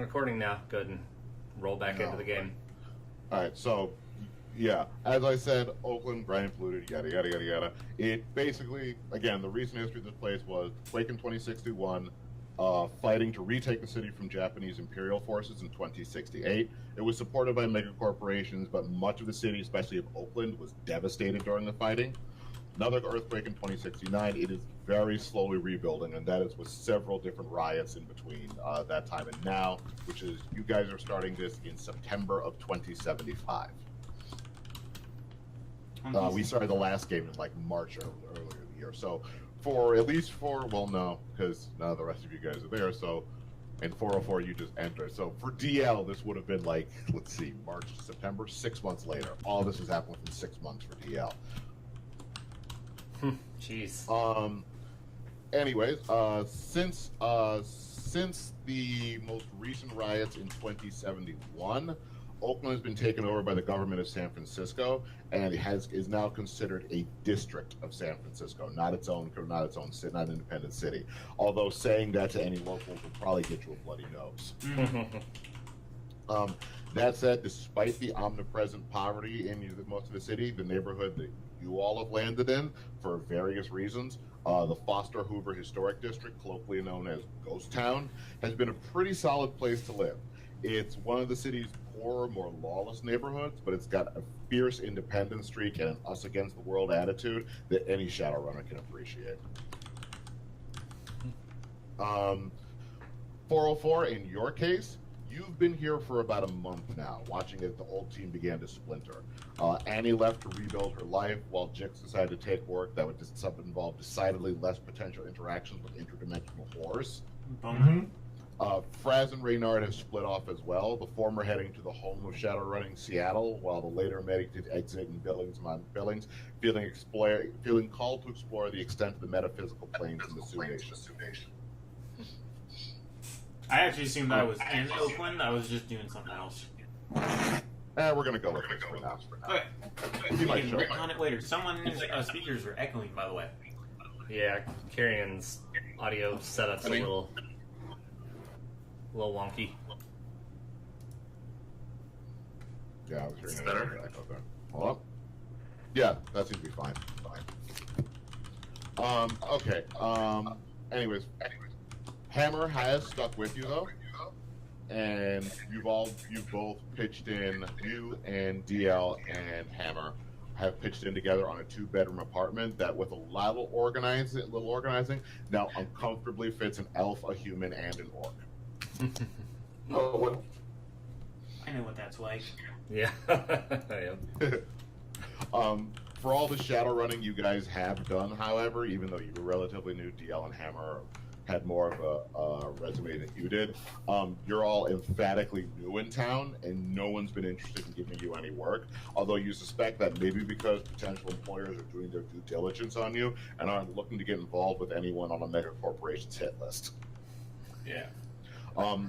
recording now. Go ahead and roll back into the game. All right, so, yeah, as I said, Oakland, grinding polluted, yada, yada, yada, yada. It basically, again, the recent history of this place was Quake in 2061, fighting to retake the city from Japanese Imperial forces in 2068. It was supported by mega corporations, but much of the city, especially of Oakland, was devastated during the fighting. Another earthquake in 2069. It is very slowly rebuilding, and that is with several different riots in between that time and now, which is, you guys are starting this in September of 2075. We started the last game in like March earlier in the year. So well, no, because none of the rest of you guys are there. So in 404, you just enter. So for DL, this would have been like, let's see, March, September, 6 months later. All this has happened within 6 months for DL. Jeez. Anyways, since the most recent riots in 2071, Oakland has been taken over by the government of San Francisco, and is now considered a district of San Francisco, not its own city, not an independent city. Although saying that to any locals will probably get you a bloody nose. That said, despite the omnipresent poverty in most of the city, the neighborhood that you all have landed in, for various reasons, the Foster Hoover Historic District, colloquially known as Ghost Town, has been a pretty solid place to live. It's one of the city's poorer, more lawless neighborhoods, but it's got a fierce independence streak and an us-against-the-world attitude that any Shadowrunner can appreciate. 404, in your case, you've been here for about a month now, watching as the old team began to splinter. Annie left to rebuild her life, while Jix decided to take work that would involve decidedly less potential interactions with interdimensional horrors. Fraz and Reynard have split off as well, the former heading to the home of Shadowrunning, Seattle, while the later meditated exit in Billings, feeling called to explore the extent of the metaphysical planes in the Sioux Nation. I actually assumed I was in Oakland. I was just doing something else. We're gonna go with this for now. Okay. You might show Work on it later. Someone's speakers are echoing, by the way. Yeah, Carrion's audio setup's a little wonky. Yeah, I was hearing better. Okay. Hold up. Yeah, that seems to be fine. Okay. Anyways. Hammer has stuck with you though, and you've both pitched in. You and DL and Hammer have pitched in together on a 2-bedroom apartment that, with a little organizing, now uncomfortably fits an elf, a human, and an orc. I know what that's like. Yeah. I am. For all the Shadowrunning you guys have done, however, even though you were relatively new, DL and Hammer had more of a resume than you did. You're all emphatically new in town, and no one's been interested in giving you any work, although you suspect that maybe because potential employers are doing their due diligence on you and aren't looking to get involved with anyone on a mega corporation's hit list. Yeah.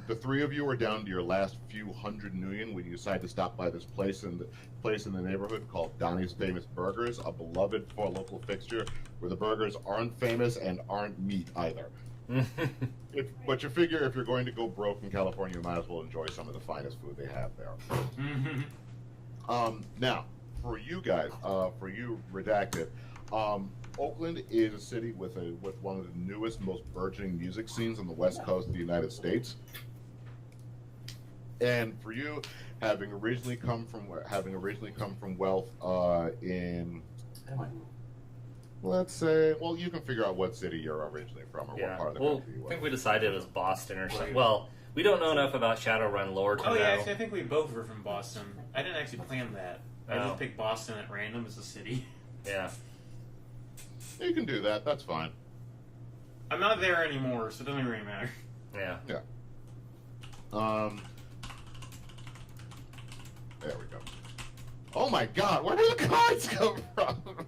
The three of you are down to your last few hundred million when you decide to stop by this place in the neighborhood called Donnie's Famous Burgers, a beloved local fixture where the burgers aren't famous and aren't meat either. But you figure if you're going to go broke in California, you might as well enjoy some of the finest food they have there. Now, for you guys, for you Redacted, Oakland is a city with one of the newest, most burgeoning music scenes on the west coast of the United States. And for you, having originally come from wealth in, let's say, well, you can figure out what city you're originally from or what part of the country you were. I think we decided it was Boston or something. Well, we don't know enough about Shadowrun lore to know. Yeah, actually, I think we both were from Boston. I didn't actually plan that. I just picked Boston at random as a city. Yeah. You can do that. That's fine. I'm not there anymore, so it doesn't really matter. Yeah. Yeah. There we go. Oh my God! Where did the cards come from?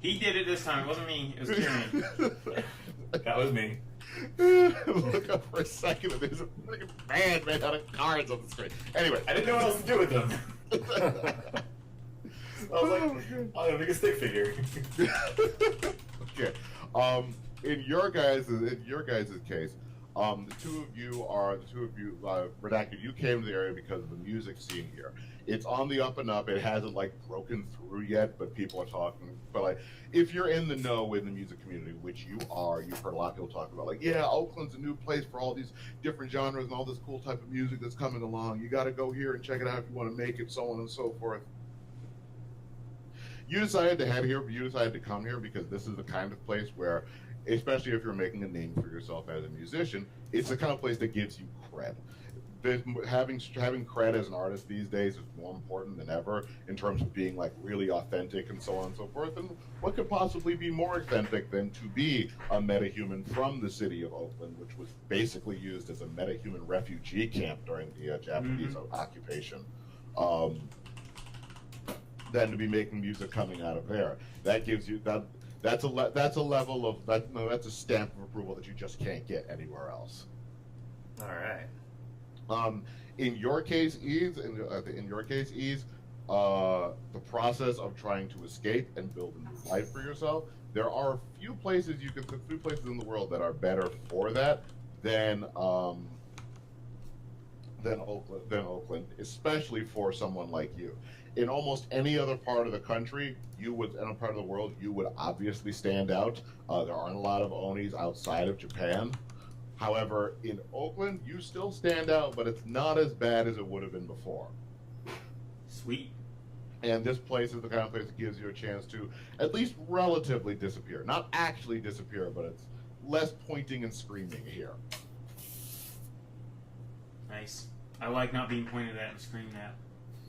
He did it this time. It wasn't me. It was Kieran. That was me. Look up for a second, and there's a freaking band made out of cards on the screen. Anyway, I didn't know what else to do with them. I was like, I'm gonna make a stick figure. Okay. In your guys' case, The two of you, Redacted, you came to the area because of the music scene here. It's on the up and up. It hasn't like broken through yet, but people are talking. But like, if you're in the know in the music community, which you are, you've heard a lot of people talk about like, yeah, Oakland's a new place for all these different genres and all this cool type of music that's coming along. You got to go here and check it out if you want to make it, so on and so forth. You decided to head here, but you decided to come here because this is the kind of place where, especially if you're making a name for yourself as a musician, it's the kind of place that gives you cred. Having cred as an artist these days is more important than ever in terms of being like really authentic and so on and so forth. And what could possibly be more authentic than to be a metahuman from the city of Oakland, which was basically used as a metahuman refugee camp during the Japanese occupation, than to be making music coming out of there. That gives you that. That's a level of that. No, that's a stamp of approval that you just can't get anywhere else. All right. In your case, Ease, the process of trying to escape and build a new life for yourself, there are few places in the world that are better for that than Oakland, especially for someone like you. In almost any other part of the country, in a part of the world, you would obviously stand out. There aren't a lot of Onis outside of Japan. However, in Oakland, you still stand out, but it's not as bad as it would have been before. Sweet. And this place is the kind of place that gives you a chance to at least relatively disappear. Not actually disappear, but it's less pointing and screaming here. Nice. I like not being pointed at and screamed at.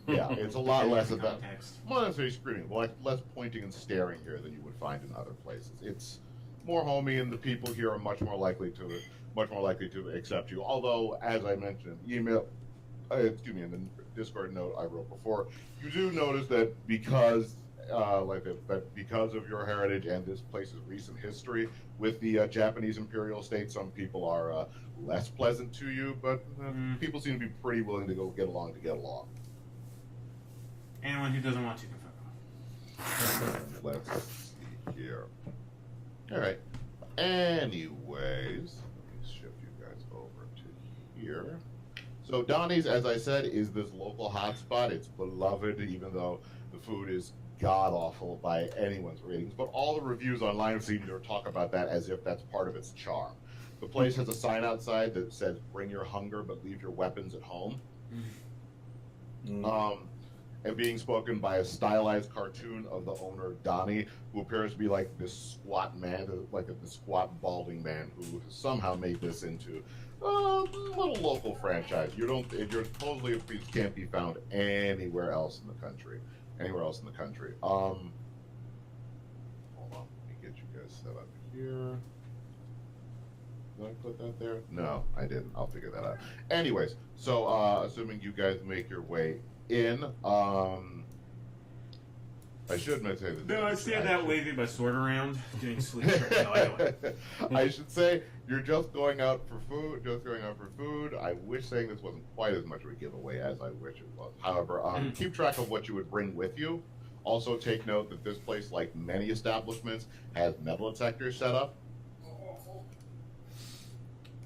Yeah, it's a lot less of that. Context. Not necessarily screaming, but like less pointing and staring here than you would find in other places. It's more homey, and the people here are much more likely to accept you. Although, as I mentioned in the in the Discord note I wrote before, you do notice that because of your heritage and this place's recent history with the Japanese imperial state, some people are less pleasant to you, but people seem to be pretty willing to go get along. Anyone who doesn't want to can fuck off. Let's see here. All right. Anyways, let me shift you guys over to here. So Donnie's, as I said, is this local hotspot. It's beloved, even though the food is god-awful by anyone's ratings. But all the reviews online seem to talk about that as if that's part of its charm. The place has a sign outside that says, "Bring your hunger, but leave your weapons at home." And being spoken by a stylized cartoon of the owner, Donnie, who appears to be like this squat man, like this squat balding man who somehow made this into a little local franchise. Your supposedly these can't be found anywhere else in the country. Hold on, let me get you guys set up here. Did I put that there? No, I didn't. I'll figure that out. Anyways, so assuming you guys make your way in, I should say this. No, I stand out waving my sword around, doing sleep. No, I don't. I should say you're just going out for food. I wish saying this wasn't quite as much of a giveaway as I wish it was. However, keep track of what you would bring with you. Also, take note that this place, like many establishments, has metal detectors set up.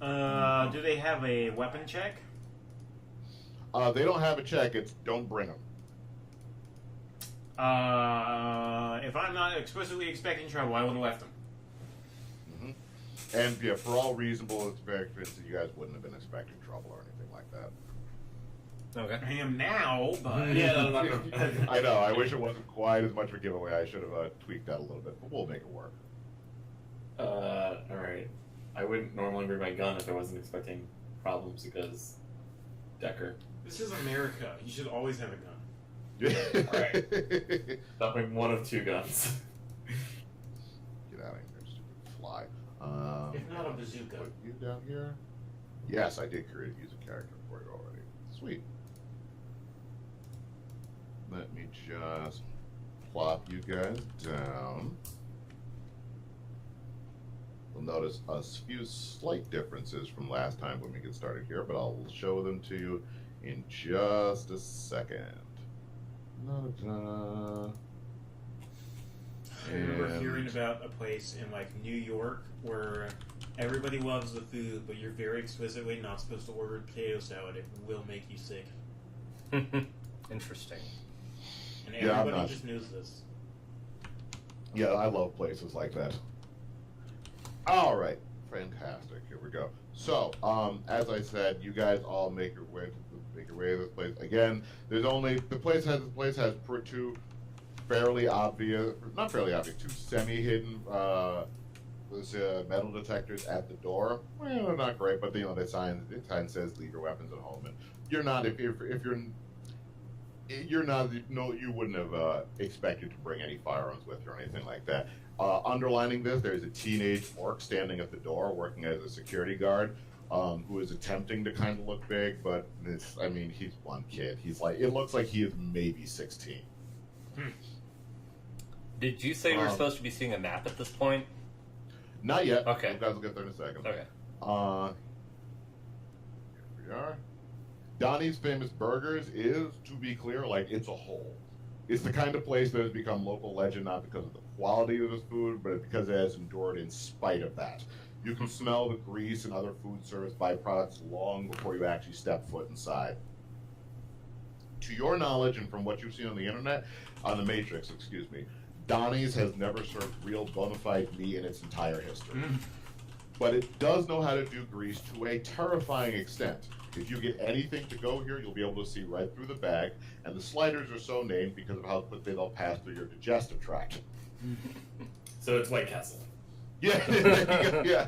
Do they have a weapon check? They don't have a check. It's don't bring them. If I'm not explicitly expecting trouble, I would have left them. And yeah, for all reasonable expectations, you guys wouldn't have been expecting trouble or anything like that. Okay. I am now, but Yeah, I know. I wish it wasn't quite as much of a giveaway. I should have tweaked that a little bit, but we'll make it work. Alright. I wouldn't normally bring my gun if I wasn't expecting problems because Decker. this is America. You should always have a gun. Alright. I'll bring one of two guns. Get out of here, stupid fly. If not a bazooka. Put you down here? Yes, I did create a user character for you already. Sweet. Let me just plop you guys down. You'll notice a few slight differences from last time when we get started here, but I'll show them to you in just a second. I remember hearing about a place in like New York where Everybody loves the food, but you're very explicitly not supposed to order potato salad. It will make you sick. Interesting. And Yeah, everybody just knows this. Yeah, I love places like that. All right, fantastic. Here we go. So, as I said, you guys all make your way to this place. Again, the place has two fairly obvious, not fairly obvious, two semi-hidden metal detectors at the door. Well, they're not great, but the sign says leave your weapons at home, and you're not if you're not, no, you wouldn't have expected to bring any firearms with you or anything like that. Underlining this, there's a teenage orc standing at the door working as a security guard, who is attempting to kind of look big, but he's one kid. It looks like he is maybe 16. Did you say we were supposed to be seeing a map at this point? Not yet. Okay. You guys will get there in a second. Okay. Here we are. Donnie's Famous Burgers is, to be clear, like, it's a hole. It's the kind of place that has become local legend not because of the quality of this food, but because it has endured in spite of that. You can smell the grease and other food service byproducts long before you actually step foot inside. To your knowledge, and from what you've seen on the internet, on the Matrix, excuse me, Donnie's has never served real bona fide meat in its entire history. But it does know how to do grease to a terrifying extent. If you get anything to go here, you'll be able to see right through the bag, and the sliders are so named because of how quickly they'll pass through your digestive tract. So it's White Castle. Yeah, yeah.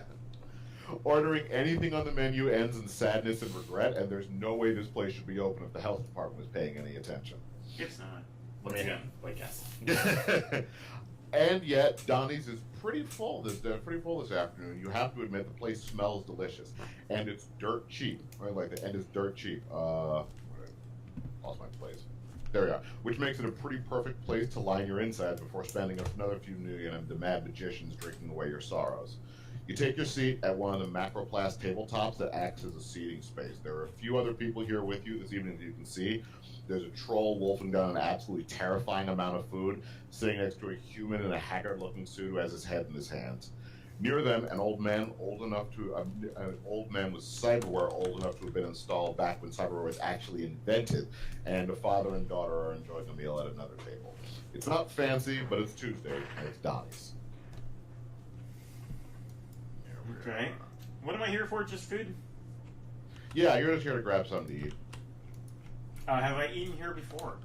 Ordering anything on the menu ends in sadness and regret, and there's no way this place should be open if the health department was paying any attention. It's not. Once again, White Castle. And yet, Donnie's is pretty full this afternoon. You have to admit the place smells delicious, and it's dirt cheap. Right, like that, and it's dirt cheap. Lost my place. There we are. Which makes it a pretty perfect place to line your insides before spending another few million on the mad magicians drinking away your sorrows. You take your seat at one of the macroplast tabletops that acts as a seating space. There are a few other people here with you this evening, as you can see. There's a troll wolfing down an absolutely terrifying amount of food, sitting next to a human in a haggard-looking suit who has his head in his hands. Near them, an old man with cyberware old enough to have been installed back when cyberware was actually invented, and a father and daughter are enjoying a meal at another table. It's not fancy, but it's Tuesday, and it's Donnie's. Okay. What am I here for? Just food? Yeah, you're just here to grab something to eat. Have I eaten here before?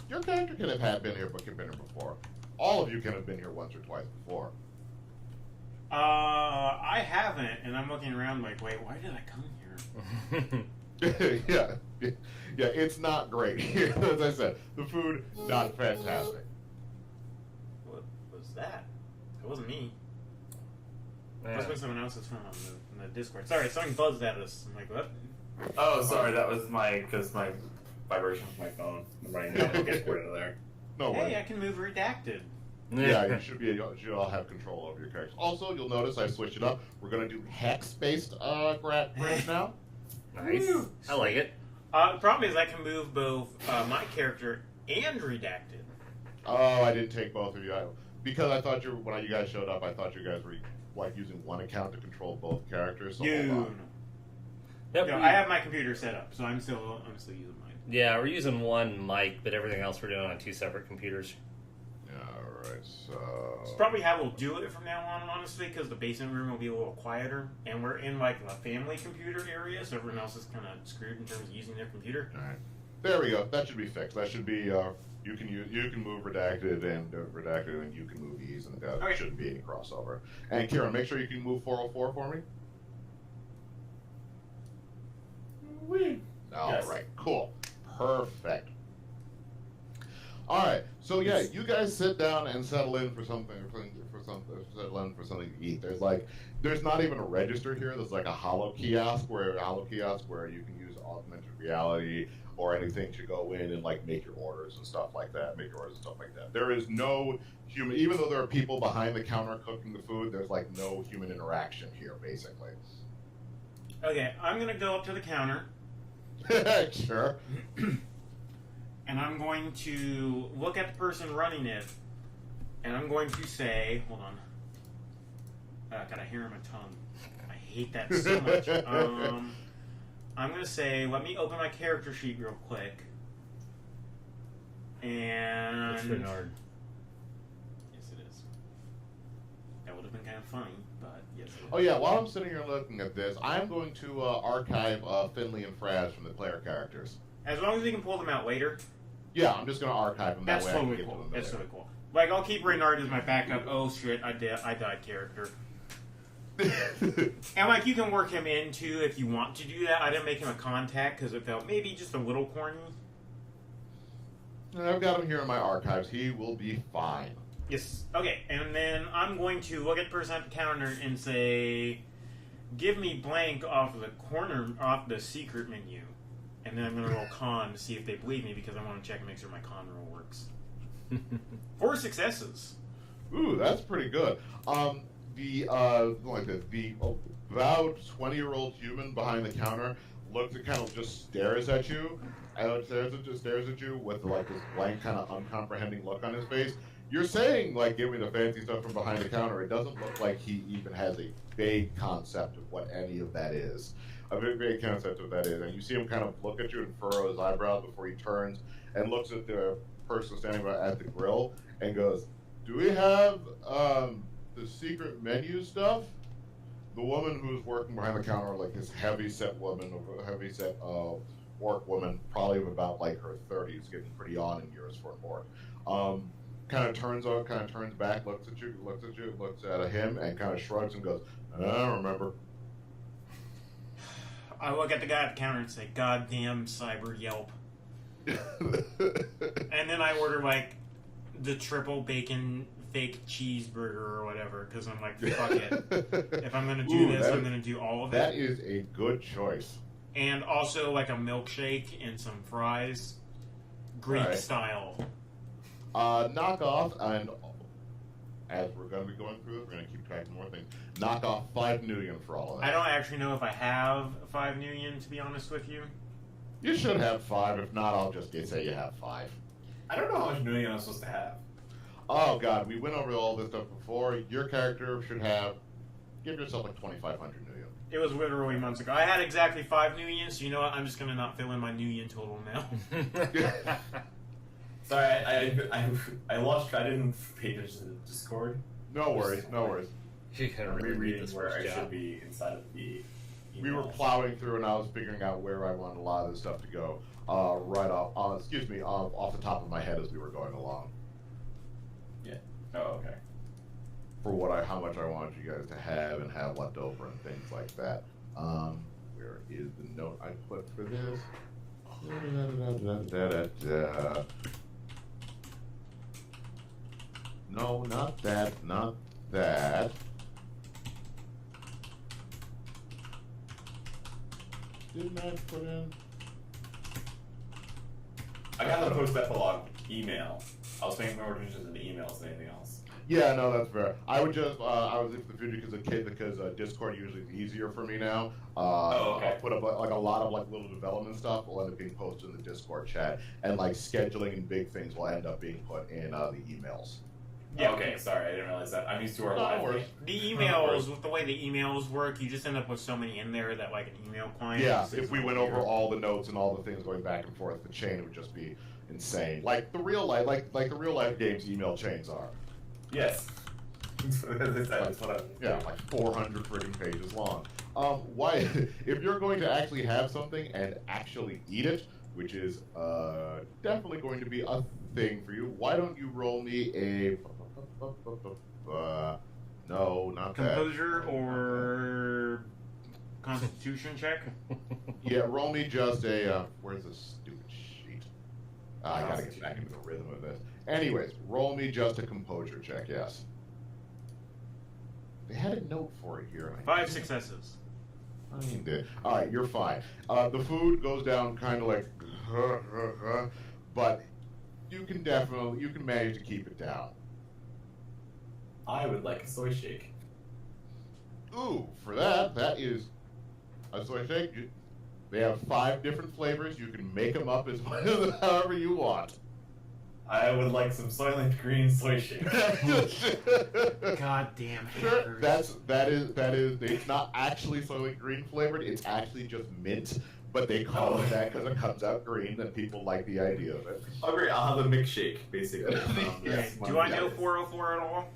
Your character can have been here before. All of you can have been here once or twice before. I haven't, and I'm looking around like, wait, why did I come here? Yeah, it's not great here. As I said, the food, not fantastic. What was that? It wasn't me. Yeah. Must have been someone else's phone on the Discord. Sorry, something buzzed at us. I'm like, what? Oh, sorry, that was because my vibration of my phone. I'm running down the Discord into there. No way. Hey, I can move redacted. Yeah, you should all have control over your characters. Also, you'll notice I switched it up. We're gonna do hex-based grades now. Nice. Woo. I like it. The problem is I can move both my character and redacted. Oh, I didn't take both of you. Because I thought when you guys showed up, I thought you guys were like using one account to control both characters. So hold on. Yep, No, I have my computer set up, so I'm still using mine. Yeah, we're using one mic, but everything else we're doing on two separate computers. Alright, so... It's probably how we'll do it from now on, honestly, because the basement room will be a little quieter, and we're in, like, a family computer area, so everyone else is kind of screwed in terms of using their computer. Alright. There we go. That should be fixed. That should be, you can move redacted, and you can move ease, and there shouldn't be any crossover. And Kieran, make sure you can move 404 for me. Whee! Alright, cool. Perfect. Alright, so yeah, you guys sit down and settle in for something to eat. There's not even a register here. There's like a hollow kiosk where you can use augmented reality or anything to go in and like make your orders and stuff like that. There is no human, even though there are people behind the counter cooking the food, there's like no human interaction here, basically. Okay, I'm going to go up to the counter. Sure. And I'm going to look at the person running it, and I'm going to say, hold on. got a hair on my tongue. I hate that so much. I'm gonna say, let me open my character sheet real quick. And It's Renard. yes, it is. That would have been kind of funny, but yes, it is. Oh yeah, while I'm sitting here looking at this, I'm going to archive Finley and Fraz from the player characters. As long as we can pull them out later, Yeah, I'm just going to archive them. that's that way I can totally get cool. to them That's later. totally cool. Like, I'll keep Reynard as my backup. Oh shit, I died character. And like, you can work him in too if you want to do that. I didn't make him a contact because it felt maybe just a little corny. I've got him here in my archives. He will be fine. Yes. Okay, and then I'm going to look at the person at the counter and say, "Give me blank off of the secret menu," and then I'm going to roll con to see if they believe me because I want to check and make sure my con roll works. 4 successes. Ooh, that's pretty good. The about 20-year-old human behind the counter looks and kind of just stares at you. Stares at you with like this blank, kind of uncomprehending look on his face. You're saying like, "Give me the fancy stuff from behind the counter." It doesn't look like he even has a vague concept of what any of that is. A very vague concept of that is, and you see him kind of look at you and furrow his eyebrows before he turns and looks at the person standing at the grill and goes, "Do we have the secret menu stuff?" The woman who's working behind the counter, like this heavy-set orc woman, probably of about like her 30s, getting pretty on in years for an orc. Kind of turns back, looks at you, looks at him, and kind of shrugs and goes, "I don't remember." I look at the guy at the counter and say, "Goddamn cyber Yelp." And then I order like the triple bacon fake cheeseburger or whatever because I'm like, fuck it. If I'm gonna do this, I'm gonna do all of it. That is a good choice. And also like a milkshake and some fries, Greek Right. style. Knock off, and as we're going to be going through this, we're going to keep tracking more things. Knock off 5 Nuyen for all of that. I don't actually know if I have 5 Nuyen, to be honest with you. You should have 5. If not, I'll just say you have 5. I don't know how much Nuyen I'm supposed to have. Oh god, we went over all this stuff before. Your character should have. Give yourself like 2,500 Nuyen. It was literally months ago. I had exactly 5 Nuyen, so you know what? I'm just gonna not fill in my Nuyen total now. Sorry, I lost. I didn't pay attention to the Discord. No worries, no worries. You gotta I'm reread rereading this where first I job. should be inside of the. We were emails. plowing through, and I was figuring out where I wanted a lot of this stuff to go. Right off, off the top of my head as we were going along. Yeah. Oh, okay. For how much I wanted you guys to have and have left over and things like that. Where is the note I put for this? No, not that, not that. Didn't I put in? I got the post epilogue email. I was paying more attention to the emails than anything else. Yeah, no, that's fair. I would just, I was into the future because Discord usually is easier for me now. Okay. I'll put up like a lot of like little development stuff will end up being posted in the Discord chat, and like scheduling and big things will end up being put in the emails. Yeah. Okay, sorry, I didn't realize that. I'm used to our No live worries. The emails, with the way the emails work, you just end up with so many in there that like an email client. Yeah, is if we not went weird. over all the notes and all the things going back and forth, the chain would just be insane. Like the real life, like the real life games email chains are. Yes. That's what I. Yeah, like 400 friggin' pages long. Why? If you're going to actually have something and actually eat it, which is definitely going to be a thing for you, why don't you roll me a? No, not Composure that. or Constitution check. Yeah, roll me just a. Where's this stupid sheet? I gotta get back into the rhythm of this. Anyways, roll me just a composure check. Yes. They had a note for it here. And 5 successes. I mean, all right, you're fine. The food goes down kind of like, but you can manage to keep it down. I would like a soy shake. Ooh, for that is a soy shake. They have 5 different flavors. You can make them up as however you want. I would like some Soylent Green soy shake. God damn Sure, hackers. that is. It's not actually Soylent Green flavored. It's actually just mint, but they call it that because it comes out green, and people like the idea of it. Oh great, I'll have a milkshake, basically. Yes. Right. Do I know 404 at all?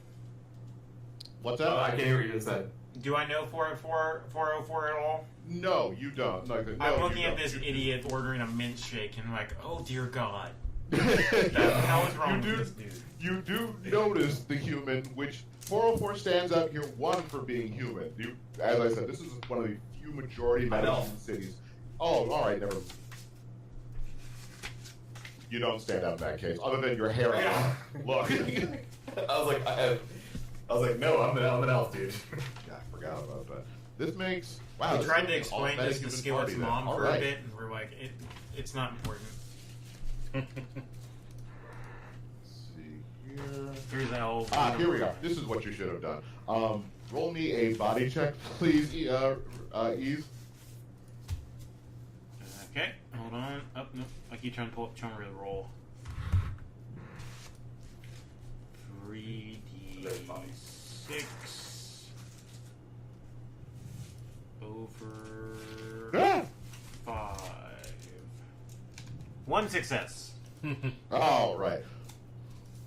What's Oh, I that? can't hear what you just said. Do I know 404 at all? No, you don't. No, I'm looking you at don't. this idiot ordering a mint shake and like, oh dear God. You How is wrong do- with this dude? You do notice the human, which 404 stands out here, one, for being human. You, as I said, this is one of the few majority I know. medicine cities. Oh, alright, never. You don't stand out in that case, other than your hair. Yeah. Look. I was like, no, I'm an elf, dude. Yeah, I forgot about that. This makes. Wow. We this tried is to an explain all-fed this to human Skillet's party then. mom All for right. a bit, and we're like, it's not important. Let's see here. Here's the elf. Here we go. This is what you should have done. Roll me a body check, please, Eve. Okay, hold on. Oh, no. I keep trying to pull up, showing me the roll. 3d6 over Ah! 5. 1 success. All right.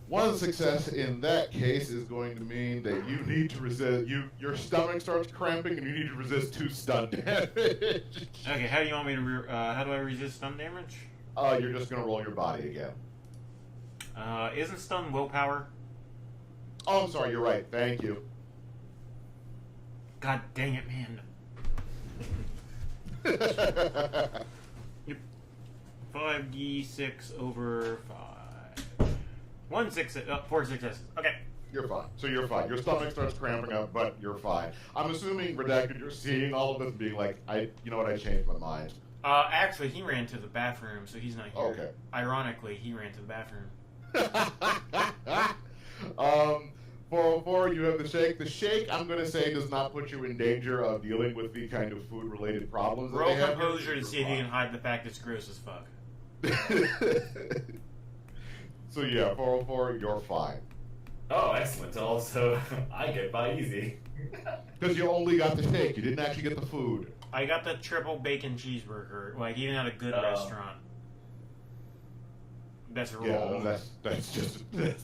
One success in that case is going to mean that you need to resist. Your stomach starts cramping, and you need to resist 2 stun damage. Okay, how do you want me to? How do I resist stun damage? You're just gonna roll your body again. Isn't stun willpower? Oh, I'm sorry. You're right. Thank you. God dang it, man. Yep. 5d6 over 5. 1 success. 4 successes. Okay. You're fine. So you're fine. Your stomach starts cramping up, but you're fine. I'm assuming, Redacted, you're seeing all of this and being like, you know what? I changed my mind. Actually, he ran to the bathroom, so he's not here. Okay. Ironically, he ran to the bathroom. 404, you have the shake. The shake, I'm going to say, does not put you in danger of dealing with the kind of food-related problems that Roll they have. composure to see if you can hide the fact it's gross as fuck. So yeah, 404, you're fine. Oh, excellent. Also, I get by easy. Because you only got the shake. You didn't actually get the food. I got the triple bacon cheeseburger, like even at a good restaurant. That's a roll. Yeah, that's just an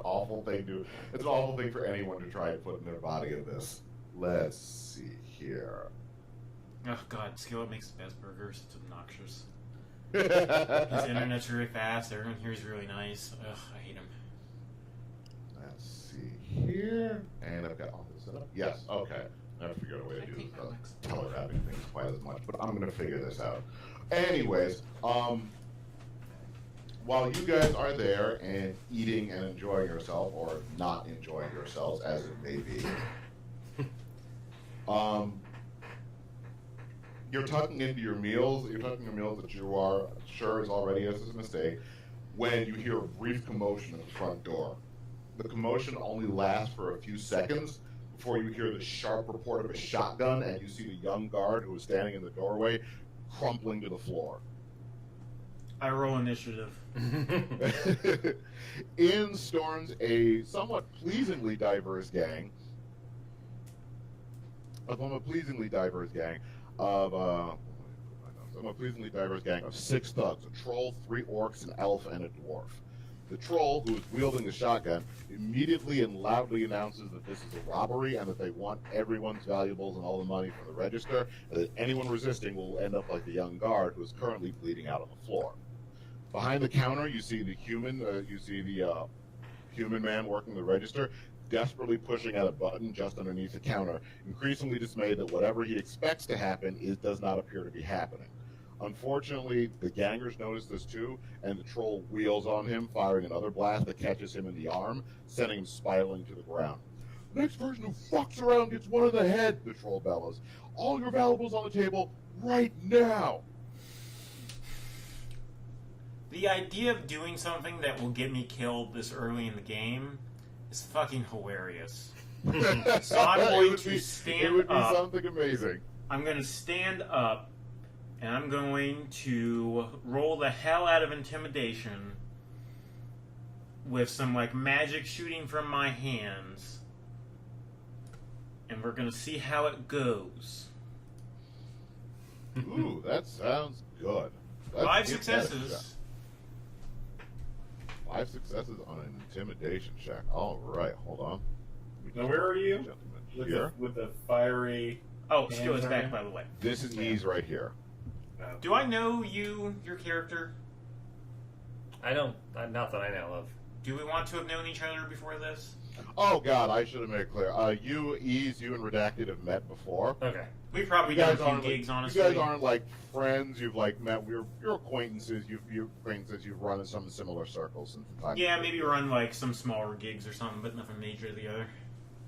awful thing to. It's an awful thing for anyone to try and put in their body of this. Let's see here. Oh god, Skillet makes the best burgers. It's obnoxious. His internet's really fast. Everyone here is really nice. Ugh, I hate him. Let's see here. And I've got all this set up. Yes, okay. I have to figure out a way to do this. Telegraphing things quite as much, but I'm going to figure this out. Anyways, while you guys are there and eating and enjoying yourself, or not enjoying yourselves, as it may be, you're tucking into your meals. You're tucking your meals that you are sure is already a mistake. When you hear a brief commotion at the front door, the commotion only lasts for a few seconds before you hear the sharp report of a shotgun, and you see the young guard who is standing in the doorway crumpling to the floor. I roll initiative. In storms a somewhat pleasingly diverse gang. Of 6 thugs, a troll, 3 orcs, an elf, and a dwarf. The troll, who is wielding the shotgun, immediately and loudly announces that this is a robbery and that they want everyone's valuables and all the money from the register, and that anyone resisting will end up like the young guard, who is currently bleeding out on the floor. Behind the counter, you see the human man working the register, desperately pushing at a button just underneath the counter, increasingly dismayed that whatever he expects to happen does not appear to be happening. Unfortunately, the gangers notice this too, and the troll wheels on him, firing another blast that catches him in the arm, sending him spiraling to the ground. Next person who fucks around gets one in the head, the troll bellows. All your valuables on the table right now! The idea of doing something that will get me killed this early in the game is fucking hilarious. So I'm going to stand It would be up. something amazing. I'm going to stand up, and I'm going to roll the hell out of intimidation with some like magic shooting from my hands, and we're gonna see how it goes. Ooh, that sounds good. Let's 5 give that a successes. shot. 5 successes on an intimidation check. All right, hold on. Now, where are you? Gentlemen, With here. the fiery. Oh, skill is Hands back, are- by the way. This is Ease right here. Do I know your character? I don't. Not that I know of. Do we want to have known each other before this? Oh God, I should have made it clear. You, Ease, you and Redacted have met before. Okay. We've probably You done a guys few aren't gigs, like, honestly. you guys aren't like friends. You've like met. You're acquaintances. You've run in some similar circles since the time. Yeah, maybe run like some smaller gigs or something, but nothing major together.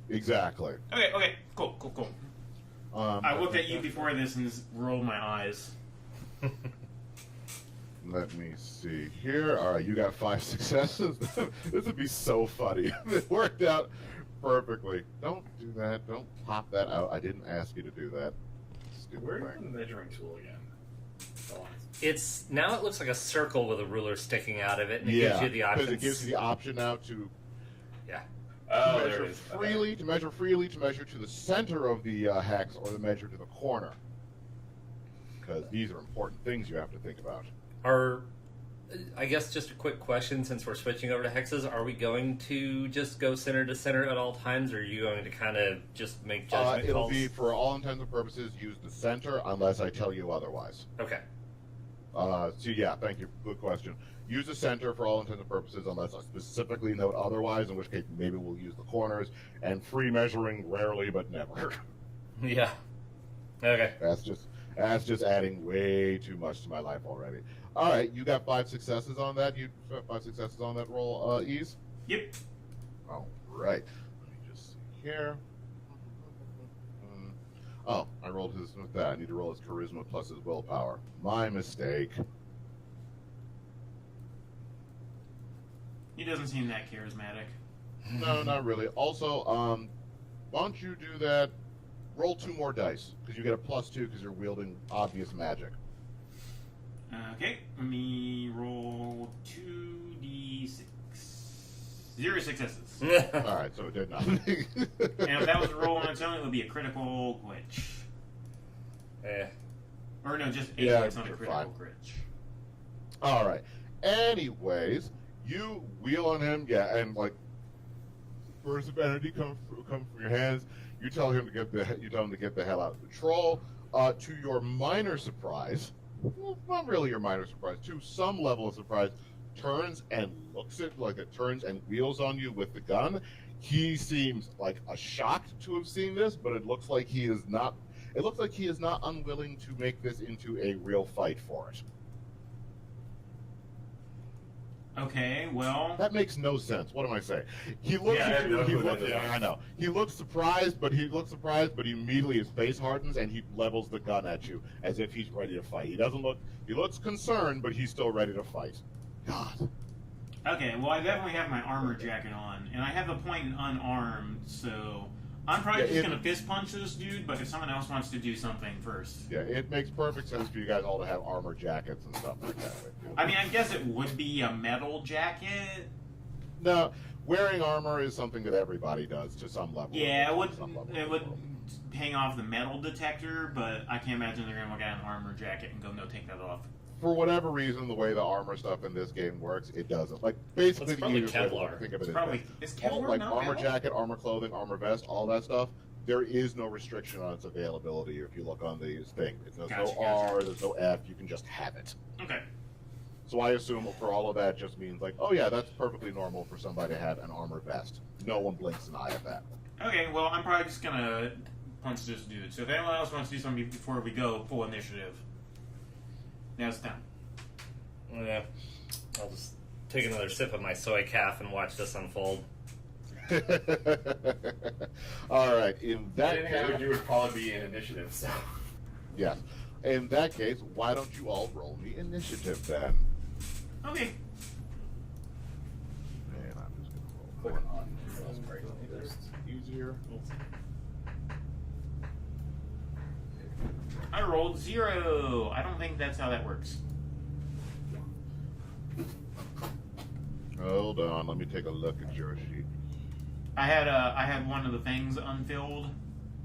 Exactly. Okay, cool. I looked at you before this and just rolled my eyes. Let me see here. All right, you got 5 successes. This would be so funny. It worked out perfectly. Don't do that. Don't pop that out. I didn't ask you to do that. Stupid Where's thing. the measuring tool again? It's now it looks like a circle with a ruler sticking out of it, and it Yeah, gives you the because option. it gives you the option now to Oh, there measure it is. freely, to measure freely, to measure to the center of the hex, or to measure to the corner. Because these are important things you have to think about. I guess just a quick question, since we're switching over to hexes, are we going to just go center to center at all times, or are you going to kind of just make judgment It'll calls? be, for all intents and purposes, use the center unless I tell you otherwise. Okay. So yeah, thank you. Good question. Use the center for all intents and purposes unless I specifically note otherwise, in which case maybe we'll use the corners, and free measuring rarely but never. Yeah. Okay. That's just adding way too much to my life already. All right, you got 5 successes on that. You got 5 successes on that roll, Ease. Yep. All right. Let me just see here. Oh, I rolled his with that. I need to roll his charisma plus his willpower. My mistake. He doesn't seem that charismatic. No, not really. Also, why don't you do that? Roll 2 more dice because you get a +2 because you're wielding obvious magic. Okay, let me roll 2d6. 0 successes. All right, so it did nothing. And if that was a roll on its own, it would be a critical glitch. Eh. Or no, just a Yeah, glitch, not a you're critical fine. glitch. All right. Anyways, you wheel on him, yeah, and like bursts of energy come from your hands. You tell him to get the hell out of the troll. To your minor surprise, well, not really your minor surprise, to some level of surprise, turns and looks at like it turns and wheels on you with the gun. He seems like shocked to have seen this, but it looks like he is not. It looks like he is not unwilling to make this into a real fight for it. Okay, well... That makes no sense. What am I saying? He looks. Yeah, I have no clue what that is. I know. He looks surprised, but immediately his face hardens and he levels the gun at you as if he's ready to fight. He doesn't look. He looks concerned, but he's still ready to fight. God. Okay, well, I definitely have my armor jacket on, and I have a point in unarmed, so I'm probably just going to fist punch this dude, but if someone else wants to do something first... Yeah, it makes perfect sense for you guys all to have armor jackets and stuff like that. I mean, I guess it would be a metal jacket. No, wearing armor is something that everybody does to some level. Yeah, Some level. it would hang off the metal detector, but I can't imagine they're going to look at an armor jacket and go, no, take that off. For whatever reason, the way the armor stuff in this game works, it doesn't. Like, basically, It's probably the easiest way to Kevlar. think of it is Probably... this. Is All, Kevlar like not armor metal? jacket, armor clothing, armor vest, all that stuff. There is no restriction on its availability if you look on the thing. There's Gotcha, no R, there's no F. You can just have it. Okay. So I assume for all of that just means like, oh yeah, that's perfectly normal for somebody to have an armor vest. No one blinks an eye at that. Okay, well, I'm probably just going to punch this dude. So if anyone else wants to do something before we go, full initiative. Now it's time. Yeah. I'll just take another sip of my soy calf and watch this unfold. All right. In that Anything I would case, do would probably be an initiative, so. yes. In that case, why don't you all roll me initiative then? Okay. And I'm just gonna roll Click one. on. Sounds great. Easier. I rolled 0. I don't think that's how that works. Hold on, let me take a look at your sheet. I had one of the things unfilled.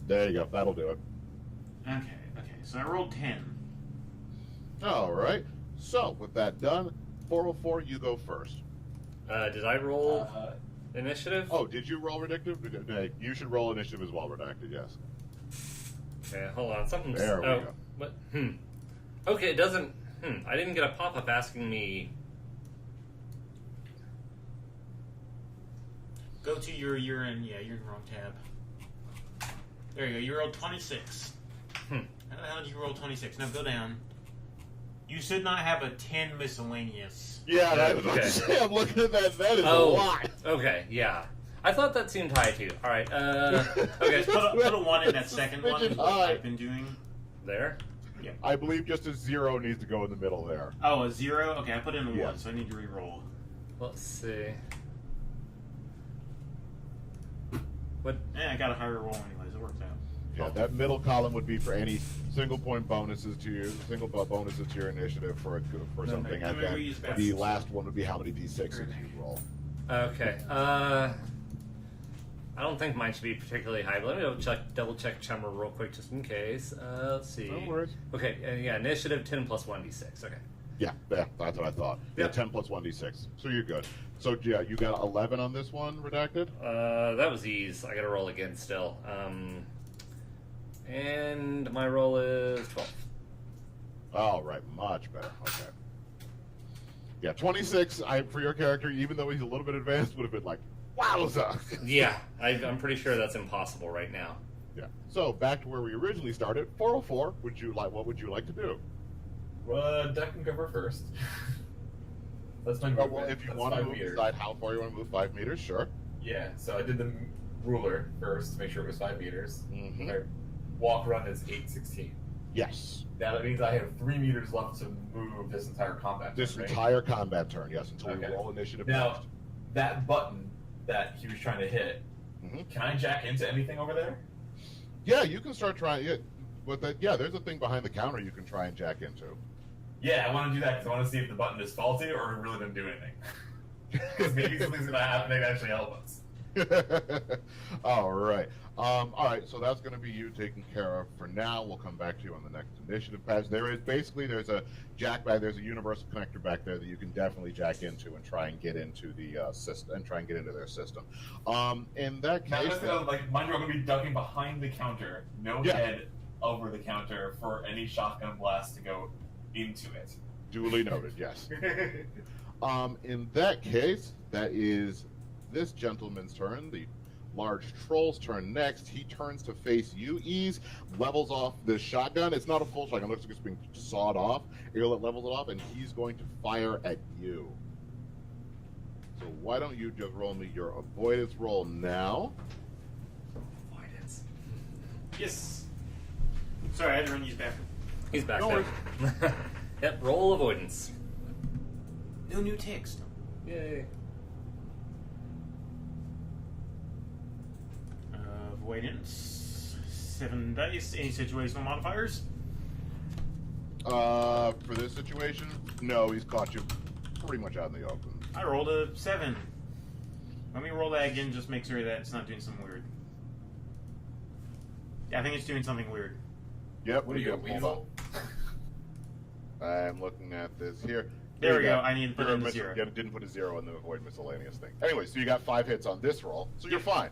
There you go, that'll do it. Okay. So I rolled 10. Alright, so with that done, 404, you go first. Did I roll initiative? Oh, did you roll redacted? You should roll initiative as well, redacted, yes. Okay, hold on. Something's... There we go. What? Okay, it doesn't... I didn't get a pop-up asking me... Go to you're in the wrong tab. There you go, you rolled 26. How the hell did you roll 26? No, go down. You should not have a 10 miscellaneous. Yeah, that's what I'm saying. I'm looking at that. That is a lot. Okay, yeah. I thought that seemed high too. Alright, okay. Put a 1 in that second one, is what I've been doing. There? Yeah. I believe just a 0 needs to go in the middle there. Oh, a 0? Okay, I put in a 1, Yeah. so I need to re-roll. Let's see. What? I got a higher roll anyways, it worked out. Yeah, that middle column would be for any single bonuses to your initiative for something, and then the last one would be how many d6s you roll. Okay, I don't think mine should be particularly high, but let me double check Chummer real quick just in case. Let's see. No worries. Okay, yeah, initiative 10 plus 1d6. Okay. Yeah, that's what I thought. Yep. 10 plus 1d6. So you're good. So yeah, you got 11 on this one, redacted? That was ease. I gotta roll again still. And my roll is 12. All right, much better. Okay. Yeah, 26. For your character, even though he's a little bit advanced, would have been like, wowza. Yeah, I'm pretty sure that's impossible right now. Yeah. So back to where we originally started. 404. What would you like to do? Duck and cover first. That's my Well, movement. if you That's want to 5 move, meters. decide how far you want to move. 5 meters, sure. Yeah, so I did the ruler first to make sure it was 5 meters. Mm-hmm. My walk run is 8:16. Yes. Now that means I have 3 meters left to move this entire combat. This turn, right? entire combat turn, yes, until Okay. we roll initiative Now, next. that button that he was trying to hit, can I jack into anything over there? Yeah, you can start trying it. But there's a thing behind the counter you can try and jack into. Yeah, I want to do that because I want to see if the button is faulty or it really didn't do anything. Because maybe something's going to happen that can actually help us. All right. All right, so that's going to be you taken care of for now. We'll come back to you on the next initiative patch. There's a jack back, there's a universal connector back there that you can definitely jack into and try and get into the system and try and get into their system. In that Now, case, mind you, I'm going to be ducking behind the counter, no head over the counter for any shotgun blast to go into it. duly noted, yes. In that case, that is this gentleman's turn. The large troll's turn next. He turns to face you, Ease, levels off the shotgun. It's not a full shotgun. It looks like it's being sawed off. It levels it off, and he's going to fire at you. So why don't you just roll me your avoidance roll now? Avoidance. Yes. Sorry, I had to run these back. He's back No there. Yep, roll avoidance. No new text. Yay. Avoidance. 7 dice. Any situational modifiers? For this situation, no, he's caught you pretty much out in the open. I rolled a 7. Let me roll that again, just make sure that it's not doing something weird. Yeah, I think it's doing something weird. Yep. What do you got, hold Weasel? on. I'm looking at this here. There we go. I need to put in the mis- 0. Yeah, didn't put a 0 in the avoid miscellaneous thing. Anyway, so you got 5 hits on this roll, so you're fine.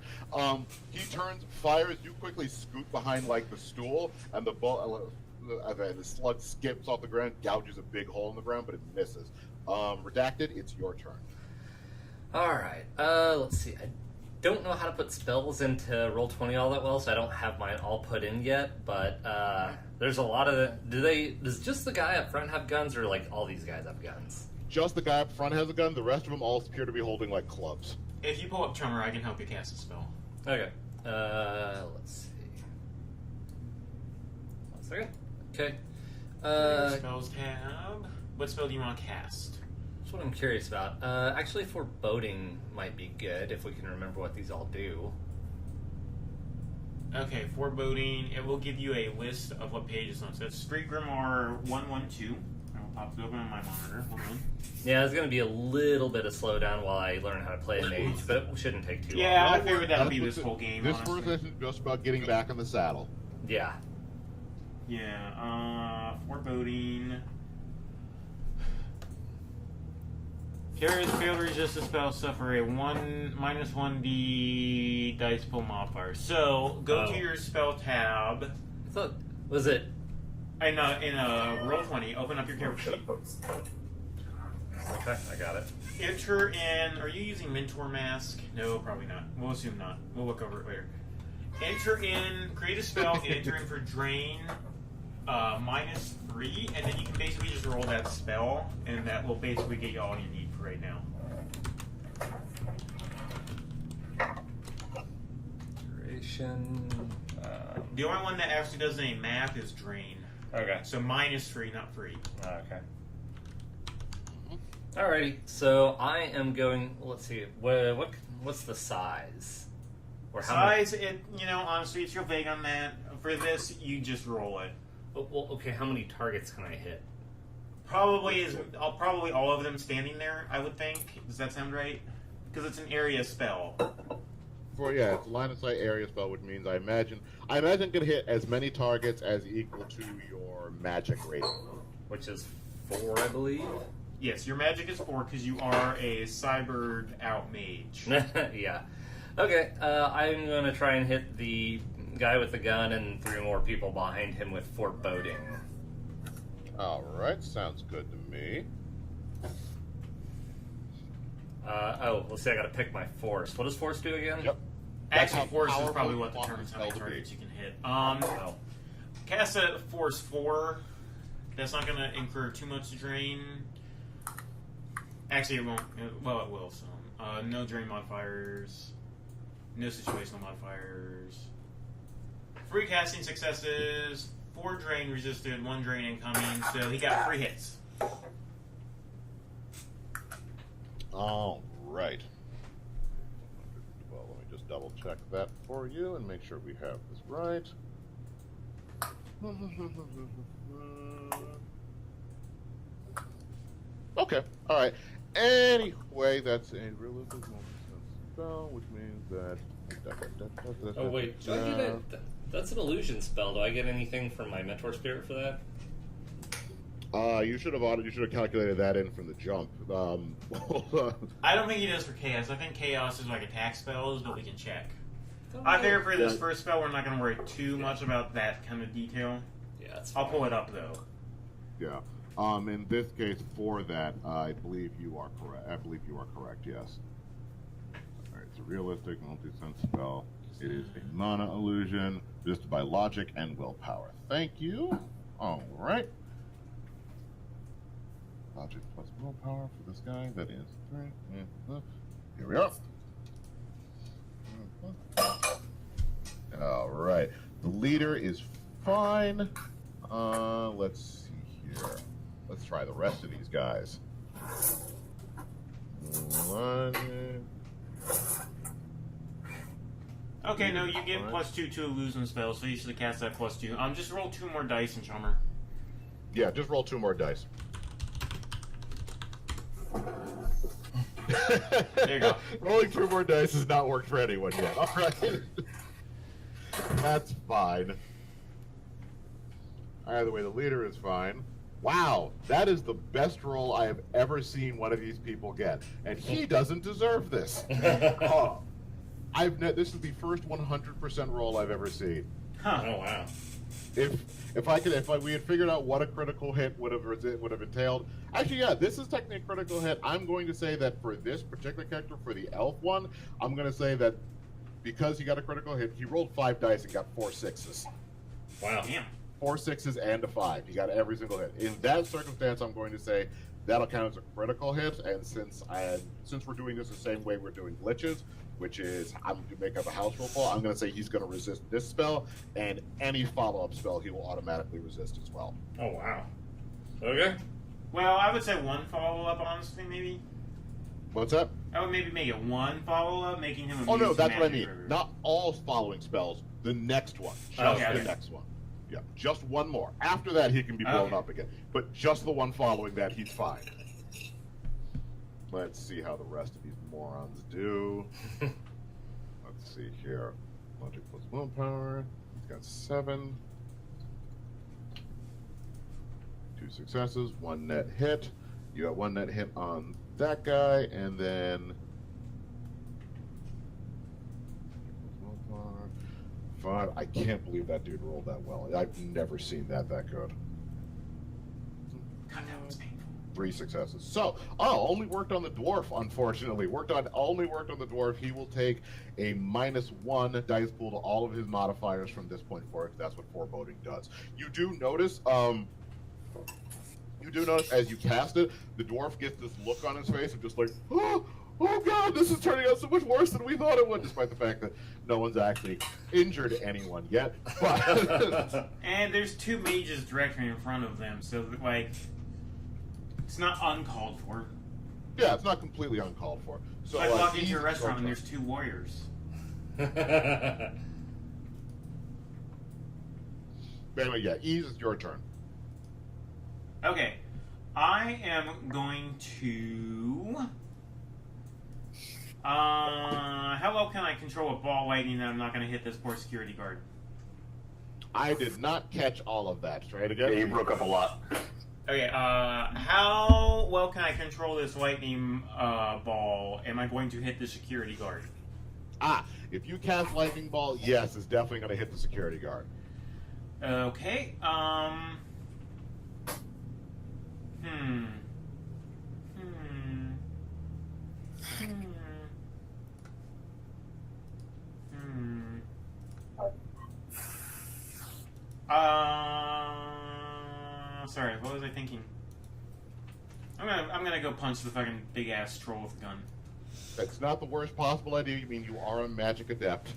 He turns, fires. You quickly scoot behind like the stool, and the slug skips off the ground, gouges a big hole in the ground, but it misses. Redacted. It's your turn. All right. Let's see. I don't know how to put spells into Roll20 all that well, so I don't have mine all put in yet. But there's a lot of. Does just the guy up front have guns, or like all these guys have guns? Just the guy up front has a gun. The rest of them all appear to be holding like clubs. If you pull up Tremor, I can help you cast a spell. Okay. Let's see. 1 second. Okay. Spells tab. What spell do you want to cast? That's what I'm curious about. Actually, foreboding might be good if we can remember what these all do. Okay, foreboding. It will give you a list of what page it's on. So it's Street Grimoire 112. I will Pops open on my monitor. Hold on. Yeah, there's going to be a little bit of slowdown while I learn how to play a mage, but it shouldn't take too Yeah, long. I figured that would be this whole game. This honestly. first isn't just about getting back in the saddle. Yeah. Yeah, foreboding. Carriers fail to resist a spell suffer a -1d dice pool modifier. So go to your spell tab. I thought, was it? In roll 20, open up your character sheet. Okay, I got it. Enter in. Are you using Mentor Mask? No, probably not. We'll assume not. We'll look over it later. Enter in. Create a spell. And enter in for drain. -3, and then you can basically just roll that spell, and that will basically get you all you need for right now. Duration. The only one that actually does any math is drain. Okay. So -3, not 3. Okay. Alrighty, so I am going. Let's see. What's the size? Or Size, honestly, it's real vague on that. For this, you just roll it. Well, okay. How many targets can I hit? Probably all of them standing there, I would think. Does that sound right? Because it's an area spell. It's a line of sight area spell, which means I imagine it can hit as many targets as equal to your magic rating. Which is 4, I believe. Yes, your magic is 4 because you are a cybered out mage. Yeah. Okay, I'm going to try and hit the guy with the gun and 3 more people behind him with foreboding. Alright, sounds good to me. Let's see, I gotta pick my force. What does force do again? Yep. Actually, force is powerful probably what you want determines the how many spell to be. targets you can hit. Oh. Cast at force 4. That's not going to incur too much drain. Actually, it won't. Well, it will. So, no drain modifiers. No situational modifiers. 3 casting successes. 4 drain resisted. 1 drain incoming. So he got 3 hits. Alright. Well, let me just double check that for you and make sure we have this right. Okay, alright. Anyway, that's a realistic spell, which means that... Oh wait, do I get it? That's an illusion spell. Do I get anything from my mentor spirit for that? You should have calculated that in from the jump. I don't think he does for chaos. I think chaos is like attack spells, but we can check. I figure for this first spell, we're not going to worry too much about that kind of detail. Yeah, that's I'll pull it up though. Yeah. In this case, for that, I believe you are correct. Yes. All right. It's a realistic multi-sense spell. It is a mana illusion, resisted by logic and willpower. Thank you. All right. Logic plus willpower for this guy. That is 3. Here we are. All right. The leader is fine. Let's see here. Let's try the rest of these guys. Okay, no, you get +2 to illusion spell, so you should have cast that +2. Just roll 2 more dice and Chummer. Yeah, just roll 2 more dice. There you go. Rolling 2 more dice has not worked for anyone yet. All right. That's fine. Either way, the leader is fine. Wow, that is the best roll I have ever seen one of these people get, and he doesn't deserve this. Oh, this is the first 100% roll I've ever seen. Huh. Oh wow. If we had figured out what a critical hit would have entailed. Actually, yeah, this is technically a critical hit. I'm going to say that for this particular character, for the elf one, I'm going to say that because he got a critical hit, he rolled 5 dice and got 4 6s. Wow. Damn. 4 6s and a 5. He got every single hit. In that circumstance, I'm going to say that'll count as a critical hit. And since we're doing this the same way we're doing glitches, which is I'm going to make up a house rule call, I'm going to say he's going to resist this spell, and any follow-up spell he will automatically resist as well. Oh wow. Okay. Well, I would say 1 follow-up, honestly, maybe. What's that? I would maybe make it 1 follow-up, making him Oh no, immune to that's what I magic mean. or- Not all following spells. The next one. Just Okay, the okay. next one. Yeah, just one more. After that, he can be blown Okay. up again. But just the one following that, he's fine. Let's see how the rest of these morons do. Let's see here. Logic plus willpower. He's got 7. 2 successes, 1 net hit. You got 1 net hit on that guy, and then 5. I can't believe that dude rolled that well. I've never seen that good. God, that was painful. 3 successes. So, only worked on the dwarf, unfortunately. Only worked on the dwarf. He will take a -1 dice pool to all of his modifiers from this point forward. That's what foreboding does. You do notice, as you cast it, the dwarf gets this look on his face of just like, oh god, this is turning out so much worse than we thought it would, despite the fact that no one's actually injured anyone yet. But And there's 2 mages directly in front of them, so like it's not uncalled for. yeah, it's not completely uncalled for. So I walk into Ease a is restaurant and your there's 2 warriors. turn. Anyway, yeah, Ease is your turn. Okay, I am going to. How well can I control a ball lightning that I'm not going to hit this poor security guard? I did not catch all of that. Try it again. Yeah, you broke up a lot. Okay, how well can I control this lightning ball? Am I going to hit the security guard? If you cast Lightning Ball, yes, it's definitely going to hit the security guard. Okay, Sorry, what was I thinking? I'm gonna go punch the fucking big ass troll with a gun. That's not the worst possible idea. You mean you are a magic adept?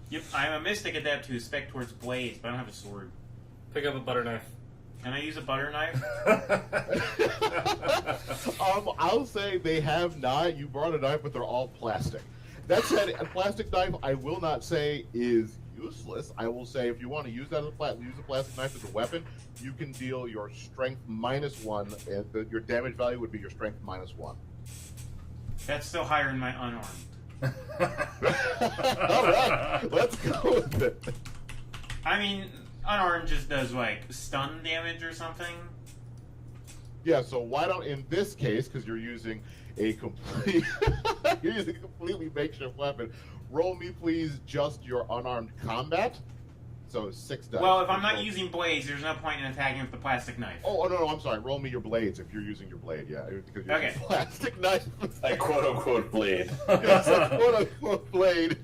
Yep, I'm a mystic adept who spec towards blades, but I don't have a sword. Pick up a butter knife. Can I use a butter knife? I'll say they have not. You brought a knife, but they're all plastic. That said, a plastic knife I will not say is useless. I will say if you want to use that as use a plastic knife as a weapon, you can deal your strength -1, and your damage value would be your strength -1. That's still higher than my unarmed. All right, let's go with it. I mean, unarmed just does like stun damage or something. Yeah, so why don't, in this case, because you're using a completely makeshift weapon, roll me please just your unarmed combat. So 6 dice. Well, if I'm not using blades, there's no point in attacking with the plastic knife. Oh, no, I'm sorry. Roll me your blades if you're using your blade, yeah. Because you're Okay. using plastic knife. A quote-unquote blade. Yes, a quote-unquote blade.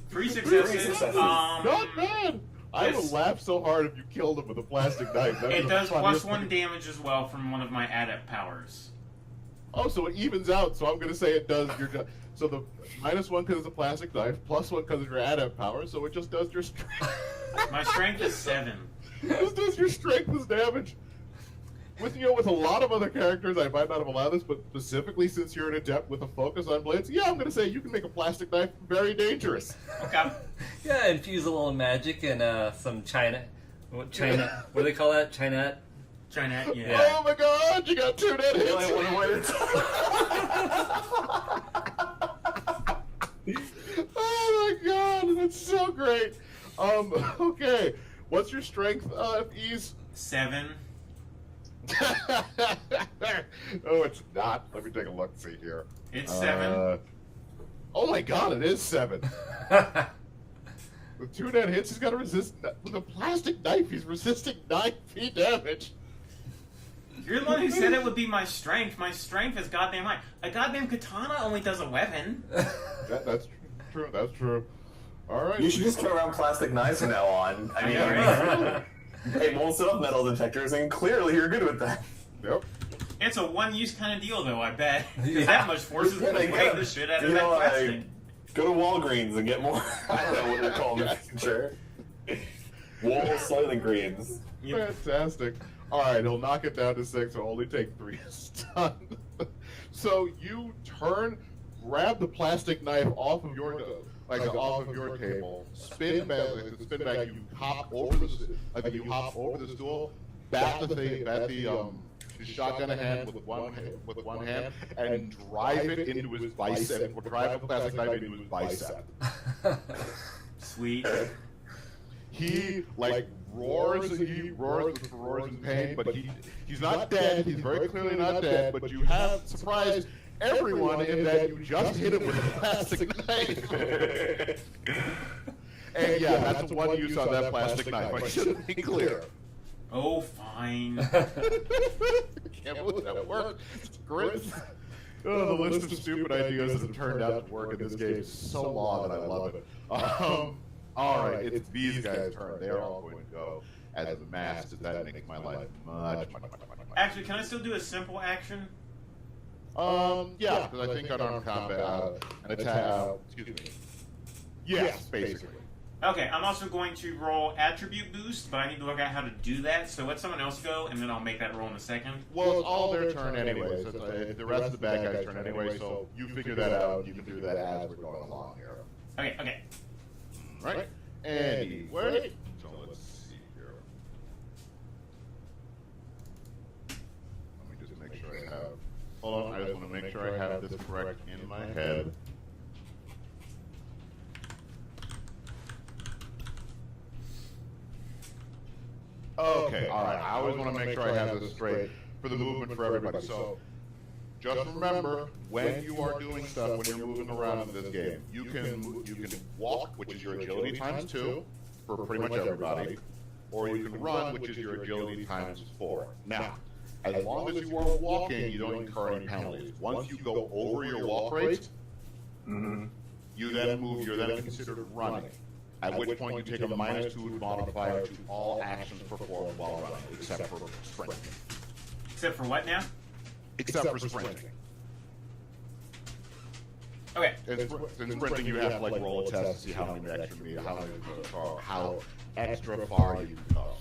3 successes. successes. Not bad. I would Yes. laugh so hard if you killed him with a plastic knife. That'd It be the does funniest +1 thing. damage as well from one of my adept powers. Oh, so it evens out. So I'm going to say it does your... So the -1 because it's a plastic knife, +1 because of your adept power, so it just does your strength. My strength is 7. Just does your strength as damage. With a lot of other characters, I might not have allowed this, but specifically since you're an adept with a focus on blades, yeah, I'm going to say you can make a plastic knife very dangerous. Okay. Yeah, infuse a little magic and some China. What do they call that? Chinette? Trying to, Yeah. Oh my god, you got 2 net hits! Only one way to Oh my god, that's so great. Okay, what's your strength, Ease? 7. Oh, it's not. Let me take a look. See here. It's 7. Oh my god, it is 7. With 2 net hits, he's got to resist with a plastic knife. He's resisting 9 feet damage. You're the one who said it would be my strength. My strength is goddamn high. A goddamn katana only does a weapon. That's true. That's true. All right. You should just carry around plastic knives from now on. I mean, Yeah, hey, won't set up metal detectors, and clearly you're good with that. Yep. It's a one-use kind of deal, though, I bet. Because Yeah. that much force is going to Yeah, break the shit out of you that know, plastic. Go to Walgreens and get more. I don't know what they're called. Sure. Wall Soylent Greens. Yep. Fantastic. All right, he'll knock it down to 6. It'll only take 3 stun. So you turn, grab the plastic knife off of your. like off of your table, spin back, you hop over the stool, bat the shotgun in hand with one hand, and drive it into his bicep, or drive a plastic knife into his bicep. Sweet. He roars in pain, but he's not dead. He's very clearly not dead. But you have surprised everyone in that you just hit him with a plastic knife. And yeah, that's one use on that plastic knife. I should be clear. Oh, fine. Can't believe that worked. It's great. Oh, the list of stupid ideas that have turned out to work in this game is so long, and I love it. All right, it's these guys' turn. They're all going to go as a mass. That makes my life much. Actually, can I still do a simple action? Yeah, because I think unarmed combat, an attack. Excuse me. Yes, basically. Okay, I'm also going to roll attribute boost, but I need to look at how to do that. So let someone else go, and then I'll make that roll in a second. Well, it's all their turn anyway. So it's the rest of the bad guys' turn anyway. So you figure that out. You can do that as we're going along here. Okay. Right? Anyway, so let's see here. Let me just make sure I have. Hold on, I just want to make sure I have this correct in my head. Okay, alright. I always want to make sure I have this straight for the movement for everybody. So, just remember, when you are doing stuff, when you're moving around in this game, you can walk, which is your agility times 2 for pretty much everybody, or you can run, which is your agility times 4. Now, as long as you are walking, you don't incur any penalties. Once you go over your walk rate, you then move. You're then considered running. At which point you take a -2 modifier to all actions performed while running, except for sprinting. Except for what now? Except for sprinting. Okay. In sprinting, you have to roll a test to see how extra far you can go.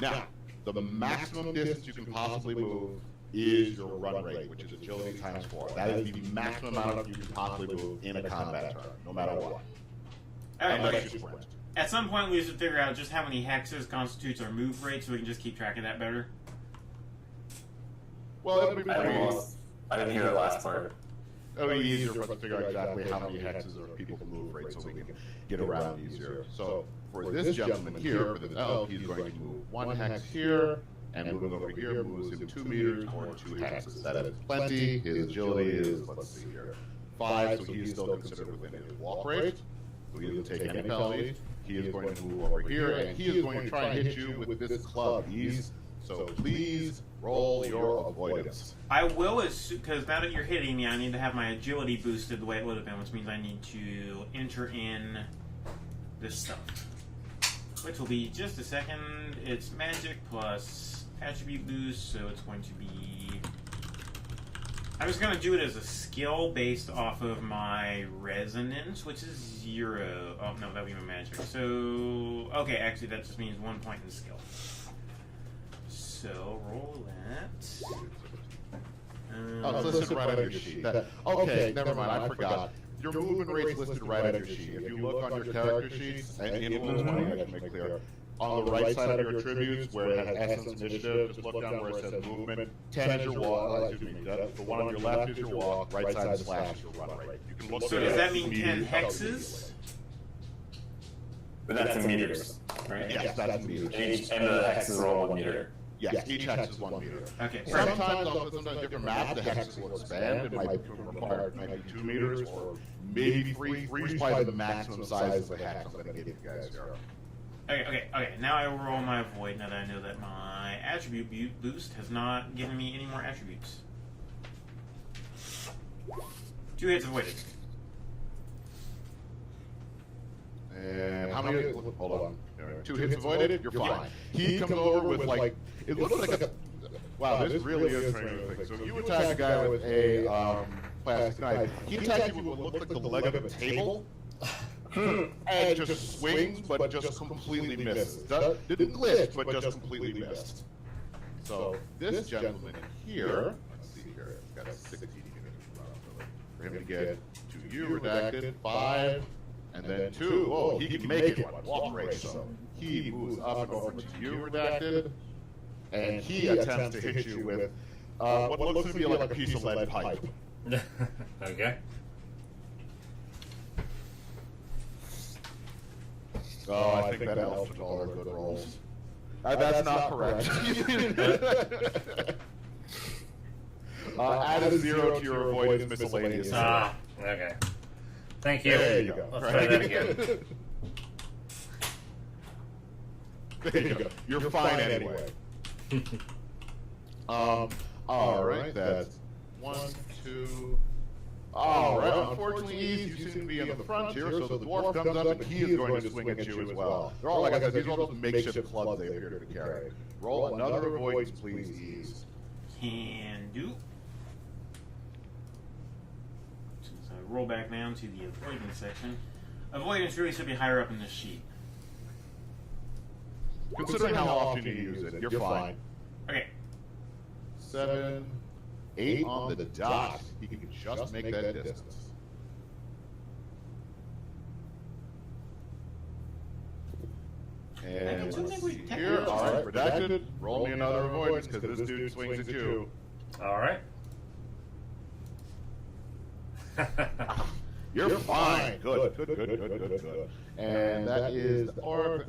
Now, the maximum distance you can possibly move is your run rate, which is agility times 4. That is the maximum amount you can possibly move in a combat turn, no matter what. Unless you sprint. At some point, we should figure out just how many hexes constitutes our move rate, so we can just keep track of that better. Well, it'll be I didn't hear the last part. It'll be easier for us to figure out exactly how many hexes or people can move rate, so we can get around easier. So for this gentleman here, for the elf, he's going to move 1 hex here, and moving over here moves him 2 meters or 2 hexes. That is plenty. His agility is, let's see here, 5, so he's still considered within his walk rate. So he doesn't take any penalties. He is going to move over here, and he is going to try and hit you with this club. So please roll your avoidance. I will, because now that you're hitting me, I need to have my agility boosted the way it would have been, which means I need to enter in this stuff. Which will be just a second. It's magic plus attribute boost, so it's going to be... I was going to do it as a skill based off of my resonance, which is 0. Oh, no, that would be my magic. So, okay, actually, that just means 1 point in skill. So, roll that. Oh, it's listed right on your sheet. Okay, never mind, I forgot. Your movement rate's listed right on your sheet. If you look on your character sheets, and in Roll 20, I can make clear, on the right side of your attributes, where it has essence initiative, just look down where it says movement. 10 is your walk. Excuse me. The one on your left is your walk. Right side slash is your run rate. You can look. So does that mean 10 hexes? But that's in meters, right? Yes, that's in meters. And the hexes are all 1 meter. Yes, each hex is 1 meter. Okay. Sometimes different maps, the hexes will expand. It might require maybe 2 meters, or maybe 3. 3 is probably the maximum size of the hex I'm going to give you guys here. Okay. Now I roll my avoid now that I know that my attribute boost has not given me any more attributes. 2 hits avoided. And how many? Hold on. 2 hits avoided. You're fine. He comes over with it looks like a. Wow, this really is trying to think. So you attack a guy with a plastic knife. He attacks you with what looks like the leg of a table. And just swings, but just completely misses. Didn't glitch, but just completely missed. So this gentleman here, let's see here, got 16 minutes for him to get to you redacted 5, And then 2, oh, he can make it one. Walk race. So he moves up and over to you, Redacted. And he attempts to hit you with what looks to be like a piece of lead pipe. Okay. Oh, I think that helps with all our good rolls. That's not correct. Add a 0 to your avoidance miscellaneous. Ah, okay. Thank you. There you go. Let's try that again. There you go. You're fine anyway. All right. That's 1, 2. All right. Unfortunately, you seem to be in the front here, so the dwarf comes up and he is going to swing at you as well. They're all, like I said, these are all just makeshift clubs they appear to carry. Roll another avoidance, please, ease. Can do. Since I roll back down to the avoidance section, avoidance really should be higher up in this sheet. Considering how often you use it, you're fine. Okay. 7, 8 on the dot. He can just make that distance. And I don't think we let's see here. technically- All right, redacted. Roll me another avoidance because this dude swings at you. All right. You're fine. Good. And that is the orc.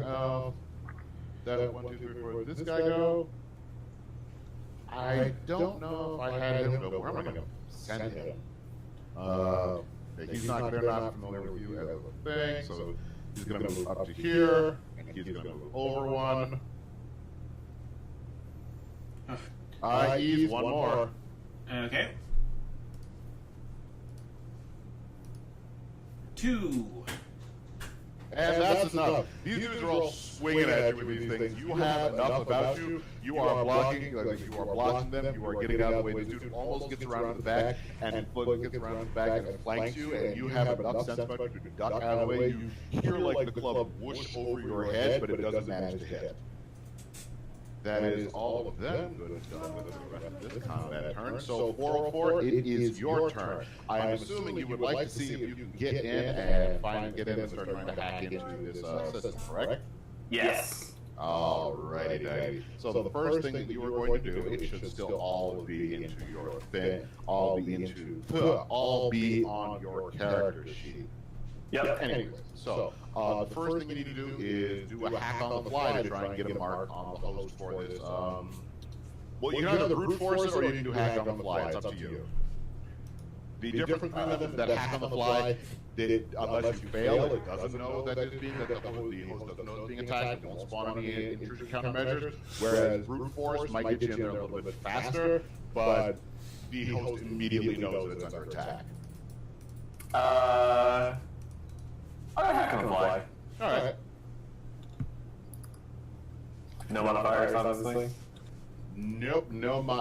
That 1, 2, 3, 4. Did this guy go? I don't know if I had him go. Where am I going to send him? He's not. They're not familiar with you as a thing, so he's going to move up to here, and he's going to move over 1. He's one more. Okay. 2. And that's enough. These dudes are all swinging at you with these things. You have enough about you. You are blocking, like you are blocking them. You are getting out of the way. This dude almost gets around the back, and Foot gets around the back and flanks you, and you have enough sense about you to duck out of the way. You hear like the club whoosh over your head, but it doesn't manage to hit. That is all of them. Good and done with the rest of this combat turn. So 404, it is your turn. I am assuming you would like to see if you can get in and finally get in and start trying to hack into this system, correct? Yes. Alrighty, daddy. So the first thing that you are going to do, it should still all be into your thing, all be on your character sheet. Yep. Anyways, so the first thing you need to do is do a hack on the fly to try and get a mark on the host for this. Well, you can either brute force it or you can do hack on the fly. It's up to you. The difference between them that hack on the fly, unless you fail, it doesn't know that it's being the host doesn't know it's being attacked. It won't spawn any intrusion countermeasures. Whereas brute force might get you in there a little bit faster, but the host immediately knows that it's under attack. I hack on the fly. Alright. No modifiers, obviously. Nope,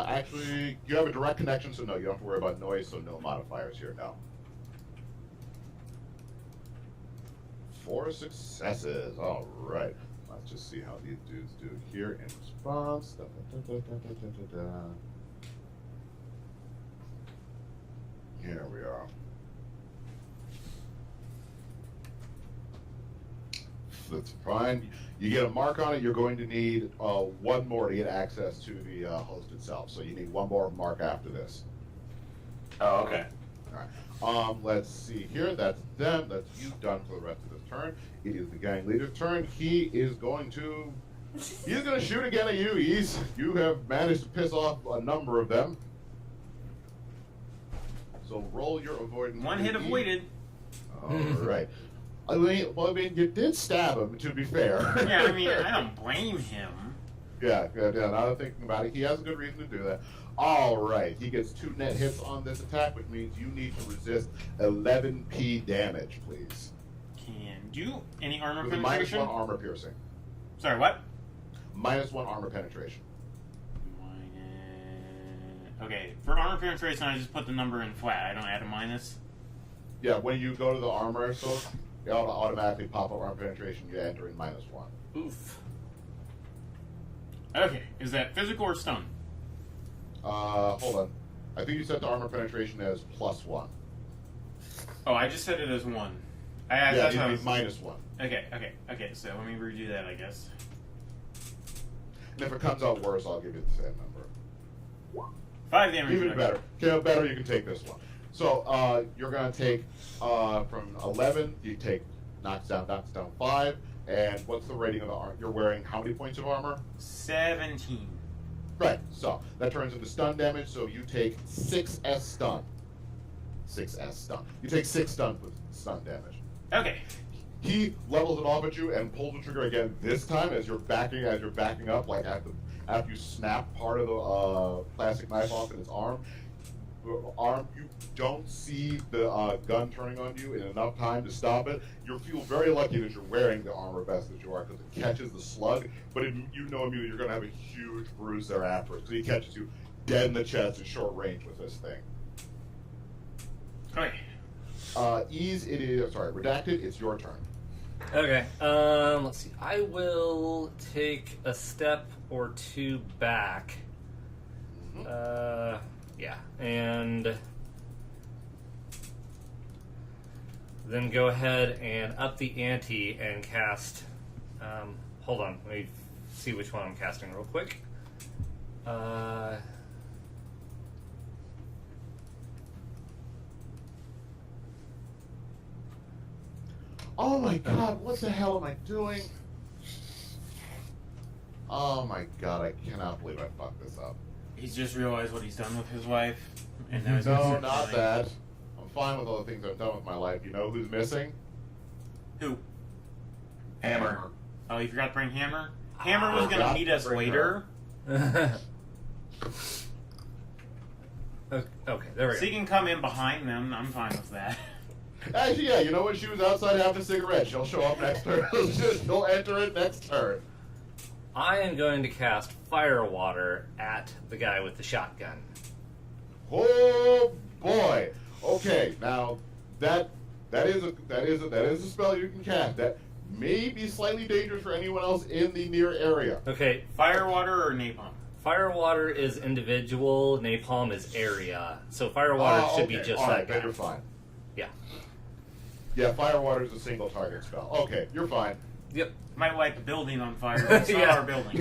actually, you have a direct connection, so no, you don't have to worry about noise, so no modifiers here, no. 4 successes, alright. Let's just see how these dudes do here in response. Here we are. That's fine. You get a mark on it. You're going to need 1 more to get access to the host itself. So you need 1 more mark after this. Oh, okay. All right. Let's see here. That's them. That's you done for the rest of this turn. It is the gang leader's turn. He is going to. He's going to shoot again at you. You have managed to piss off a number of them. So roll your avoidance. 1 hit avoided. All right. I mean, you did stab him, to be fair. Yeah, I mean, I don't blame him. Yeah, now that I'm thinking about it, he has a good reason to do that. All right, he gets 2 net hits on this attack, which means you need to resist 11p damage, please. Can do. Any armor With a penetration? -1 armor piercing. Sorry, what? -1 armor penetration. Okay, for armor penetration, I just put the number in flat. I don't add a minus. Yeah, when you go to the armor, so it'll automatically pop up armor penetration. You enter in -1. Oof. Okay, is that physical or stun? Hold on. I think you set the armor penetration as +1. Oh, I just set it as 1. Yeah, that's you'd what I be was... -1. Okay. So let me redo that, I guess. And if it comes out worse, I'll give you the same number. 5 damage. Even better. Better, you can take this one. So you're going to take from 11, you take knocks down 5. And what's the rating of the armor? You're wearing how many points of armor? 17. Right. So that turns into stun damage. So you take 6s stun. 6s stun. You take 6 stun with stun damage. Okay. He levels it off at you and pulls the trigger again. This time, as you're backing up, like after you snap part of the plastic knife off in his arm, you don't see the gun turning on you in enough time to stop it. You feel very lucky that you're wearing the armor vest that you are, because it catches the slug, but you know immediately you're going to have a huge bruise there afterwards, because he catches you dead in the chest at short range with this thing. Okay. Redacted, it's your turn. Okay, let's see. I will take a step or 2 back. Yeah, and then go ahead and up the ante and cast. Hold on, let me see which one I'm casting real quick. Oh my god, what the hell am I doing? Oh my god, I cannot believe I fucked this up. He's just realized what he's done with his wife. And now he's gonna No, start not killing. that. I'm fine with all the things I've done with my life. You know who's missing? Who? Hammer. Oh, you forgot to bring Hammer? Hammer was forgot gonna meet to us bring later. Okay, there we So go. he can come in behind them. I'm fine with that. Actually, yeah, you know what? She was outside having a cigarette. She'll show up next turn. She'll enter it next turn. I am going to cast Fire Water at the guy with the shotgun. Oh boy. Okay, now that is a spell you can cast. That may be slightly dangerous for anyone else in the near area. Okay, Fire, water, or napalm? Fire Water is individual, Napalm is area. So Fire Water should be Okay. just All that right, guy. then you're fine. Yeah. Yeah, Fire Water is a single target spell. Okay, you're fine. Yep. Might light the building on fire. It's not Yeah. our building.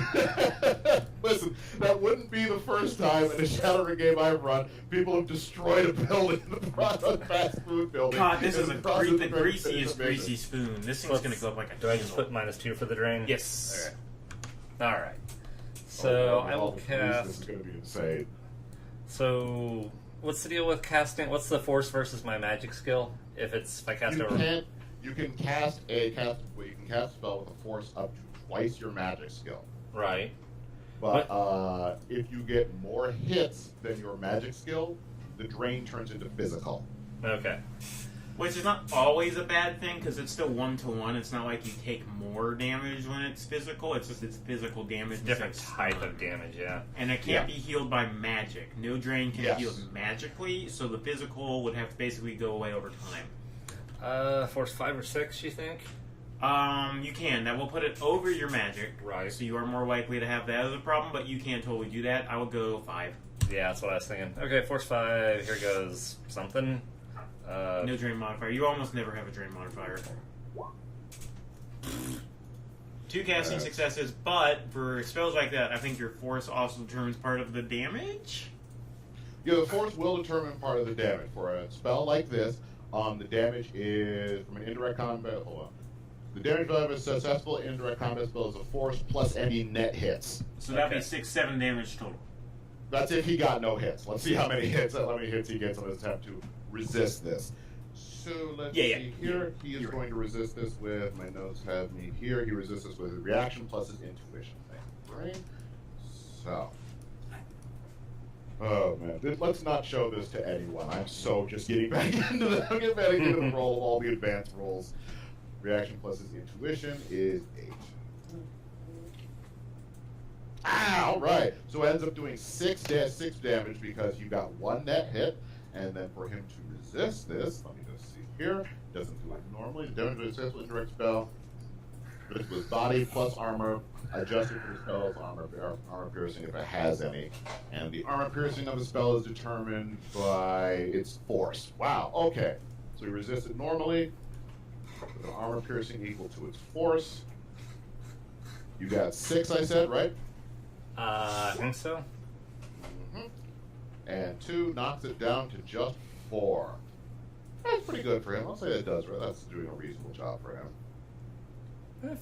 Listen, that wouldn't be the first time in a Shadowrun game I've run people have destroyed a building in the front of a fast food building. God, this is in the process of greasiest finish greasy spoon. This thing's gonna go up like a Do I just candle. put -2 for the drain? Yes. Okay. Alright. So Oh, I will This is cast. going to be insane. So what's the deal with casting? What's the force versus my magic skill? If I cast over. You can cast a spell with a force up to twice your magic skill. Right. But if you get more hits than your magic skill, the drain turns into physical. Okay. Which is not always a bad thing, because it's still 1-to-1. It's not like you take more damage when it's physical. It's just it's physical damage. Different instead of type stun. of damage, yeah. And it can't be healed by magic. No drain can Yes. be healed magically, so the physical would have to basically go away over time. Force 5 or 6, you think? You can. That will put it over your magic. Right. So you are more likely to have that as a problem, but you can totally do that. I would go 5. Yeah, that's what I was thinking. Okay, force 5. Here goes something. No drain modifier. You almost never have a drain modifier. 2 casting successes, but for spells like that, I think your force also determines part of the damage. Yeah, the force will determine part of the damage. For a spell like this, the damage is from an indirect combat. Hold on. The damage value of a successful indirect combat spell is a force plus any net hits. So that'd be Okay. 6-7 damage total. That's if he got no hits. Let's see how many hits he gets on his attempt to resist this. So let's see here. He is going to resist this with, my notes have me here. He resists this with his reaction plus his intuition thing. Right? So. Oh man, let's not show this to anyone. I'm so just getting back into the roll of all the advanced rolls. Reaction plus his intuition is 8. All right. So it ends up doing 6 damage because you got 1 net hit, and then for him to resist this, let me just see here. Doesn't do it normally. Damage with a successful indirect spell. This was body plus armor, adjusted for the spell's armor piercing if it has any. And the armor piercing of the spell is determined by its force. Wow, okay. So he resists it normally. with an armor piercing equal to its force. You got 6, I said, right? I think so. And 2 knocks it down to just 4. That's pretty good for him. I'll say that does. That's doing a reasonable job for him.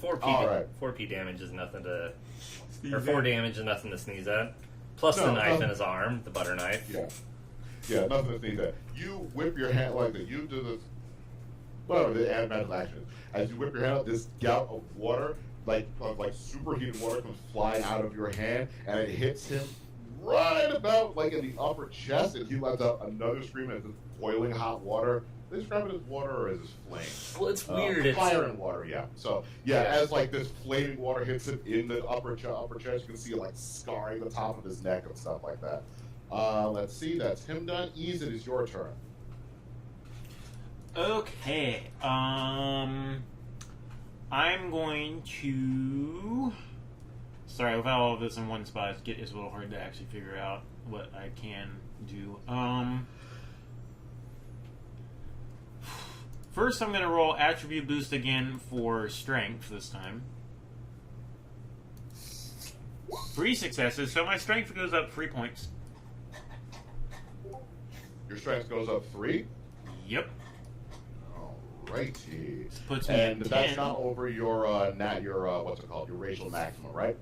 4p. All right. 4p damage is nothing to. Sneeze Or 4 at. damage is nothing to sneeze at. Plus No, the knife no. in his arm, the butter knife. Yeah, nothing to sneeze at. You whip your hand like that. You do this. Whatever the animated action is. As you whip your hand out, this gout of water, like superheated water, comes flying out of your hand, and it hits him right about like in the upper chest, and he lets out another scream as this boiling hot water. They describe it as water or as flame? Well, it's weird. It's Fire and water, yeah. So yeah, as like this flaming water hits him in the upper chest, you can see it like scarring the top of his neck and stuff like that. Let's see, that's him done. Ease, it is your turn. Okay. I'm going to. Sorry, without all of this in one spot, it's a little hard to actually figure out what I can do. First, I'm going to roll attribute boost again for strength this time. 3 successes, so my strength goes up 3 points. Your strength goes up 3. Yep. Alrighty. Puts me And at that's 10. not over your what's it called? Your racial maximum, right?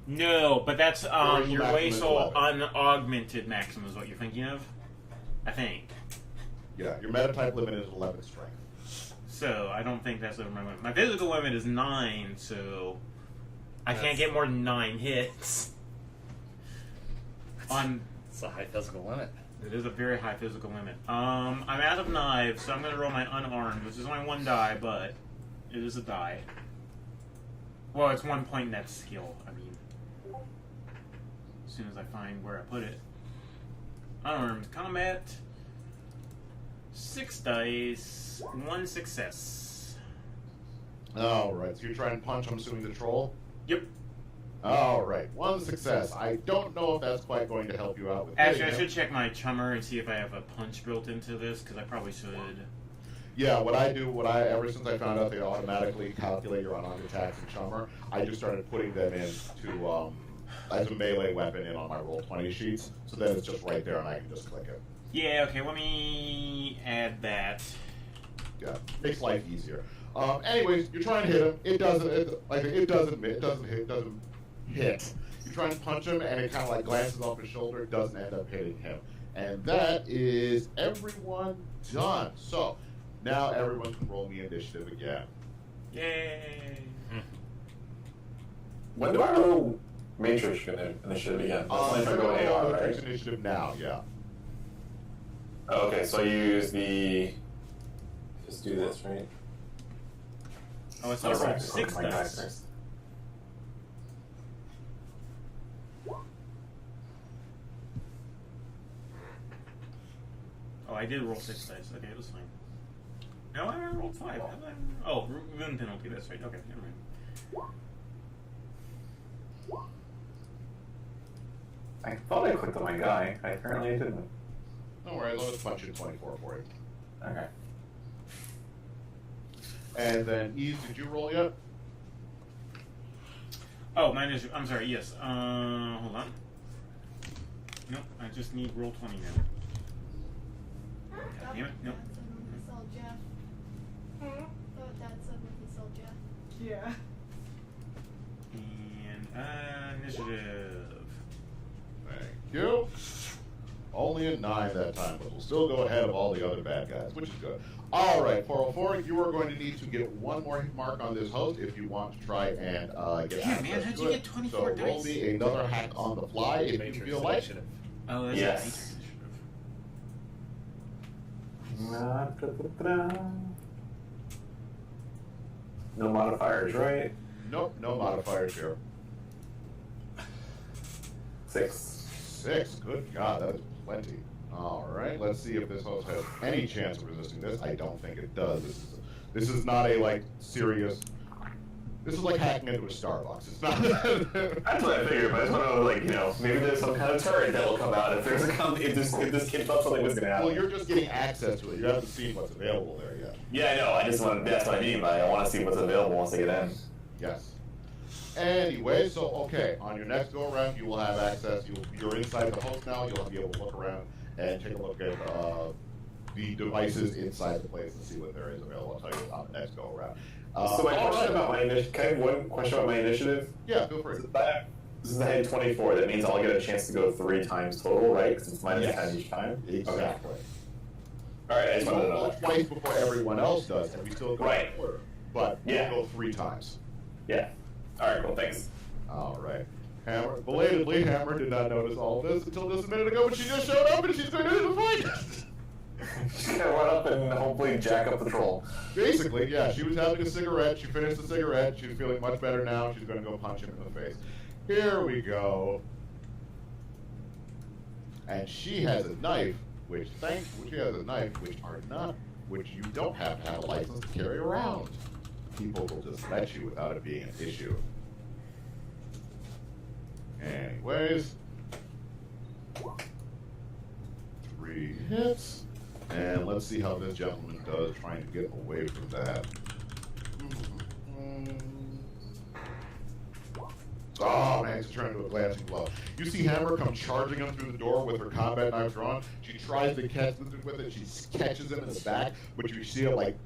No, but that's Your your maximum is racial 11. unaugmented maximum is what you're thinking of. I think. Yeah, your meta type limit is 11 strength. So I don't think that's over my limit. My physical limit is 9, so I can't That's- get more than 9 hits. It's a high physical limit. It is a very high physical limit. I'm out of knives, so I'm going to roll my unarmed, which is only 1 die, but it is a die. Well, it's 1 point net skill. I mean, as soon as I find where I put it. Unarmed combat. 6 dice, 1 success. Alright, so you're trying to punch, I'm assuming, the troll? Yep. Alright, 1 success. I don't know if that's quite going to help you out with Actually, I hitting him. should check my chummer and see if I have a punch built into this, because I probably should. Yeah, ever since I found out they automatically calculate your unarmed attacks and chummer, I just started putting them into, as a melee weapon in on my Roll20 sheets, so then it's just right there and I can just click it. Yeah, okay, let me add that. Yeah, makes life easier. Anyways, you're trying to hit him. It doesn't hit. You try and punch him, and it kind of like glances off his shoulder. It doesn't end up hitting him. And that is everyone done. So now everyone can roll me initiative again. Yay! When do I roll Matrix initiative again? That's only if I go AR, Matrix right? initiative now. Yeah. Oh, okay, so I use the. Just do this, right? Oh, it's All also right, 6 my dice. first. Oh, I did roll 6 dice. Okay, that's fine. No, I rolled 5. How did I... Oh, rune penalty. That's right. Okay, never mind. I thought I clicked on my guy. I apparently didn't. Don't worry, I'll just punch you 24 for you. Okay. And then Eve, did you roll yet? Oh, mine is... I'm sorry, yes. Hold on. Nope, I just need roll 20 now. God damn it, nope. Yeah. And, initiative. Thank you. Only a 9 that time, but we'll still go ahead of all the other bad guys, which is good. All right, 404, you are going to need to get 1 more hit mark on this host if you want to try and get Yeah, access man, how'd to you it. get 24 so roll dice? me another hack on the fly if you Matrix feel like. initiative. Oh, that's Yes. Matrix initiative. No modifiers, right? Nope, no modifiers here. 6. 6, good God, that is plenty. All right, let's see if this host has any chance of resisting this. I don't think it does. This is not a like serious This is like hacking into a Starbucks. It's not. That's what I figured, but I just want to know, like, maybe there's some kind of turret that will come out if there's if this kid thought something was going to happen. Well, you're just getting access to it. You haven't seen what's available there yet. Yeah, I know. I just want. That's what I mean by I want to see what's available once I get in. Yes. Anyway, so okay, on your next go around, you will have access. You're inside the host now. You'll be able to look around and take a look at the devices inside the place and see what there is available. I'll tell you on the next go around. So my question about my initiative. Can I have one question about my initiative? Yeah, feel free. This is the head 24. That means I'll get a chance to go 3 times total, right? Because it's minus Yes. 10 each time. Exactly. Okay. All right, I just wanted to know. Twice before everyone else does, and we still go Right. order. But Yeah. we'll go 3 times. Yeah. All right. Well, thanks. All right. Hammer, belatedly, Hammer did not notice all of this until just a minute ago when she just showed up and she's going to do the fight. Just gonna run up and hopefully jack up the troll. Basically, yeah, she was having a cigarette. She finished the cigarette. She's feeling much better now. She's going to go punch him in the face. Here we go. And she has a knife, which you don't have to have a license to carry around. People will just let you without it being an issue. Anyways, 3 hits. And let's see how this gentleman does trying to get away from that. Oh man, he's turned into a glancing blow. You see Hammer come charging him through the door with her combat knife drawn. She tries to catch him with it. She catches him in the back, but you see it like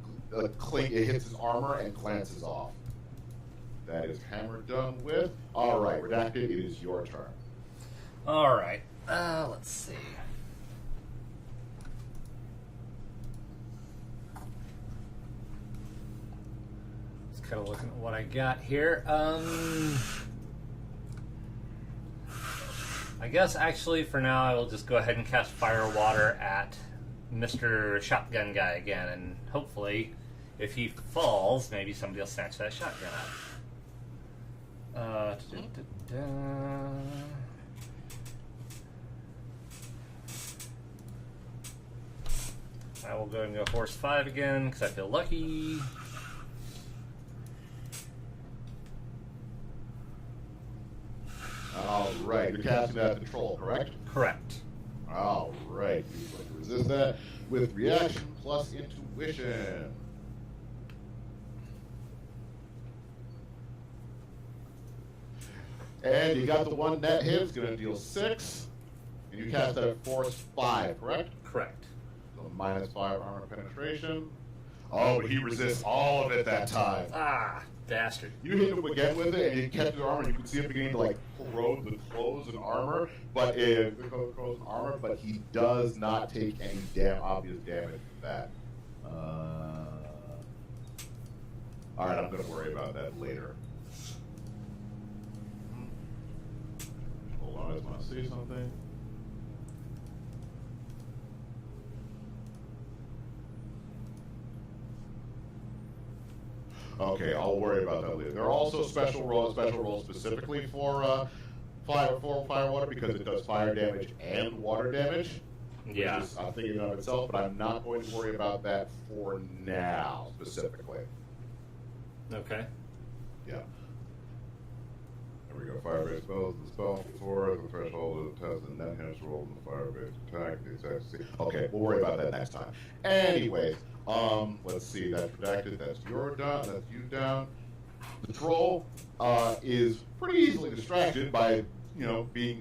clink. It hits his armor and glances off. That is Hammer done with. All right, Redacted, it is your turn. All right. Let's see. Just kind of looking at what I got here. I guess actually for now I will just go ahead and cast Fire Water at Mr. Shotgun Guy again, and hopefully, if he falls, maybe somebody will snatch that shotgun out. I will go and go Force 5 again because I feel lucky. All right, you're casting that control, correct? Correct. All right, you're going to resist that with reaction plus intuition. And you got the one net hit, it's going to deal 6. And you cast that at Force 5, correct? Correct. So -5 armor penetration. Oh, but he resists all of it that time. Ah, bastard. You hit him again with it, and he kept his armor. And you can see him beginning to like corrode the clothes and armor, but he does not take any obvious damage from that. All right, I'm going to worry about that later. Hold on, I just want to see something. Okay, I'll worry about that later. There are also special rolls specifically for fire water because it does fire damage and water damage. Yeah. Which is a thing in and of itself, but I'm not going to worry about that for now specifically. Okay. Yeah. There we go. Fire-based spells. The spell for the threshold of the test and then hence roll in the fire-based attack. The exact same. Okay, we'll worry about that next time. Anyways, let's see. That's redacted. That's your down. That's you down. The troll is pretty easily distracted by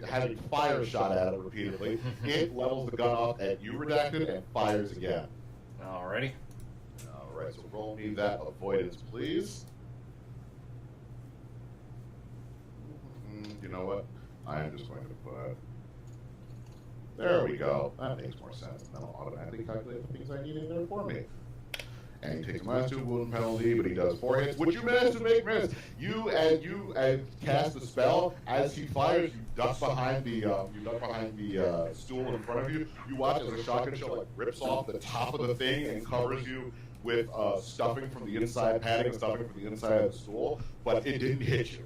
having fire shot at it repeatedly. It levels the gun off at you, redacted, and fires again. Alrighty. All right. So roll me that avoidance, please. You know what? I am just going to put. There we go. That makes more sense. That'll automatically calculate the things I need in there for me. And he takes a -2 wound penalty, but he does 4 hits, which you managed to make miss. You cast the spell as he fires. You duck behind the stool in front of you. You watch as a shotgun shell like rips off the top of the thing and covers you with stuffing from the inside, padding and stuffing from the inside of the stool, but it didn't hit you.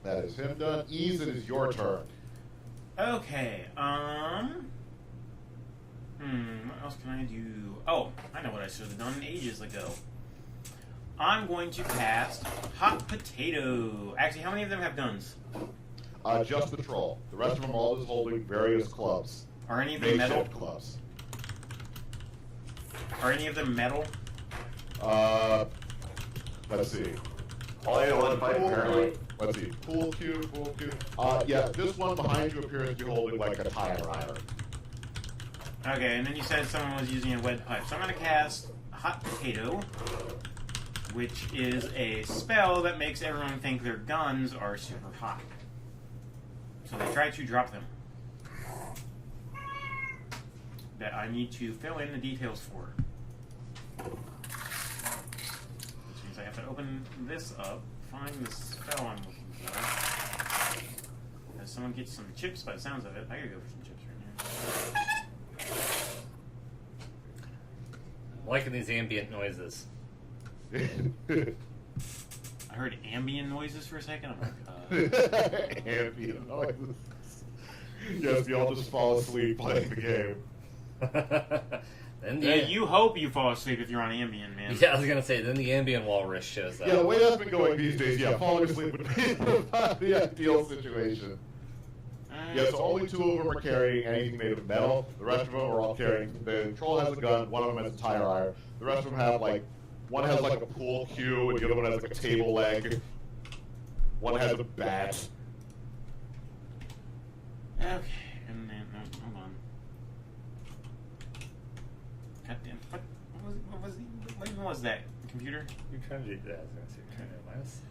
That is him done. Ease, it is your turn. Okay, What else can I do? Oh, I know what I should have done ages ago. I'm going to cast Hot Potato. Actually, how many of them have guns? Just the troll. The rest of them are all just holding various clubs. Are any of them metal? Makeshift clubs. Are any of them metal? Let's see. All I know one fight apparently. Let's see. Pool cue. Yeah, this one behind you appears to be holding like a tire iron. Okay, and then you said someone was using a lead pipe. So I'm going to cast Hot Potato, which is a spell that makes everyone think their guns are super hot. So they try to drop them. That I need to fill in the details for. Which means I have to open this up, find the spell I'm looking for. As someone gets some chips by the sounds of it. I gotta go for some chips right here. I'm liking these ambient noises. I heard ambient noises for a second. I'm like, Ambient noises. Yes, we all just fall asleep playing the game. Then yeah, you hope you fall asleep if you're on Ambien, man. Yeah, I was gonna say. Then the ambient walrus shows up. Yeah, the way that's been going these days, yeah, falling asleep would be the ideal situation. Yeah, so only 2 of them are carrying anything made of metal. The rest of them are all carrying. The troll has a gun. One of them has a tire iron. The rest of them have like, one has like a pool cue, and the other one has like a table leg. One has a bat. Okay, and then hold on. Goddamn, what even was that? Computer? You're trying to do that. I was gonna say trying to minus.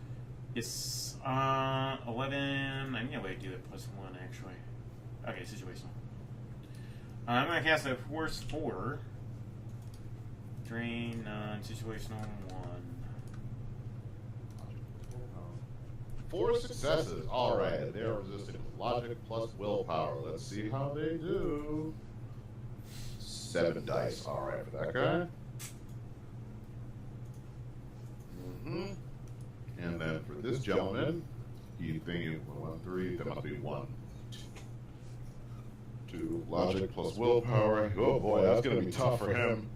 Yes, 11. I need a way to do it plus 1 actually. Okay, situational. I'm gonna cast a force 4. Drain none. Situational 1. 4 successes. All right, they are resisting logic plus willpower. Let's see how they do. 7 dice. All right for that guy. And then for this gentleman, he's thinking 1, 3. That must be 1, 2. Logic plus willpower. Oh boy, that's gonna be tough for him.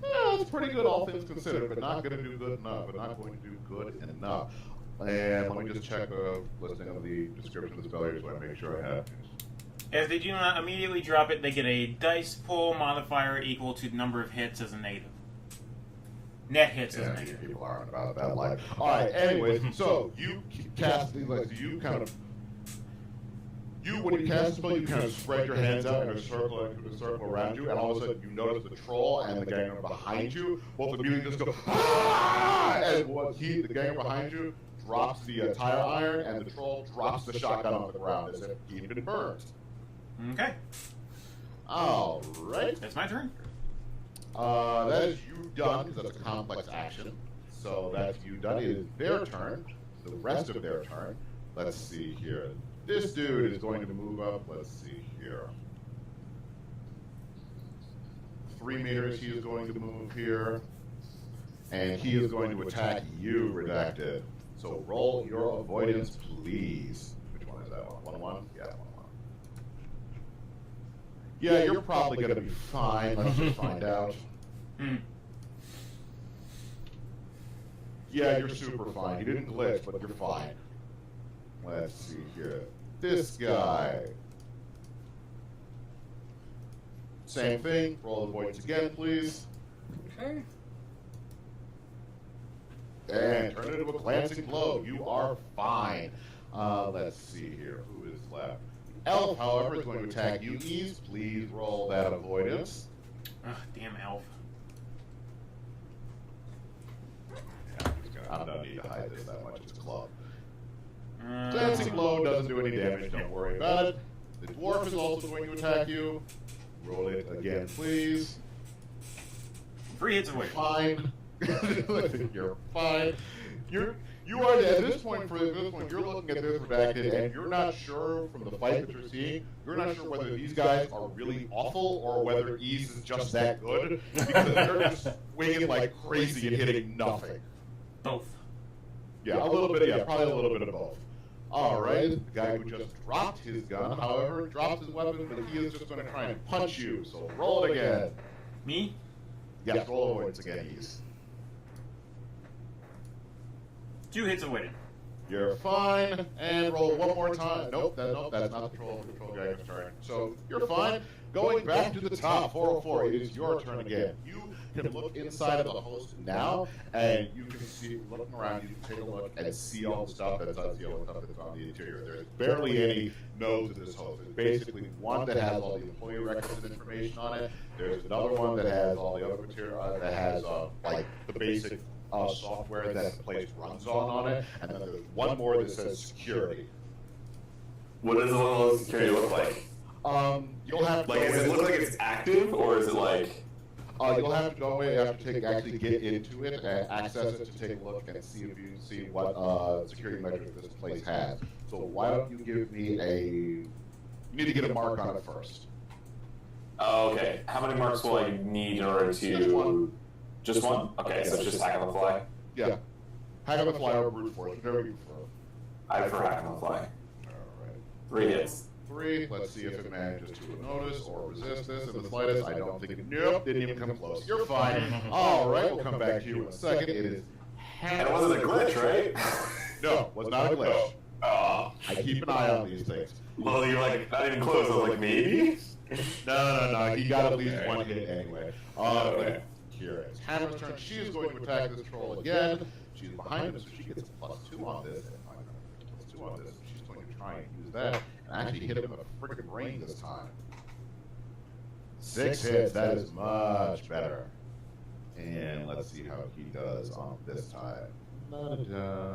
Yeah, it's pretty good, all things considered, but not going to do good enough. But not going to do good enough. And let me just check a listing of the description of the spell here so I make sure I have. If they do not immediately drop it, they get a dice pull modifier equal to the number of hits as a negative. Net hits as a negative. People aren't about that life. All right. Anyways, so you cast these, like, you kind of. When you cast a spell, you kind of spread your hands out in a circle around you, and all of a sudden you notice the troll and the ganger behind you. Both of you just go, ah! And the ganger behind you drops the tire iron, and the troll drops the shotgun on the ground as if he'd been burned. Okay. All right. That's my turn. That is you done, because that's a complex action. So that's you done. It is their turn. The rest of their turn. Let's see here. This dude is going to move up. Let's see here. 3 meters. He is going to move here, and he is going to attack you, Redacted. So roll your avoidance, please. Which one is that one? 1-1. Yeah, 1-1. Yeah, you're probably going to be fine. Let's just find out. Yeah, you're super fine. You didn't glitch, but you're fine. Let's see here. This guy. Same thing. Roll avoidance again, please. Okay. And turn it into a glancing blow. You are fine. Let's see here. Who is left? Elf, however, is going to attack you. Please roll that avoidance. Ugh, damn elf. I don't need to hide this that much. It's a club. Glancing blow doesn't do any damage. Don't worry about it. The dwarf is also going to attack you. Roll it again, please. 3 hits away. Fine. You're fine. You are at this point. You're looking at this redacted, and you're not sure from the fight that you're seeing. You're not sure whether these guys are really awful or whether Ease is just that good, because they're just swinging like crazy and hitting nothing. Both. Yeah, a little bit. Yeah, probably a little bit of both. All right, the guy who just dropped his gun, however, dropped his weapon, but he is just going to try and punch you. So roll it again. Me? Yes, roll avoidance again, Ease. 2 hits avoided. You're fine, and roll one more time. Nope, that's not the troll dragon's turn. So you're fine. Going back to the top, 404, it is your turn again. You can look inside of the host now, and you can see, looking around, you can take a look and see all the stuff that's on the interior. There's barely any nodes in this host. There's basically one that has all the employee records and information on it. There's another one that has all the other material, that has like the basic software that the place runs on it, and then there's one more that says security. What does the level of security look like? You'll have to Like, does it look like it's active, or is it like... you'll have to go away. You have to actually get into it and access it to take a look and see if you see what security measures this place has. So why don't you give me you need to get a mark on it first. Oh, okay. How many marks will I need in order to... Just one. Just one? Okay, so it's just hack on the fly? Yeah. Hack on the fly or brute force, whatever you prefer. I prefer hack on the fly. Alright. 3 hits. 3. Let's see if it manages to notice or resist this in the slightest. I don't think it... Nope, didn't even come close. You're fine. Alright, we'll come back to you in a second. It is... And it wasn't a glitch, right? No, was not a glitch. Oh. I keep an eye on these things. Well, you're like, not even close. I was like, maybe? No. He got at least Okay. one hit anyway. Okay. Here it's Hammer's turn. She is going to attack this troll again. She's behind him, so she gets a +2 on this. +2 on this. She's going to try and use that and actually hit him with a freaking brain this time. 6 hits. That is much better. And let's see how he does on this time. Da-da-da.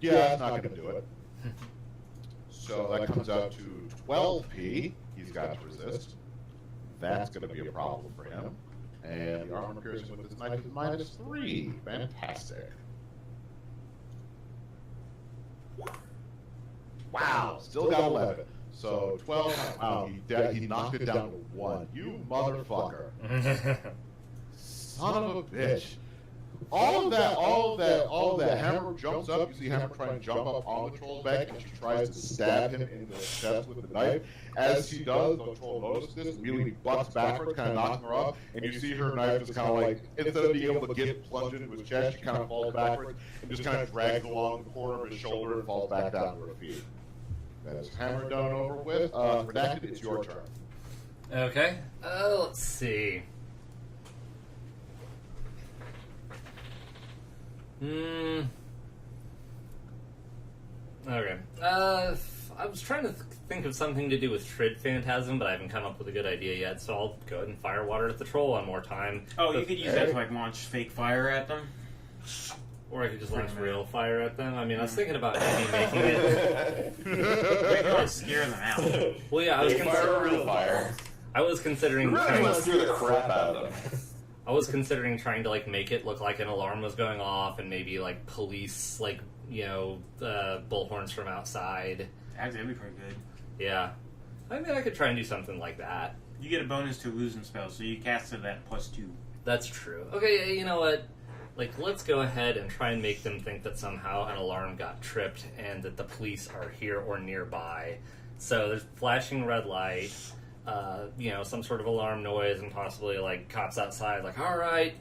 Yeah, it's not going to do it. So that comes out to 12p. He's got to resist. That's going to be a problem for him. And the armor piercing with this knife is -3. Fantastic. Wow, still got 11. So 12. Wow, he knocked it down to 1. You motherfucker. Son of a bitch. All of that. Hammer jumps up. You see Hammer trying to jump up on the troll's back, and she tries to stab him in the chest with the knife. As she does, the troll notices this, immediately butts backwards, kind of knocking her off, and you see her knife just kind of like, instead of being able to get plunged into his chest, she kind of falls backwards and just kind of drags along the corner of his shoulder and falls back down to her feet. That is Hammer done over with. Redacted, it's your turn. Okay. Let's see. Okay. I was trying to think of something to do with Trid Phantasm, but I haven't come up with a good idea yet, so I'll go ahead and fire water at the troll one more time. Oh, you could use that to like launch fake fire at them. Or I could just launch real fire at them. I mean, I was thinking about maybe making it... Really scare them out. Well, yeah, I was Fire real fire. I was considering Really trying... want to scare the crap out of them. I was considering trying to, like, make it look like an alarm was going off and maybe, like, police, like, you know, bullhorns from outside. Actually, that'd be pretty good. Yeah. I mean, I could try and do something like that. You get a bonus to losing spells, so you cast it at +2. That's true. Okay, you know what? Like, let's go ahead and try and make them think that somehow an alarm got tripped and that the police are here or nearby. So there's flashing red light, you know, some sort of alarm noise, and possibly, like, cops outside, like, all right,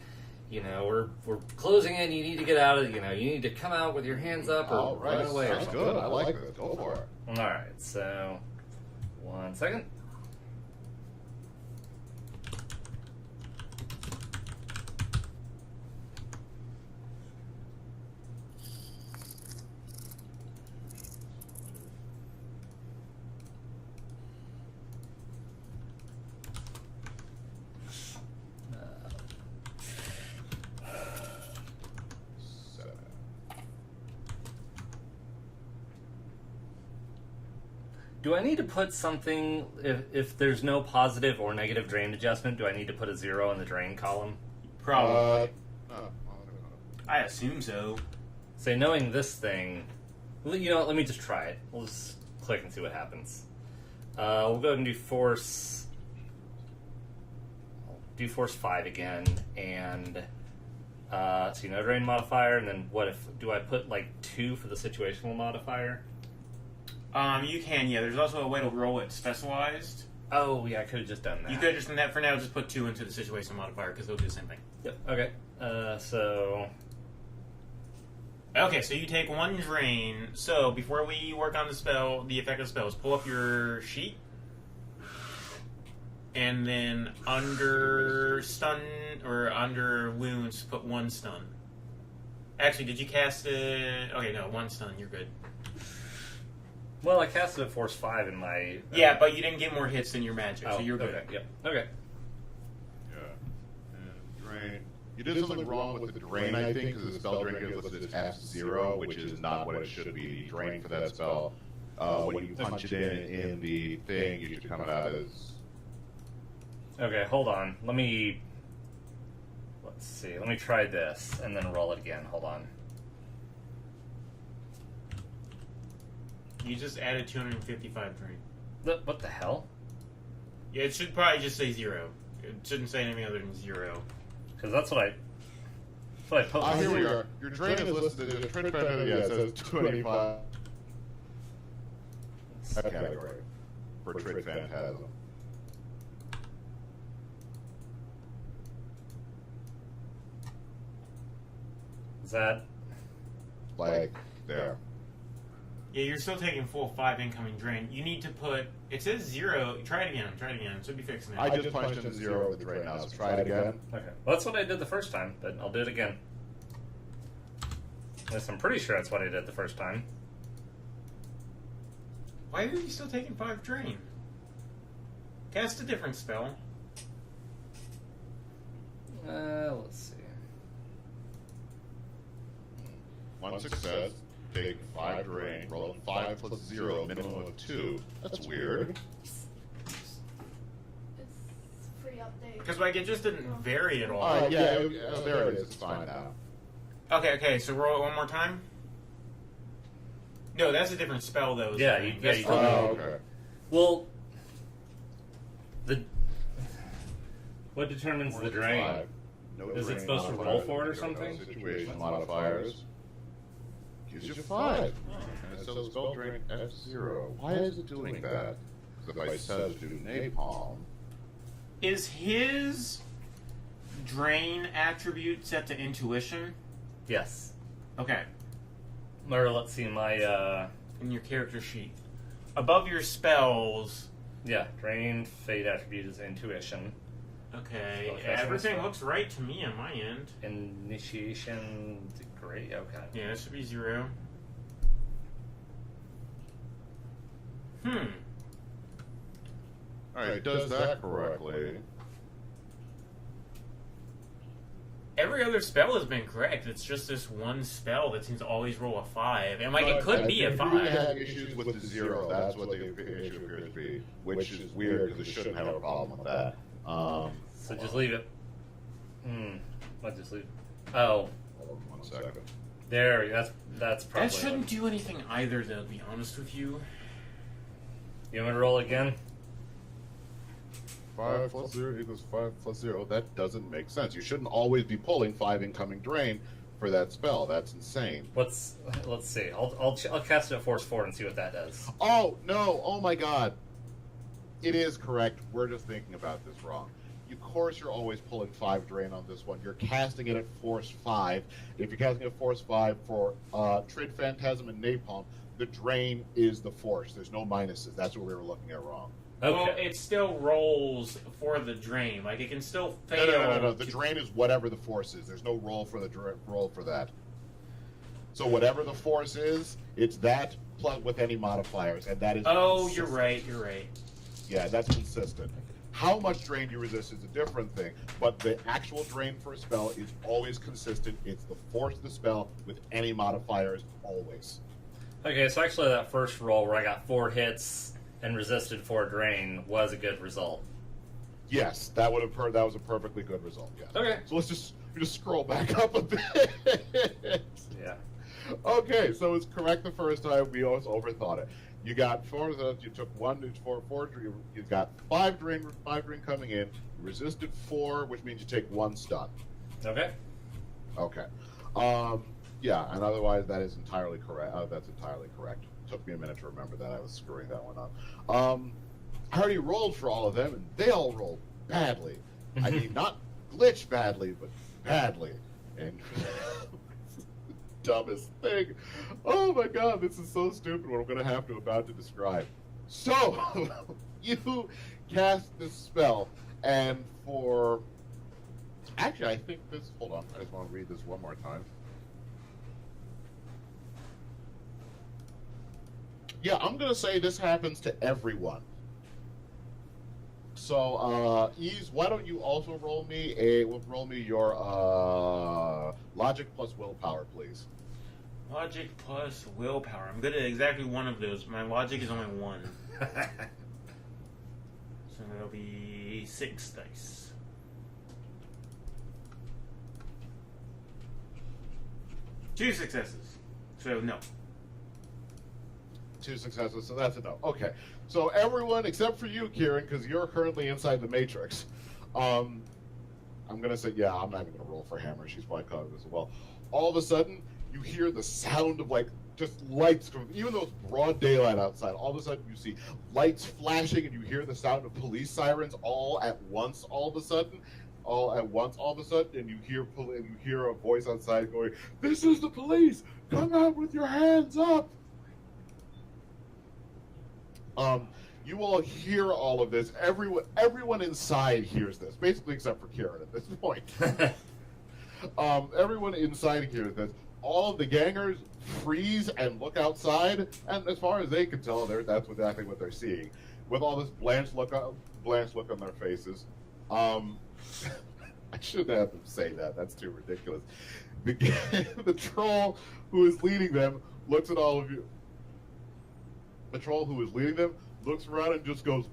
you know, we're closing in, you need to get out of, you know, you need to come out with your hands up or run away or Sounds something. good. I like this. Go for it. All right, so 1 second. Do I need to put something, if there's no positive or negative drain adjustment, do I need to put a 0 in the drain column? Probably. No. I assume so. Say, knowing this thing, you know what, let me just try it. We'll just click and see what happens. We'll go ahead and do force... I'll do force 5 again, and So no drain modifier, and then what if do I put like 2 for the situational modifier? You can, yeah. There's also a way to roll it specialized. Oh yeah, I could have just done that. You could have just done that for now. Just put 2 into the situational modifier because they'll do the same thing. Yep. Okay. So Okay, so you take 1 drain. So before we work on the spell, the effect of the spells, pull up your sheet, and then under stun or under wounds, put 1 stun. Actually, did you cast it? Okay, no, 1 stun. You're good. well, I casted a force 5 in my. Yeah, but you didn't get more hits than your magic, so you're good. Okay. Yep. Okay. Yeah. And drain. You did something wrong with the drain, I think, because the spell drain is listed as F0, which is not what it should be. The drain for that spell, when you punch it in the thing, you should come out as. Okay. Hold on. Let's see. Let me try this and then roll it again. Hold on. You just added 255 drain. What the hell? Yeah, it should probably just say 0. It shouldn't say anything other than 0. Because that's what I put. Here we are. Your drain is listed as Trid Phantasm. Yeah, it says 25 category for Trid Phantasm. Is that? Like, there. Yeah, you're still taking full 5 incoming drain. You need to put. It says 0. Try it again. It should be fixed now. I just punched in 0 with the drain now, so try it again. Okay. Well, that's what I did the first time, but I'll do it again. At least I'm pretty sure that's what I did the first time. Why are you still taking 5 drain? Cast a different spell. Let's see. 1 success, take 5 drain, roll a 5 plus 0, minimum of 2. That's weird. It's free update. Because like it just didn't vary at all. Yeah, there it is. It's fine now. Okay, so roll it one more time. No, that's a different spell though. Yeah, so you that's told me. Okay. Well, what determines the drain? 5. No Is it drain supposed to roll modifiers, for it or no something? Situation modifiers. Gives you 5. And it says spell drain F0. Why is it doing that? Because if I said do napalm. Is his drain attribute set to intuition? Yes. Okay. Or let's see, my In your character sheet. Above your spells. yeah, drain fate attribute is intuition. Okay. Okay, so Everything spell. looks right to me on my end. Initiation degree. Okay. Yeah, it should be 0. Alright, it does that correctly. Every other spell has been correct. It's just this one spell that seems to always roll a 5. And like it But could I be a think 5. We have issues with the 0. That's what the issue appears to be, which is weird because it shouldn't have a problem with that. So just leave it. I'll just leave. Oh, Hold on 1 second. there. That's probably. That shouldn't do anything either, though, to be honest with you. You want me to roll again? 5 plus 0 equals 5 plus 0. That doesn't make sense. You shouldn't always be pulling 5 incoming drain for that spell. That's insane. Let's see. I'll cast it at force 4 and see what that does. Oh, no. Oh, my God. It is correct. We're just thinking about this wrong. Of course, you're always pulling 5 drain on this one. You're casting it at force 5. If you're casting at force 5 for Trid Phantasm and Napalm, the drain is the force. There's no minuses. That's what we were looking at wrong. Okay. Well, it still rolls for the drain. Like, it can still fail. No. The drain is whatever the force is. There's no roll for the roll for that. So whatever the force is, it's that plus with any modifiers, and that is. Oh, consistent. you're right. Yeah, that's consistent. How much drain you resist is a different thing, but the actual drain for a spell is always consistent. It's the force of the spell with any modifiers, always. Okay, so actually that first roll where I got 4 hits and resisted 4 drain was a good result. Yes, that would have that was a perfectly good result. Yes. Okay. So let's just scroll back up a bit. Yeah. Okay, so it's correct the first time. We always overthought it. You got 4. You took 1, 4. You got 5 drain coming in. You resisted 4, which means you take 1 stun. Okay. Okay. Yeah, and otherwise that is entirely correct. That's entirely correct. Took me a minute to remember that. I was screwing that one up. I already rolled for all of them, and they all rolled badly. I mean, not glitch badly, but badly. And dumbest thing. Oh my god, this is so stupid what I'm going to have to about to describe. So, you cast this spell, and for... Actually, I think this... Hold on, I just want to read this one more time. Yeah, I'm going to say this happens to everyone. So, Ease, why don't you also roll me your logic plus willpower, please. Logic plus willpower. I'm good at exactly one of those. My logic is only 1. So that'll be 6 dice. Two successes. So no. 2 successes, so that's a no. Okay, so everyone except for you, Kieran, because you're currently inside the Matrix. I'm gonna say, yeah, I'm not even gonna roll for Hammer. She's probably caught this as well. All of a sudden, you hear the sound of like just lights from, even though it's broad daylight outside. All of a sudden, you see lights flashing, and you hear the sound of police sirens all at once. All of a sudden, and you hear a voice outside going, "This is the police! Come out with your hands up!" You all hear all of this. Everyone inside hears this, basically except for Kieran at this point. Everyone inside hears this. All of the gangers freeze and look outside, and as far as they can tell, that's exactly what they're seeing, with all this blanched look on their faces. I shouldn't have them say that. That's too ridiculous. The troll who is leading them looks at all of you. The troll who is leading them looks around and just goes,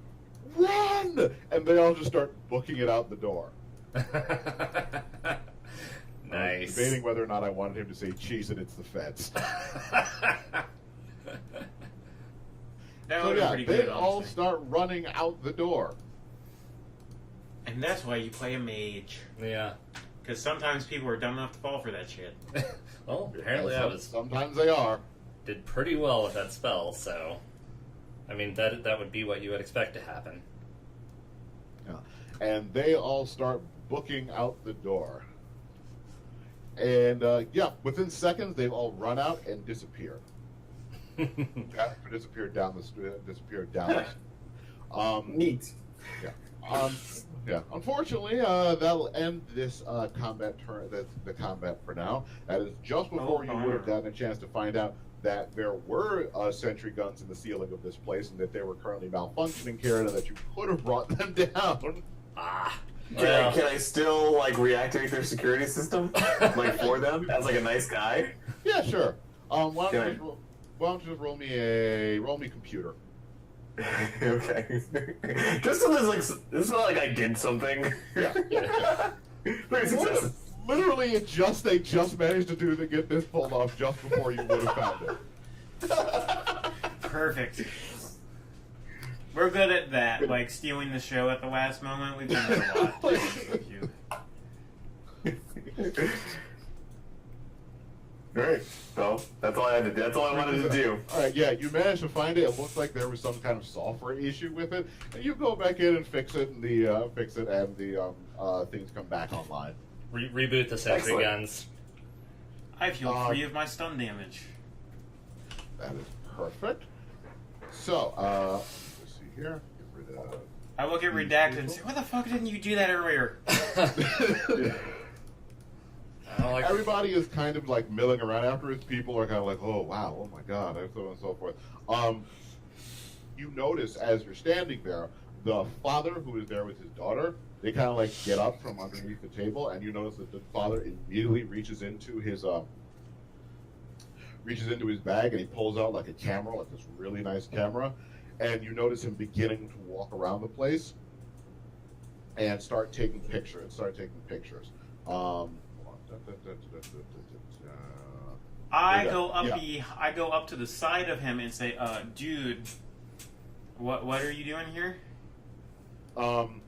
"Run!" And they all just start booking it out the door. Nice. Debating whether or not I wanted him to say, "Cheese it, it's the feds." That So would be yeah, pretty they good, all honestly. start running out the door. And that's why you play a mage. Yeah. Because sometimes people are dumb enough to fall for that shit. Well, apparently I Sometimes they are. did pretty well with that spell, so... I mean, that would be what you would expect to happen. Yeah. And they all start booking out the door. And, yeah, within seconds, they've all run out and disappeared. Disappeared down the street. Neat. Yeah. Yeah. Unfortunately, that'll end this combat turn. The combat for now. That is just before you would have gotten a chance to find out that there were sentry guns in the ceiling of this place, and that they were currently malfunctioning, Kieran, and that you could have brought them down. Ah. Can I still like reactivate their security system, like for them as like a nice guy? Yeah, sure. Why don't you just roll me computer? Okay. Just so it's not like I did something. Yeah. 3 successes. Literally, they just managed to get this pulled off just before you would have found it. Perfect. We're good at that, like stealing the show at the last moment. We've done it a lot. Thank you. Alright, so that's all I had to do. That's all I wanted to do. All right, yeah, you managed to find it. It looks like there was some kind of software issue with it, and you go back in and fix it, and the things come back online. Reboot the sentry Excellent. guns. I've healed 3 of my stun damage. That is perfect. So, let's see here. Get rid of. I look at Redacted and say, "Why the fuck didn't you do that earlier?" Everybody is kind of like milling around afterwards. People are kind of like, "Oh wow, oh my god," and so on and so forth. You notice as you're standing there, the father who is there with his daughter, they kind of like get up from underneath the table, and you notice that the father immediately reaches into his bag, and he pulls out like a camera, like this really nice camera, and you notice him beginning to walk around the place and start taking pictures. I go up to the side of him and say, "Dude, what are you doing here?" Hold on.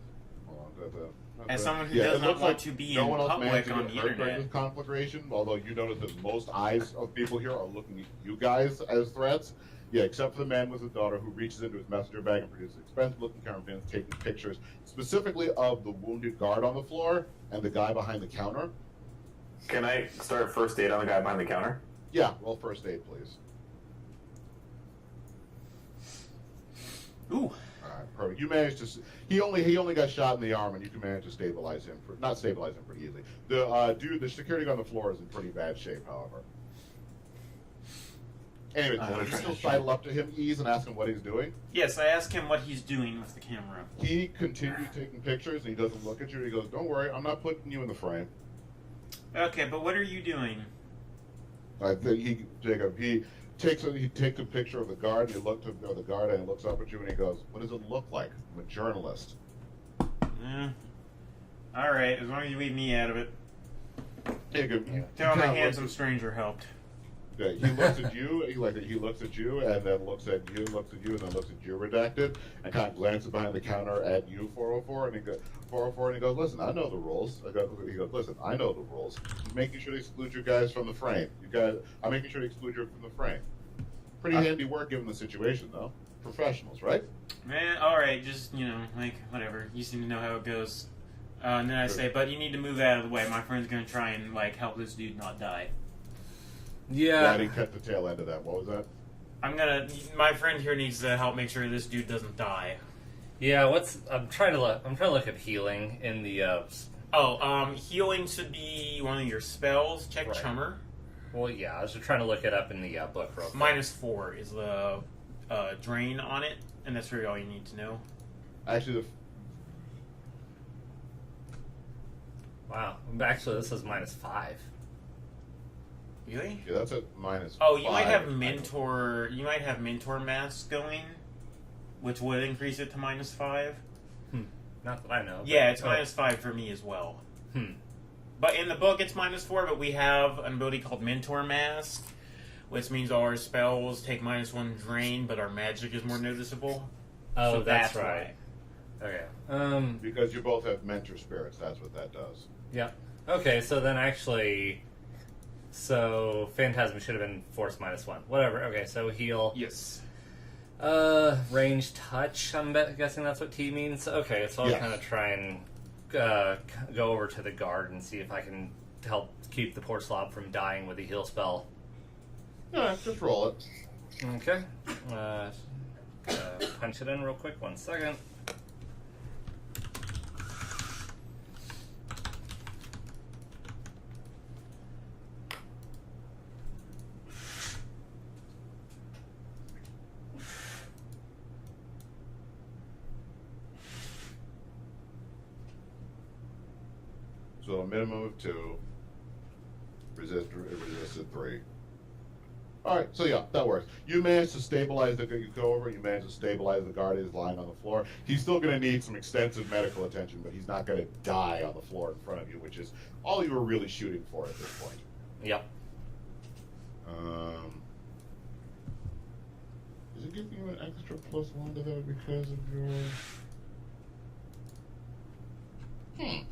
As someone who Yeah, does it not looks want like to be no in one else public managed to on get the hurt during internet. this conflagration, although you notice that most eyes of people here are looking at you guys as threats. Yeah, except for the man with his daughter who reaches into his messenger bag and produces expensive-looking camera pins, taking pictures specifically of the wounded guard on the floor and the guy behind the counter. Can I start first aid on the guy behind the counter? Yeah, roll first aid, please. Ooh. All right, perfect. You managed to. He only got shot in the arm, and you can manage to stabilize him. Not stabilize him pretty easily. The security guard on the floor is in pretty bad shape, however. Anyway, you still sidle up to him, ease, and ask him what he's doing. Yes, I ask him what he's doing with the camera. He continues taking pictures, and he doesn't look at you. He goes, "Don't worry, I'm not putting you in the frame." Okay, but what are you doing? I think he takes a picture of the guard, and he looks at the guard, and he looks up at you, and he goes, "What does it look like? I'm a journalist." All right, as long as you leave me out of it. Tell Tell him a handsome stranger helped. Yeah, he looks at you. He looks at you, and then looks at you, and then looks at you, redacted, and kind of glances behind the counter at you, 404, and he goes, 404, and he goes, "Listen, I know the rules." He goes, "Listen, I know the rules. I'm making sure to exclude you guys from the frame. I'm making sure to exclude you from the frame. Pretty handy work given the situation, though. Professionals, right?" Man, all right, just whatever. You seem to know how it goes. And then I say, but you need to move out of the way. My friend's gonna try and help this dude not die. Yeah. I didn't cut the tail end of that. What was that? My friend here needs to help make sure this dude doesn't die. Yeah. I'm trying to look at healing in the. Healing should be one of your spells. Check Right. Chummer. Well, yeah. I was just trying to look it up in the book real quick. -4 is the drain on it, and that's really all you need to know. Actually, Wow. Actually, this is -5. Really? yeah, that's at -5. Oh, you might have mentor. You might have mentor mask going, which would increase it to -5. Not that I know. Yeah, it's -5 for me as well. But in the book, it's -4. But we have an ability called mentor mask, which means all our spells take -1 drain, but our magic is more noticeable. Oh, So that's why. right. Okay. Because you both have mentor spirits. That's what that does. Yeah. Okay, so then actually... So, Phantasm should have been Force -1. Whatever. Okay, so heal. Yes. Range touch, I'm guessing that's what T means. Okay, so I'll Yes. kind of try and go over to the guard and see if I can help keep the poor slob from dying with a heal spell. No, just roll it. Okay. Punch it in real quick. 1 second. So a minimum of 2. Resisted 3. Alright, so yeah, that works. You managed to stabilize you go over, you managed to stabilize the guard who's lying on the floor. He's still going to need some extensive medical attention, but he's not going to die on the floor in front of you, which is all you were really shooting for at this point. Yep. Is it giving you an extra +1 to that because of your... I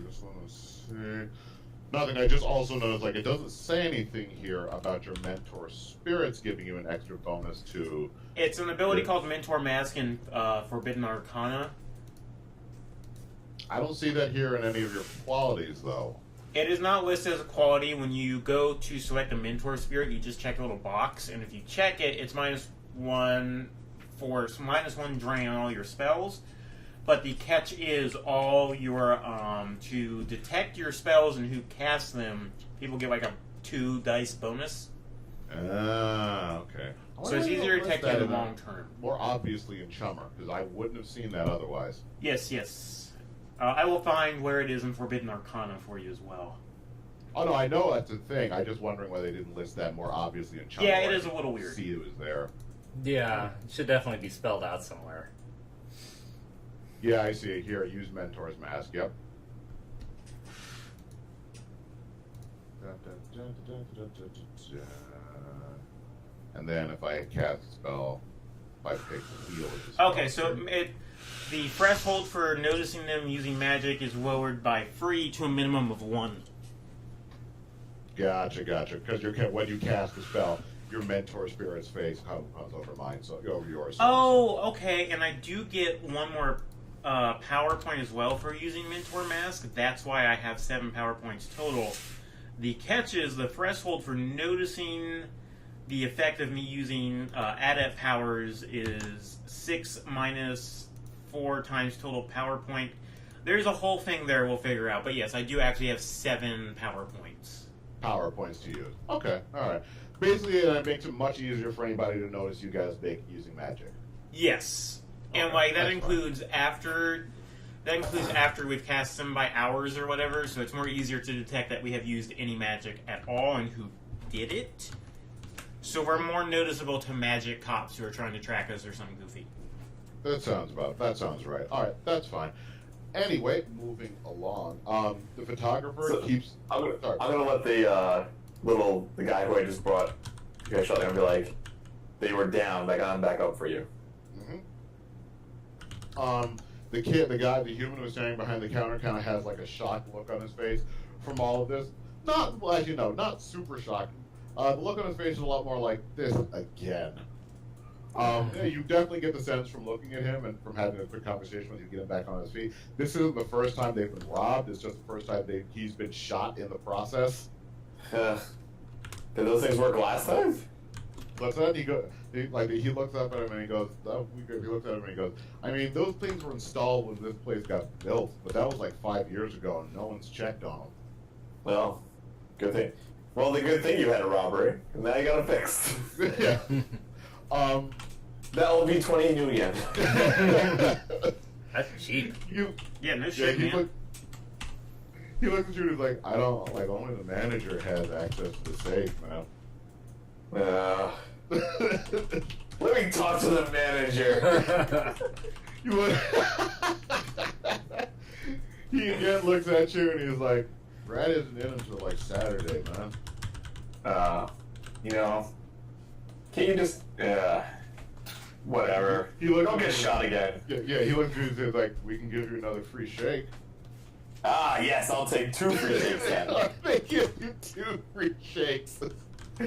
just want to see... Nothing. I just also noticed, it doesn't say anything here about your mentor spirits giving you an extra bonus to... It's an ability called Mentor Mask in Forbidden Arcana. I don't see that here in any of your qualities, though. It is not listed as a quality. When you go to select a Mentor Spirit, you just check a little box, and if you check it, it's -1 force, -1 drain on all your spells. But the catch is all your, to detect your spells and who casts them, people get a 2 dice bonus. Ah, okay. So it's easier to detect in the long term. More obviously in Chummer, because I wouldn't have seen that otherwise. Yes, yes. I will find where it is in Forbidden Arcana for you as well. Oh, no, I know that's a thing. I'm just wondering why they didn't list that more obviously in Chummer. Yeah, it is a little weird. See it was there. Yeah, it should definitely be spelled out somewhere. Yeah, I see it here. Use Mentor's Mask, yep. And then if I cast a spell, If I pick wheel. Okay, so the threshold for noticing them using magic is lowered by 3 to a minimum of 1. Gotcha. Because when you cast a spell, your mentor spirit's face comes over mine, so over yours. Oh, okay, and I do get one more power point as well for using Mentor Mask. That's why I have 7 power points total. The catch is the threshold for noticing the effect of me using adept powers is 6 minus 4 times total power point. There's a whole thing there we'll figure out, but yes, I do actually have 7 power points. Power points to use. Okay, alright. Basically, it makes it much easier for anybody to notice you guys make using magic. Yes. And Okay, like that that's includes after we've cast them by hours or whatever, so it's more easier to detect that we have used any magic at all and who did it. So we're more noticeable to magic cops who are trying to track us or something goofy. That sounds right. Alright, that's fine. Anyway, moving along. The photographer keeps... I'm gonna let the guy who I just brought you guys shotgun be like, they were down, but I got him back up for you. The human who's standing behind the counter kind of has like a shocked look on his face from all of this. Not, well, as you know, not super shocked. The look on his face is a lot more like, this again. Yeah, you definitely get the sense from looking at him and from having a quick conversation with you, get him back on his feet. This isn't the first time they've been robbed. It's just the first time he's been shot in the process. Did those things work last time? But then he looks up at him and he goes, I mean, those things were installed when this place got built, but that was like 5 years ago and no one's checked on them. Well, good thing. Well, the good thing you had a robbery, and now you got it fixed. Yeah. That'll be 20 new yen. That's cheap. No shit, man. He looks at you and he's like, I don't, like, only the manager has access to the safe, man. Let me talk to the manager. He again looks at you and he's like, Brad isn't in until like Saturday, man. Can you just, whatever. Don't get shot again. Yeah, he looks at you and says like, we can give you another free shake. Ah, yes, I'll take 2 free shakes then. They give you 2 free shakes. So I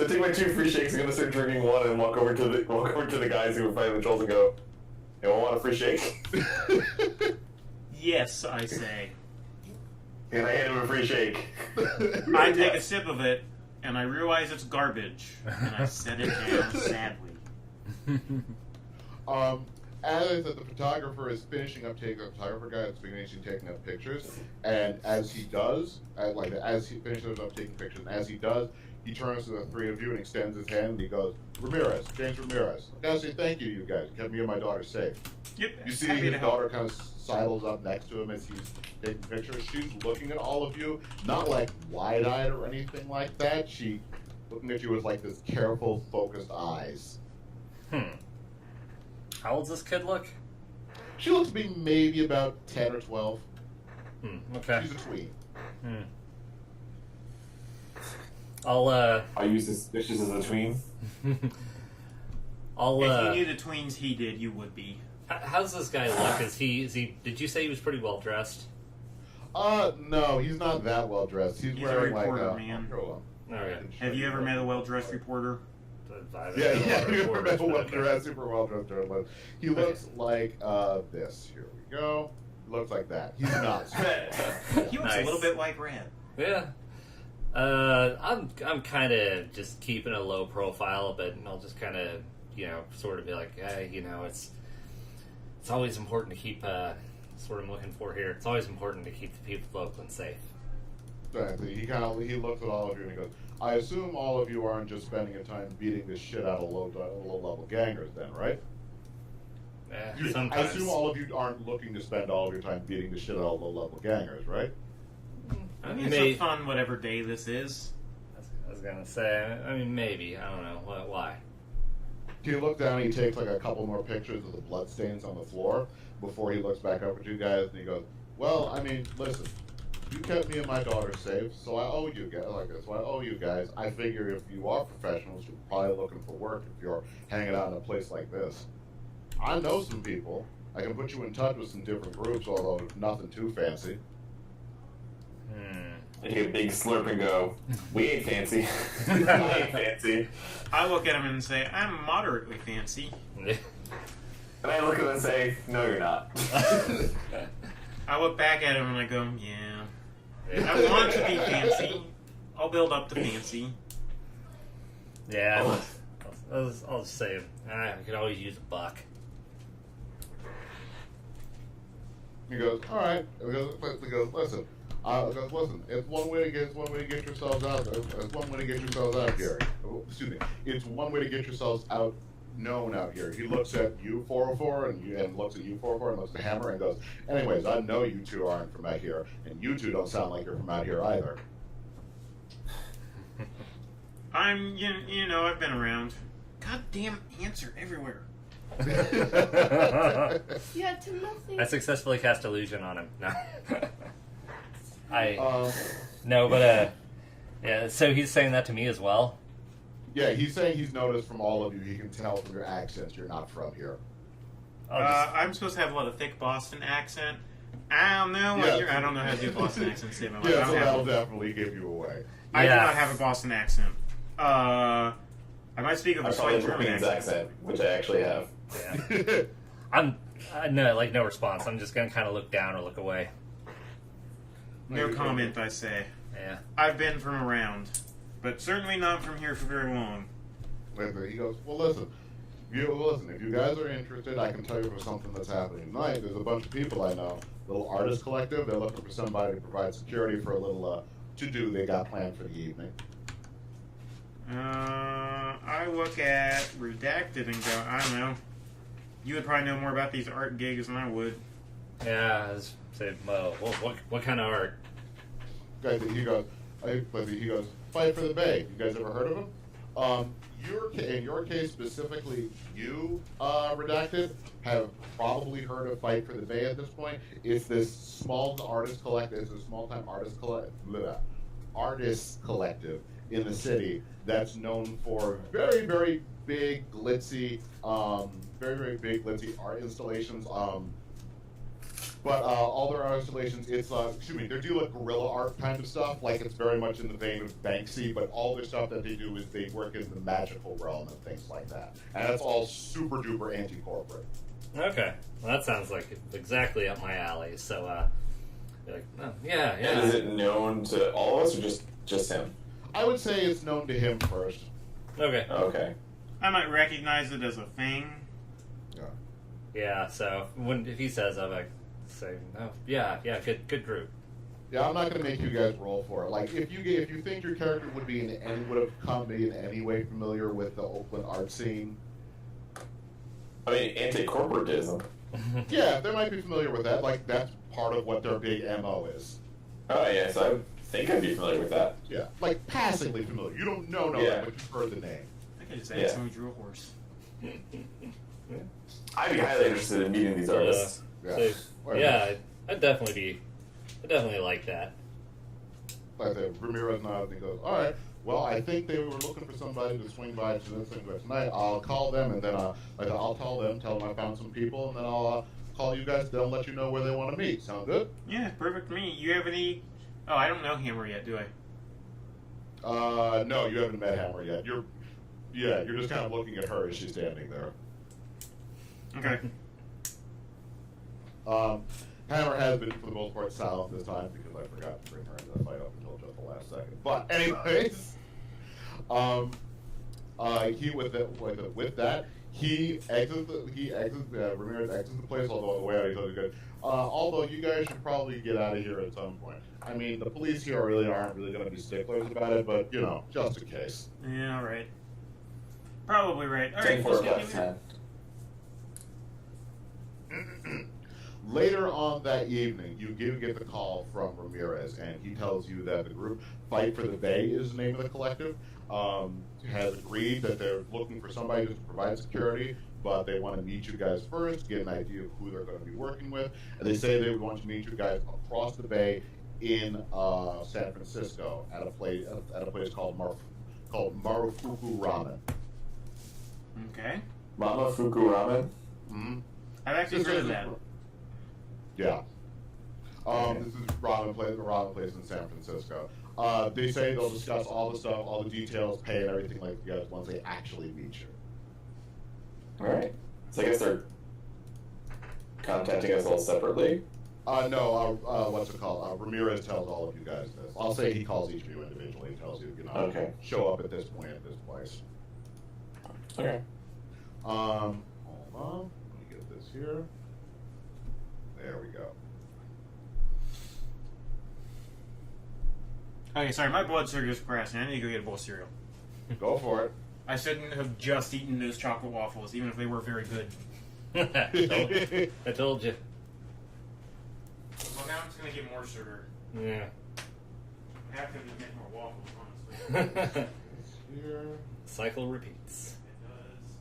take my 2 free shakes, I'm gonna start drinking one, and walk over to the guys who were fighting the trolls and go, "Anyone want a free shake?" Yes, I say. And I hand him a free shake. I take a sip of it, and I realize it's garbage, and I set it down sadly. As I said, the photographer is finishing up taking up pictures, and as he finishes up taking pictures, and as he does, he turns to the 3 of you and extends his hand, and he goes, James Ramirez. I gotta say thank you to you guys. You kept me and my daughter safe. Yep. You see happy his to help. daughter kind of sidles up next to him as he's taking pictures. She's looking at all of you, not like wide-eyed or anything like that. She looking at you with like this careful, focused eyes. How old's this kid look? She looks to be maybe about 10 or 12. Okay. She's a tween. I'll use this just as a tween. If you knew the tweens he did, you would be. How's this guy look? Is he? Did you say he was pretty well dressed? No, he's not that well dressed. He's He's wearing a like reporter, a man. All right. Have you ever met a well-dressed reporter? Yeah, you ever met a well-dressed, super well-dressed journalist? He looks like this. Here we go. He looks like that. He's not. He looks a little bit like Rad. Yeah. I'm kind of just keeping a low profile a bit, and I'll just kind of, sort of be like, hey, it's always important to keep, that's what I'm looking for here. It's always important to keep the people of Oakland safe. Exactly. He looks at all of you and he goes, I assume all of you aren't just spending your time beating the shit out of low-level gangers then, right? Sometimes. I assume all of you aren't looking to spend all of your time beating the shit out of low-level gangers, right? I mean, it's fun whatever day this is. I was gonna say, I mean, maybe. I don't know. Why? He looks down and he takes like a couple more pictures of the bloodstains on the floor before he looks back up at you guys and he goes, well, I mean, listen, you kept me and my daughter safe, so I owe you guys. I figure if you are professionals, you're probably looking for work if you're hanging out in a place like this. I know some people. I can put you in touch with some different groups, although nothing too fancy. I take a big slurp and go, we ain't fancy. We ain't fancy. I look at him and say, I'm moderately fancy. And I look at him and say, no, you're not. I look back at him and I go, yeah. I want to be fancy. I'll build up to fancy. Yeah, I'll just say I could always use a buck. He goes, all right. He goes, listen. Listen. It's one way to get yourselves out. It's one way to get yourselves out here. Oh, excuse me. It's one way to get yourselves out. Known out here. He looks at you 404 and looks at you 404 and looks at Hammer and goes, anyways, I know you two aren't from out here, and you two don't sound like you're from out here either. I'm, you know, I've been around. Goddamn answer everywhere. Yeah, Timothy. I successfully cast illusion on him. No. Yeah, so he's saying that to me as well. Yeah, he's saying he's noticed from all of you. He can tell from your accents you're not from here. I'm supposed to have a thick Boston accent. I don't know what Yeah. I don't know how to do a Boston accent. Save my life. Yeah, I so don't that'll have, definitely give you away. I do Yeah. not have a Boston accent. I might speak of I a call slight it the German Queen's accent. accent, which I actually have. Yeah. No response. I'm just gonna kind of look down or look away. No comment, I say. Yeah. I've been from around, but certainly not from here for very long. He goes, well, listen. If you guys are interested, I can tell you for something that's happening tonight. There's a bunch of people I know, little artist collective. They're looking for somebody to provide security for a little to-do they got planned for the evening. I look at Redacted and go, I don't know. You would probably know more about these art gigs than I would. Yeah. I was say, well, what kind of art? He goes, Fight for the Bay. You guys ever heard of him? In your case specifically, you, Redacted, have probably heard of Fight for the Bay at this point. It's this small artist collective. It's a small-time artist collective in the city that's known for very, very big, glitzy, art installations. But all their art installations, they do like guerrilla art kind of stuff. Like it's very much in the vein of Banksy, but all their stuff that they do is they work in the magical realm and things like that. And that's all super duper anti-corporate. Okay. Well, that sounds like exactly up my alley. So, like, oh, yeah. And is it known to all of us or just him? I would say it's known to him first. Okay. Okay. I might recognize it as a thing. Yeah. So if he says, I'm like, say, oh, yeah, good group. Yeah, I'm not going to make you guys roll for it. Like, if you think your character would have come in any way familiar with the Oakland art scene, I mean, anti-corporatism. yeah, they might be familiar with that. Like, that's part of what their big MO is. Oh, yeah, so I think I'd be familiar with that. Yeah, like passively familiar. You don't know Yeah. that, but you've heard the name. I could just ask him who drew a horse. I'd be highly interested in meeting these artists. Yeah. So, Or- yeah, I'd definitely like that. Like the Ramirez nods and he goes, all right, well, I think they were looking for somebody to swing by to this thing tonight. I'll call them and then I'll tell them I found some people, and then I'll call you guys. They'll let you know where they want to meet. Sound good? Yeah, perfect for me. You have any... Oh, I don't know Hammer yet, do I? No, you haven't met Hammer yet. You're just kind of looking at her as she's standing there. Okay. Hammer has been, for the most part, silent this time because I forgot to bring her into the fight up until just the last second. But anyways, Ramirez exits the place. Although on the way out, he's really good. Although you guys should probably get out of here at some point. I mean, the police here aren't really going to be sticklers about it, but just in case. Yeah, all right. Probably right. All 10 right, for let's about get 10. Later on that evening, you get the call from Ramirez, and he tells you that the group Fight for the Bay is the name of the collective. Has agreed that they're looking for somebody to provide security, but they want to meet you guys first, get an idea of who they're going to be working with. And they say they want to meet you guys across the bay in San Francisco at a place called Marufuku Ramen. Okay. Mamafuku Ramen? Mm-hmm. I've actually heard of that. Yeah. This is a ramen place in San Francisco. They say they'll discuss all the stuff, all the details, pay, and everything like you guys once they actually meet you. Alright. So I guess they're contacting us all separately. No, what's it called? Ramirez tells all of you guys this. I'll say he calls each of you individually and tells you, Okay. show up at this point at this place. Okay. Hold on. Let me get this here. There we go. Okay, sorry, my blood sugar is crashing. I need to go get a bowl of cereal. Go for it. I shouldn't have just eaten those chocolate waffles, even if they were very good. I told you. Well, now I'm just gonna get more sugar. Yeah. I have to get more waffles, honestly. Here. Cycle repeats. It does.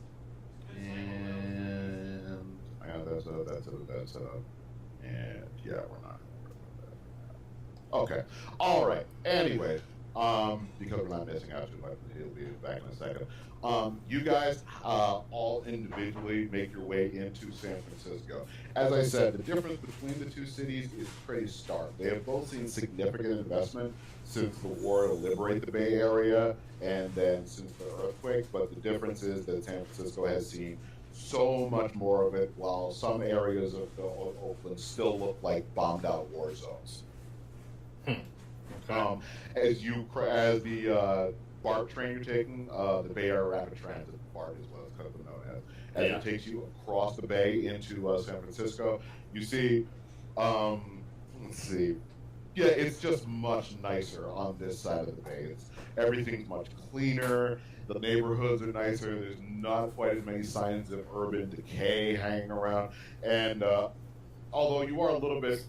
And and yeah, we're not. Okay. All right. Anyway, because we're not missing out too much, he'll be back in a second. You guys all individually make your way into San Francisco. As I said, the difference between the two cities is pretty stark. They have both seen significant investment since the war to liberate the Bay Area and then since the earthquake, but the difference is that San Francisco has seen so much more of it, while some areas of Oakland still look like bombed out war zones. As the BART train you're taking, the Bay Area Rapid Transit, BART is what it's kind of known as it takes you across the bay into San Francisco, you see, let's see, yeah, it's just much nicer on this side of the bay. Everything's much cleaner. The neighborhoods are nicer. There's not quite as many signs of urban decay hanging around. And although you are a little bit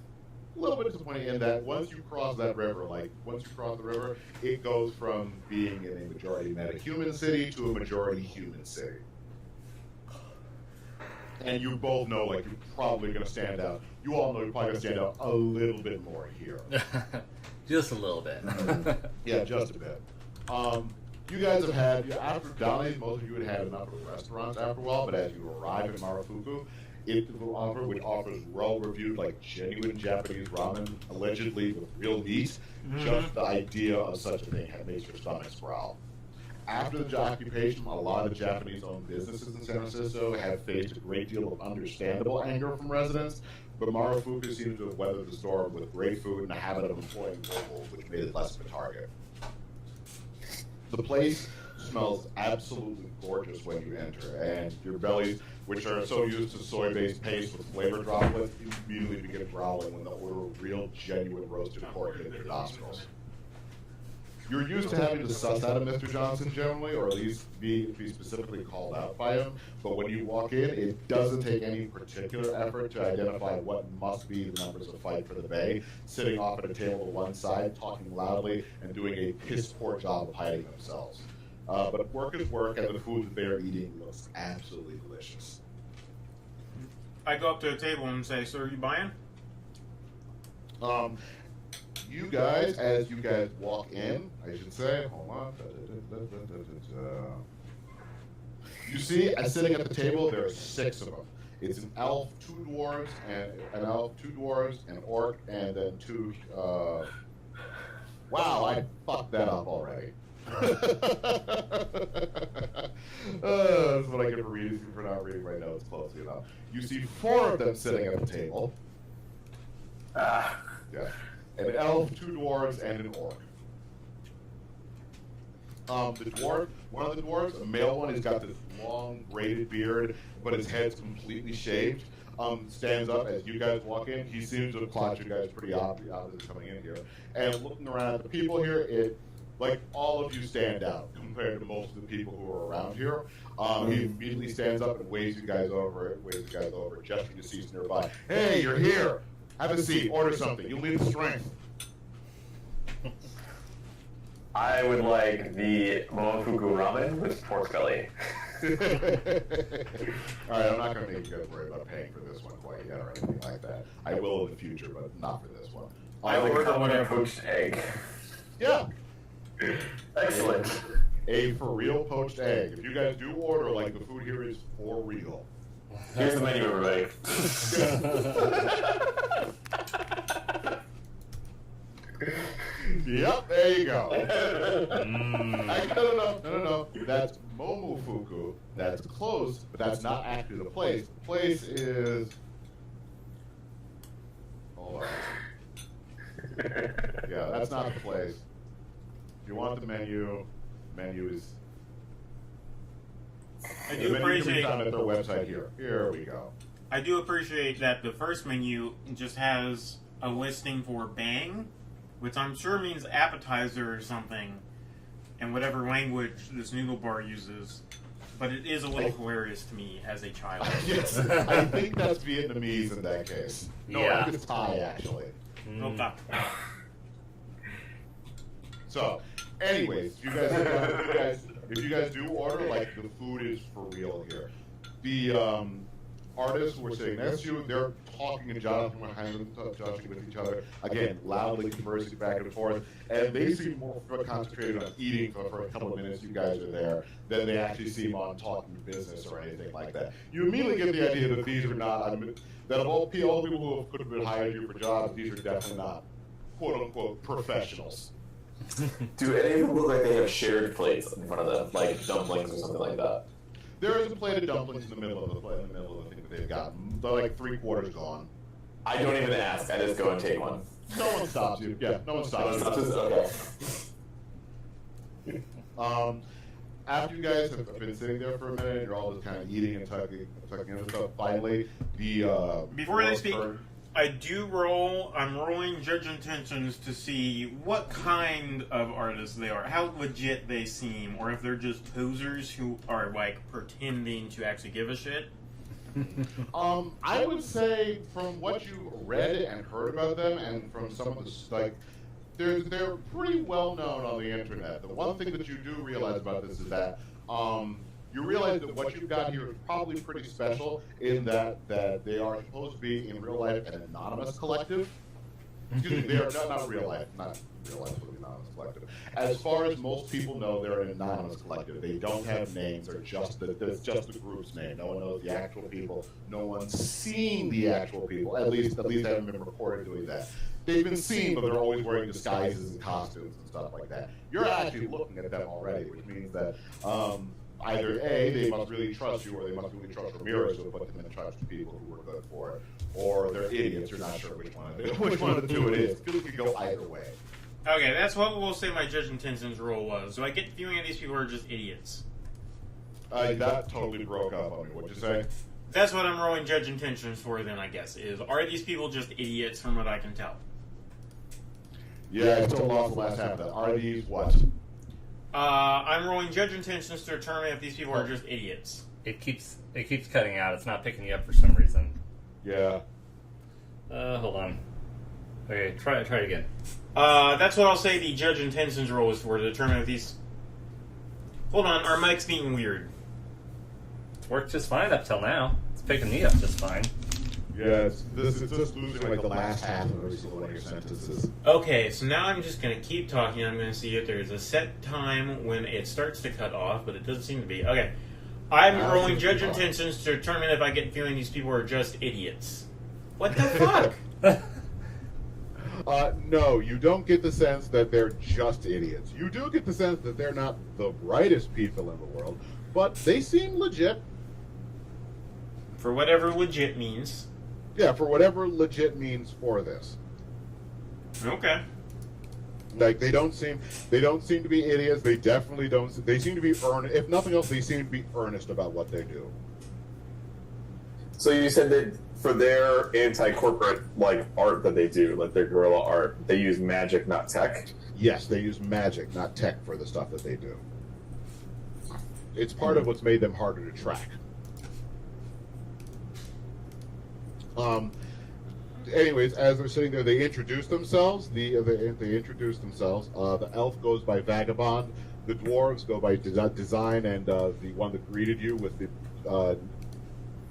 disappointed in that once you cross that river, it goes from being in a majority metahuman city to a majority human city. And you both know, you're probably going to stand out. You all know you're probably going to stand out a little bit more here. Just a little bit. Yeah, just a bit. You guys have had, after Donnie's, most of you had had enough of restaurants after a while, but as you arrive in Marufuku, which offers well-reviewed, genuine Japanese ramen, allegedly with real meat, just the idea of such a thing makes your stomachs growl. After the occupation, a lot of Japanese-owned businesses in San Francisco have faced a great deal of understandable anger from residents, but Marufuku seems to have weathered the storm with great food and a habit of employing locals, which made it less of a target. The place smells absolutely gorgeous when you enter, and your bellies, which are so used to soy-based paste with flavor droplets, immediately begin growling when the odor of real, genuine roasted pork hits your nostrils. You're used to having to suss out of Mr. Johnson generally, or at least be specifically called out by him, but when you walk in, it doesn't take any particular effort to identify what must be the members of Fight for the Bay, sitting off at a table to one side, talking loudly, and doing a piss-poor job of hiding themselves. But work is work, and the food that they're eating looks absolutely delicious. I go up to the table and say, "So are you buying?" You guys, as you guys walk in, I should say, hold on. You see, sitting at the table, there are 6 of them. It's an elf, 2 dwarves, an orc, and then 2. Wow, I fucked that up already. That's what I get for not reading my notes closely enough. You see 4 of them sitting at the table. Yeah. An elf, 2 dwarves, and an orc. One of the dwarves, a male one, he's got this long braided beard, but his head's completely shaved. Stands up as you guys walk in. He seems to have caught you guys pretty obviously coming in here. And looking around at the people here, all of you stand out compared to most of the people who are around here. He immediately stands up and waves you guys over, gesturing to seats nearby. Hey, you're here! Have a seat, order something. You lead the strength. I would like the Momofuku ramen with pork belly. Alright, I'm not going to make you guys worry about paying for this one quite yet or anything like that. I will in the future, but not for this one. I order whatever. Poached egg. Yeah, Excellent. a for real poached egg. If you guys do order, like, the food here is for real. Here's the menu, everybody. Yep, there you go. No. That's Momofuku. That's close, but that's not actually the place. The place is. Hold on. Yeah, that's not the place. If you want the menu is. I The do menu can be appreciate. found at their website here. Here we go. I do appreciate that the first menu just has a listing for bang, which I'm sure means appetizer or something, in whatever language this noodle bar uses. But it is a little hilarious to me as a child. Yes, I think that's Vietnamese in that case. No, I Yeah. think it's Thai actually. Okay. So, anyways, if you guys do order, like, the food is for real here. The artists who are sitting next to you, they're talking and jostling with each other, again, loudly conversing back and forth, and they seem more concentrated on eating for a couple of minutes you guys are there than they actually seem on talking business or anything like that. You immediately get the idea that these are not, that of all people who could have been hired you for jobs, these are definitely not, quote-unquote, professionals. Do any of them look like they have shared plates in front of them, like dumplings or something like that? There is a plate of dumplings in the middle of the thing that they've got. They're like 3/4 gone. I don't even ask. I just go and take one. No one stops you. Yeah, no one stops you. Okay. After you guys have been sitting there for a minute, you're all just kind of eating and tucking into stuff. Finally, the Before they speak, I'm rolling judge intentions to see what kind of artists they are, how legit they seem, or if they're just posers who are, like, pretending to actually give a shit. I would say from what you read and heard about them, and from some of the they're pretty well known on the internet. The one thing that you do realize about this is that you realize that what you've got here is probably pretty special in that they are supposed to be in real life an anonymous collective. Excuse me, they are not real life, not real life, but anonymous collective. As far as most people know, they're an anonymous collective. They don't have names. They're just the group's name. No one knows the actual people. No one's seen the actual people. At least haven't been reported doing that. They've been seen, but they're always wearing disguises and costumes and stuff like that. You're actually looking at them already, which means that either A, they must really trust you, or they must really trust Ramirez who put them in charge of people who were good for it, or they're idiots. You're not sure which one of the two it is. Because it could go either way. Okay, that's what we'll say my judge intentions role was. So I get the feeling that these people are just idiots. That totally broke up on me. What'd you say? That's what I'm rolling judge intentions for then, I guess, are these people just idiots from what I can tell? Yeah, I still lost the last half of that. Are these what? I'm rolling judge intentions to determine if these people are just idiots. It keeps cutting out. It's not picking you up for some reason. Yeah. Hold on. Okay, try it again. That's what I'll say the judge intentions roll is for, to determine if these... Hold on, our mic's being weird. It's worked just fine up till now. It's picking me up just fine. Yeah, it's just losing like the last half of every single one of your sentences. Okay, so now I'm just going to keep talking. I'm going to see if there's a set time when it starts to cut off, but it doesn't seem to be. Okay. I'm rolling judge intentions to determine if I get feeling these people are just idiots. What the fuck? No, you don't get the sense that they're just idiots. You do get the sense that they're not the brightest people in the world, but they seem legit. For whatever legit means. Yeah, for whatever legit means for this. Okay. Like they don't seem to be idiots. They definitely don't. They seem to be earnest. If nothing else, they seem to be earnest about what they do. So you said that for their anti-corporate like art that they do, like their guerrilla art, they use magic, not tech. Yes, they use magic, not tech, for the stuff that they do. It's part of what's made them harder to track. Anyways, as they're sitting there, they introduce themselves. They introduce themselves. The elf goes by Vagabond. The dwarves go by Design, and the one that greeted you with the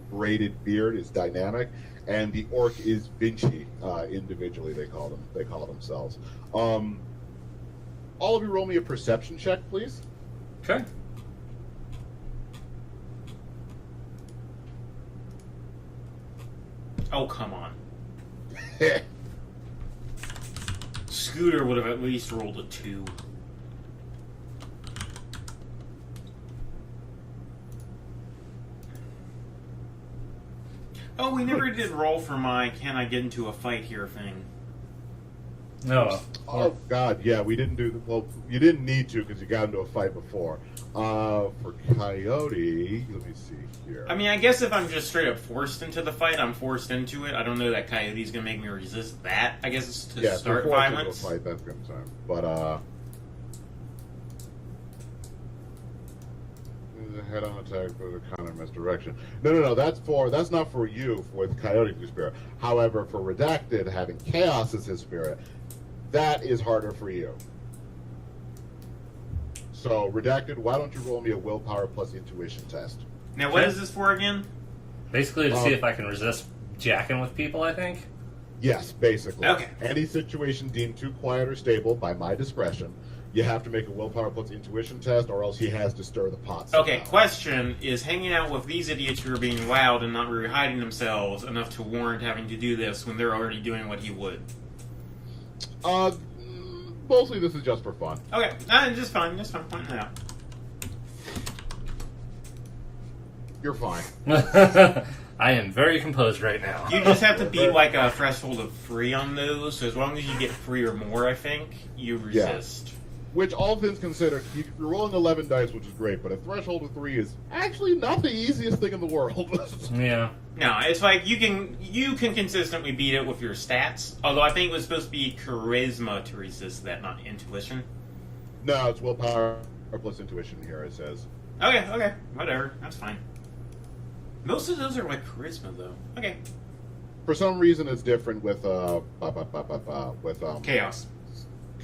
braided beard is Dynamic. and the orc is Vinci. Individually, they call themselves. All of you, roll me a perception check, please. Okay. Oh, come on. Scooter would have at least rolled a 2. Oh, we never did roll for my can I get into a fight here thing. No. Oh God, yeah, we didn't do. Well, you didn't need to because you got into a fight before. For Coyote, let me see here. I mean, I guess if I'm just straight up forced into the fight, I'm forced into it. I don't know that Coyote's gonna make me resist that. I guess it's to start violence. Into a fight, that's good time. But head-on attack for the counter misdirection. No. That's not for you with Coyote's spirit. However, for Redacted, having Chaos as his spirit, that is harder for you. So, Redacted, why don't you roll me a willpower plus intuition test? Now, what is this for again? Basically, to see if I can resist jacking with people, I think. Yes, basically. Okay. Any situation deemed too quiet or stable by my discretion, you have to make a willpower plus intuition test, or else he has to stir the pot. Okay, question is hanging out with these idiots who are being loud and not really hiding themselves enough to warrant having to do this when they're already doing what he would? Mostly this is just for fun. Okay, just fine pointing it out. You're fine. I am very composed right now. You just have to beat like a threshold of 3 on those, so as long as you get 3 or more, I think, you resist. Yeah. Which, all things considered, you're rolling 11 dice, which is great, but a threshold of 3 is actually not the easiest thing in the world. Yeah. No, it's like you can consistently beat it with your stats. Although I think it was supposed to be charisma to resist that, not intuition. No, it's willpower plus intuition here, it says. Okay, whatever, that's fine. Most of those are like charisma, though. Okay. For some reason, it's different with Chaos.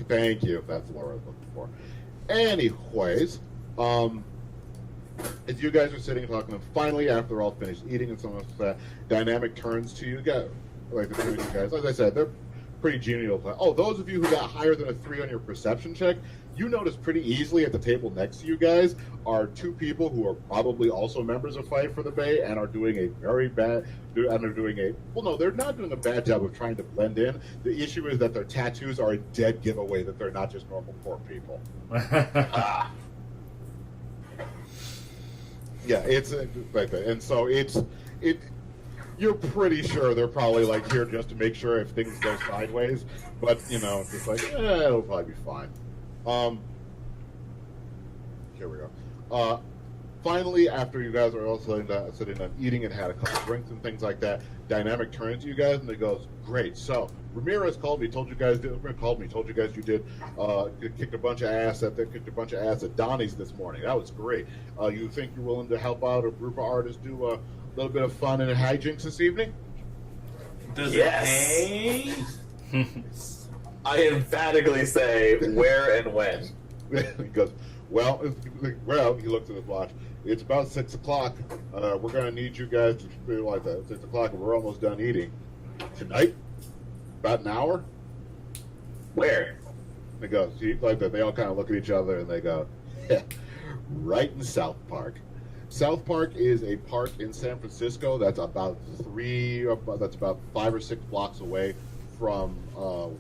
Thank you. That's the word I was looking for. Anyways, as you guys are sitting and talking, and finally, after they're all finished eating and some of that, Dynamic turns to you guys. Like the two of you guys, as I said, they're pretty genial. Oh, those of you who got higher than a 3 on your perception check, you notice pretty easily at the table next to you guys are 2 people who are probably also members of Fight for the Bay and are doing a very bad. And they're doing a well, no, they're not doing a bad job of trying to blend in. The issue is that their tattoos are a dead giveaway that they're not just normal poor people. Yeah, it's like that, and so it. You're pretty sure they're probably like here just to make sure if things go sideways, but you know, it's just like it'll probably be fine. Here we go. Finally, after you guys are all sitting down eating and had a couple drinks and things like that, Dynamic turns to you guys and they goes, "Great. So Ramirez called me, told you guys you did kicked a bunch of ass at Donnie's this morning. That was great. You think you're willing to help out a group of artists do a little bit of fun and hijinks this evening?" Does Yes. it pay? I emphatically say where and when. He goes, well, he looks at his watch. It's about 6 o'clock. We're going to need you guys to be like that. 6 o'clock, and we're almost done eating. Tonight? About an hour? Where? He goes, like that. They all kind of look at each other and they go, yeah, right in South Park. South Park is a park in San Francisco that's about 5 or 6 blocks away from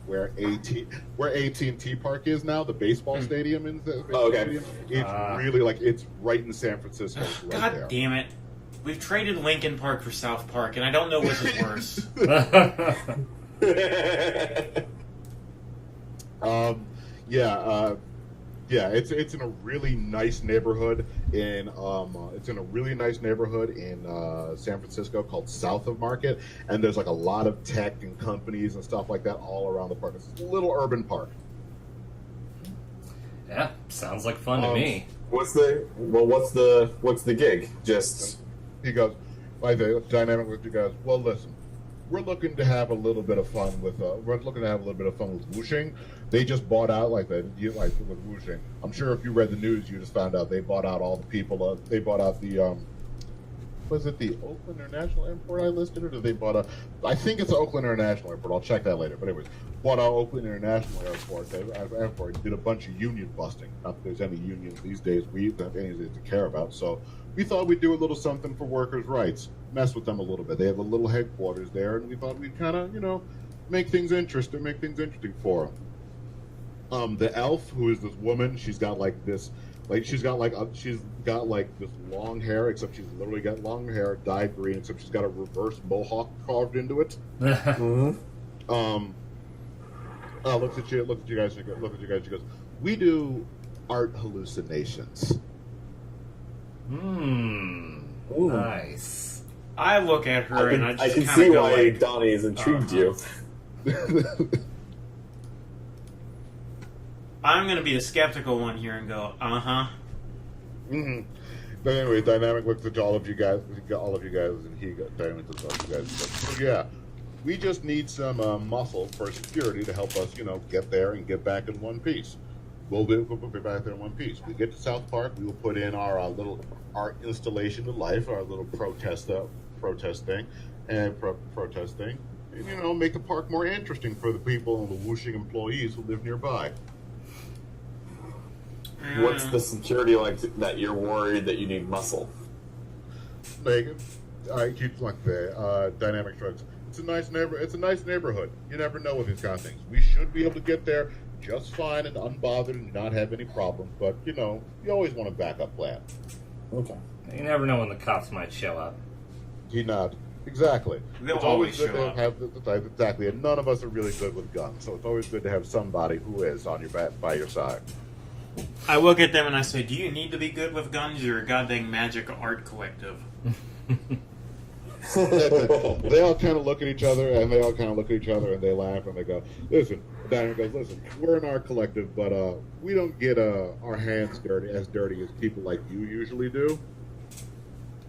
where AT&T Park is now, the baseball stadium in the stadium. It's really like it's right in San Francisco. Right God there. damn it. We've traded Lincoln Park for South Park, and I don't know which is worse. It's in a really nice neighborhood in San Francisco called South of Market, and there's like a lot of tech and companies and stuff like that all around the park. It's a little urban park. Yeah, sounds like fun to me. What's the gig? Just he goes, like the Dynamic with you guys. Well, listen, we're looking to have a little bit of fun with whooshing. They just bought out with whooshing. I'm sure if you read the news, you just found out they bought out all the people. They bought out the Was it the Oakland International Airport I listed, or did they bought a? I think it's the Oakland International Airport. I'll check that later. But anyways, bought our Oakland International Airport. Airport did a bunch of union busting. Not that there's any unions these days we have anything to care about. So we thought we'd do a little something for workers' rights. Mess with them a little bit. They have a little headquarters there, and we thought we'd kind of make things interesting for them. The elf, who is this woman, she's got like this. She's got like this long hair, except she's literally got long hair, dyed green, except she's got a reverse mohawk carved into it. Mm-hmm. Looks at you guys. She goes, "We do art hallucinations." Nice. I look at her and I I just can kind of see go why like, Donnie has intrigued you. I'm going to be the skeptical one here and go, Mm-hmm. But anyway, Dynamic looks at all of you guys, and Dynamic looks at all you guys. So yeah, we just need some muscle for security to help us, get there and get back in one piece. We'll be back there in one piece. We get to South Park, we will put in our little art installation to life, our little protest thing, and make the park more interesting for the people and the whooshing employees who live nearby. What's the security like that you're worried that you need muscle? Megan, I keep like the Dynamic Shrugs. It's a nice neighborhood. You never know with these kind of things. We should be able to get there just fine and unbothered and not have any problems. But you always want a backup plan. Okay. You never know when the cops might show up. You nod. Exactly. They'll it's always always good show to up. have exactly, and none of us are really good with guns, so it's always good to have somebody who is on your by your side. I look at them and I say, do you need to be good with guns? You're a goddamn magic art collective. They all kind of look at each other, and they laugh, and they go, listen, Dynamic goes, listen, we're an art collective, but we don't get our hands dirty as people like you usually do.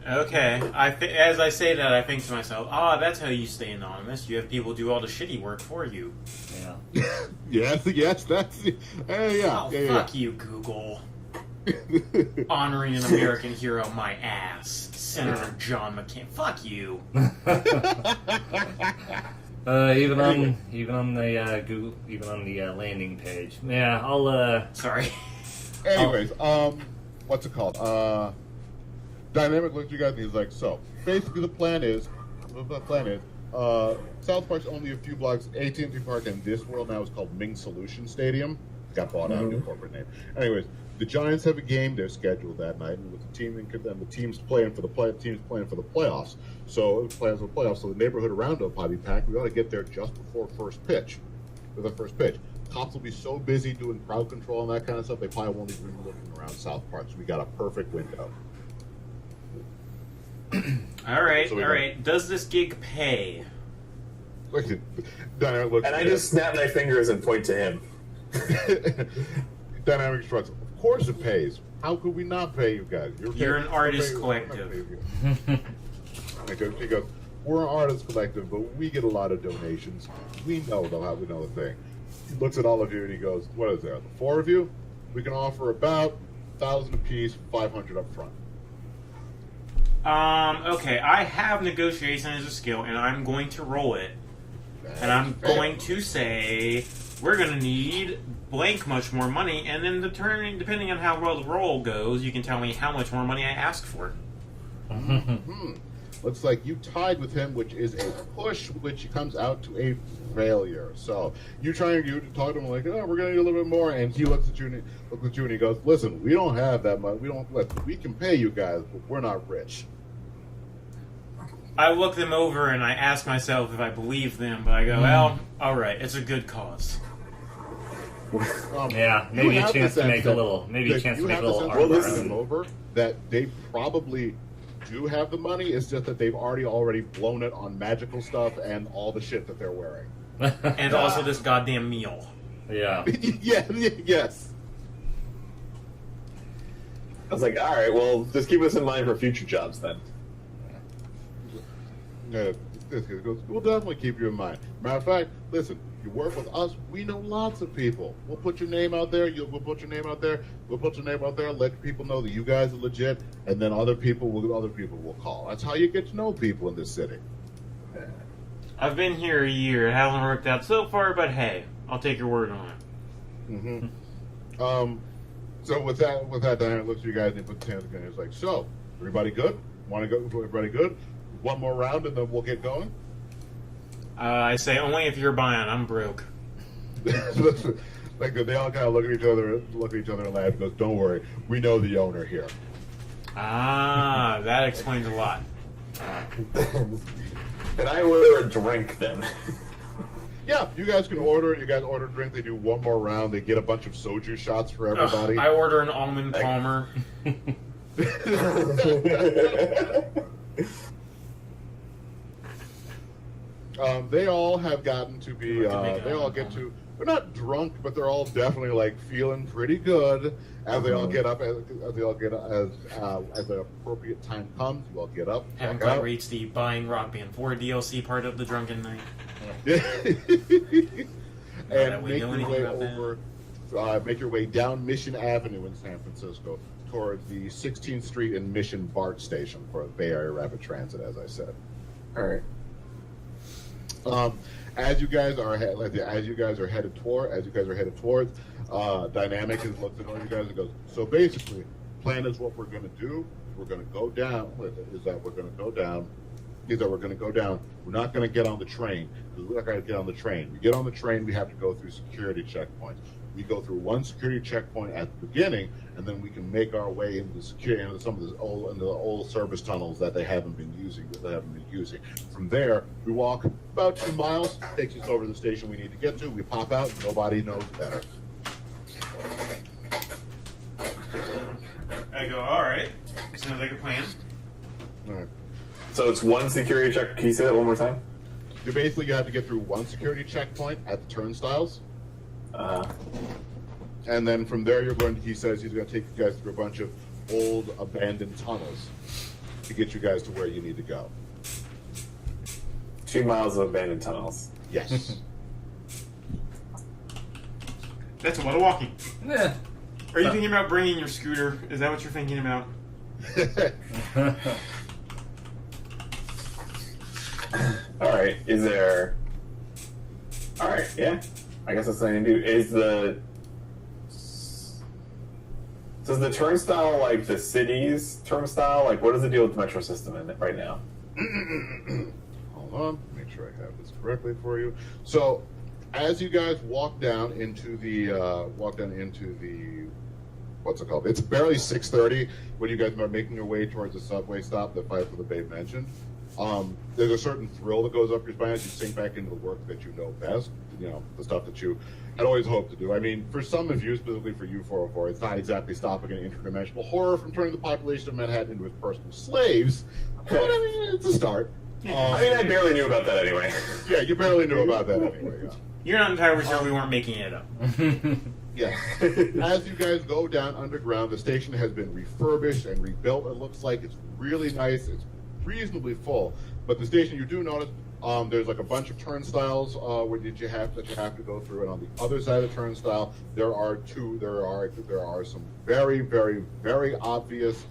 Okay. As I say that, I think to myself, that's how you stay anonymous. You have people do all the shitty work for you. Yeah. yes, that's Fuck you, Google. Honoring an American hero, my ass. Senator John McCain. Fuck you. Even on the landing page. Yeah, I'll Sorry. Anyways, what's it called? Dynamic looks at you guys and he's like, so basically the plan is South Park's only a few blocks. AT&T Park in this world now is called Ming Solution Stadium. Got bought out, new corporate name. Anyways, the Giants have a game they're scheduled that night, and with the team's playing for the playoffs. So the neighborhood around will probably be packed. We ought to get there just before first pitch. For the first pitch, cops will be so busy doing crowd control and that kind of stuff, they probably won't even be looking around South Park. So we got a perfect window. All right. Does this gig pay? Dynamic looks. And I just snap my fingers and point to him. Dynamic Shrugs. Of course it pays. How could we not pay you guys? You're an artist collective. He goes, we're an artist collective, but we get a lot of donations. We know the thing. He looks at all of you and he goes, what is there? The four of you? We can offer about 1,000 apiece, 500 up front. Okay, I have negotiation as a skill, and I'm going to roll it. And I'm going to say, we're going to need blank much more money, and then depending on how well the roll goes, you can tell me how much more money I ask for. Looks like you tied with him, which is a push, which comes out to a failure. So you talk to him like, oh, we're going to need a little bit more, and he looks at you and he goes, listen, we don't have that much. We can pay you guys, but we're not rich. I look them over and I ask myself if I believe them, but I go, well, all right, it's a good cause. Yeah, maybe a chance to make a little art over that they probably do have the money. It's just that they've already blown it on magical stuff and all the shit that they're wearing, and also this goddamn meal. Yeah. Yes. I was like, all right, well, just keep us in mind for future jobs then. This kid goes, we'll definitely keep you in mind. Matter of fact, listen, you work with us, we know lots of people. We'll put your name out there, we'll put your name out there, let people know that you guys are legit, and then other people will call. That's how you get to know people in this city. I've been here a year. It hasn't worked out so far, but hey, I'll take your word on it. Mm-hmm. So with that, Diana looks at you guys and he puts his hands together. He's like, so, everybody good? Want to go? Everybody good? One more round and then we'll get going? I say only if you're buying. I'm broke. Like they all kind of look at each other and laugh and goes, don't worry, we know the owner here. Ah, that explains a lot. Can I order a drink then? Yeah, you guys can order. You guys order a drink. They do one more round. They get a bunch of soju shots for everybody. I order an almond palmer. They all have gotten to be. They all get to. They're not drunk, but they're all definitely like feeling pretty good as they all get up. As the appropriate time comes, you all get up. Haven't quite reached the buying Rock Band 4 DLC part of the drunken night. And make your way over. Make your way down Mission Avenue in San Francisco towards the 16th Street and Mission BART station for Bay Area Rapid Transit, as I said. All right. As you guys are headed towards, Dynamic has looked at all you guys and goes, so basically, plan is what we're going to do. We're going to go down. We're not going to get on the train because we're not going to get on the train. We get on the train, we have to go through security checkpoints. We go through one security checkpoint at the beginning, and then we can make our way into some of the old service tunnels that they haven't been using. From there, we walk about 2 miles, takes us over to the station we need to get to. We pop out, and nobody knows better. I go, all right. Sounds like a plan. All right. So it's one security check. Can you say that one more time? You basically have to get through one security checkpoint at the turnstiles. And then from there, he says he's going to take you guys through a bunch of old abandoned tunnels to get you guys to where you need to go. 2 miles of abandoned tunnels. Yes. That's a lot of walking. Yeah. Are you thinking about bringing your scooter? Is that what you're thinking about? All right. Is there? All right. Yeah. I guess that's something to do. Does the turnstile like the city's turnstile? Like, what is the deal with the metro system in it right now? Hold on, make sure I have this correctly for you. So, as you guys walk down into the what's it called? It's barely 6:30 when you guys are making your way towards the subway stop that Five for the Babe mentioned. There's a certain thrill that goes up your spine as you sink back into the work that you know best. You know, the stuff that you had always hoped to do. I mean, for some of you, specifically for you, 404, it's not exactly stopping an interdimensional horror from turning the population of Manhattan into its personal slaves. But I mean, it's a start. I mean, I barely knew about that anyway. Yeah, you barely knew about that anyway. Yeah. You're not entirely sure we weren't making it up. Yeah. As you guys go down underground, the station has been refurbished and rebuilt. It looks like it's really nice. It's reasonably full. But the station, you do notice, there's like a bunch of turnstiles where you have to go through, and on the other side of the turnstile, there are some very, very, very obvious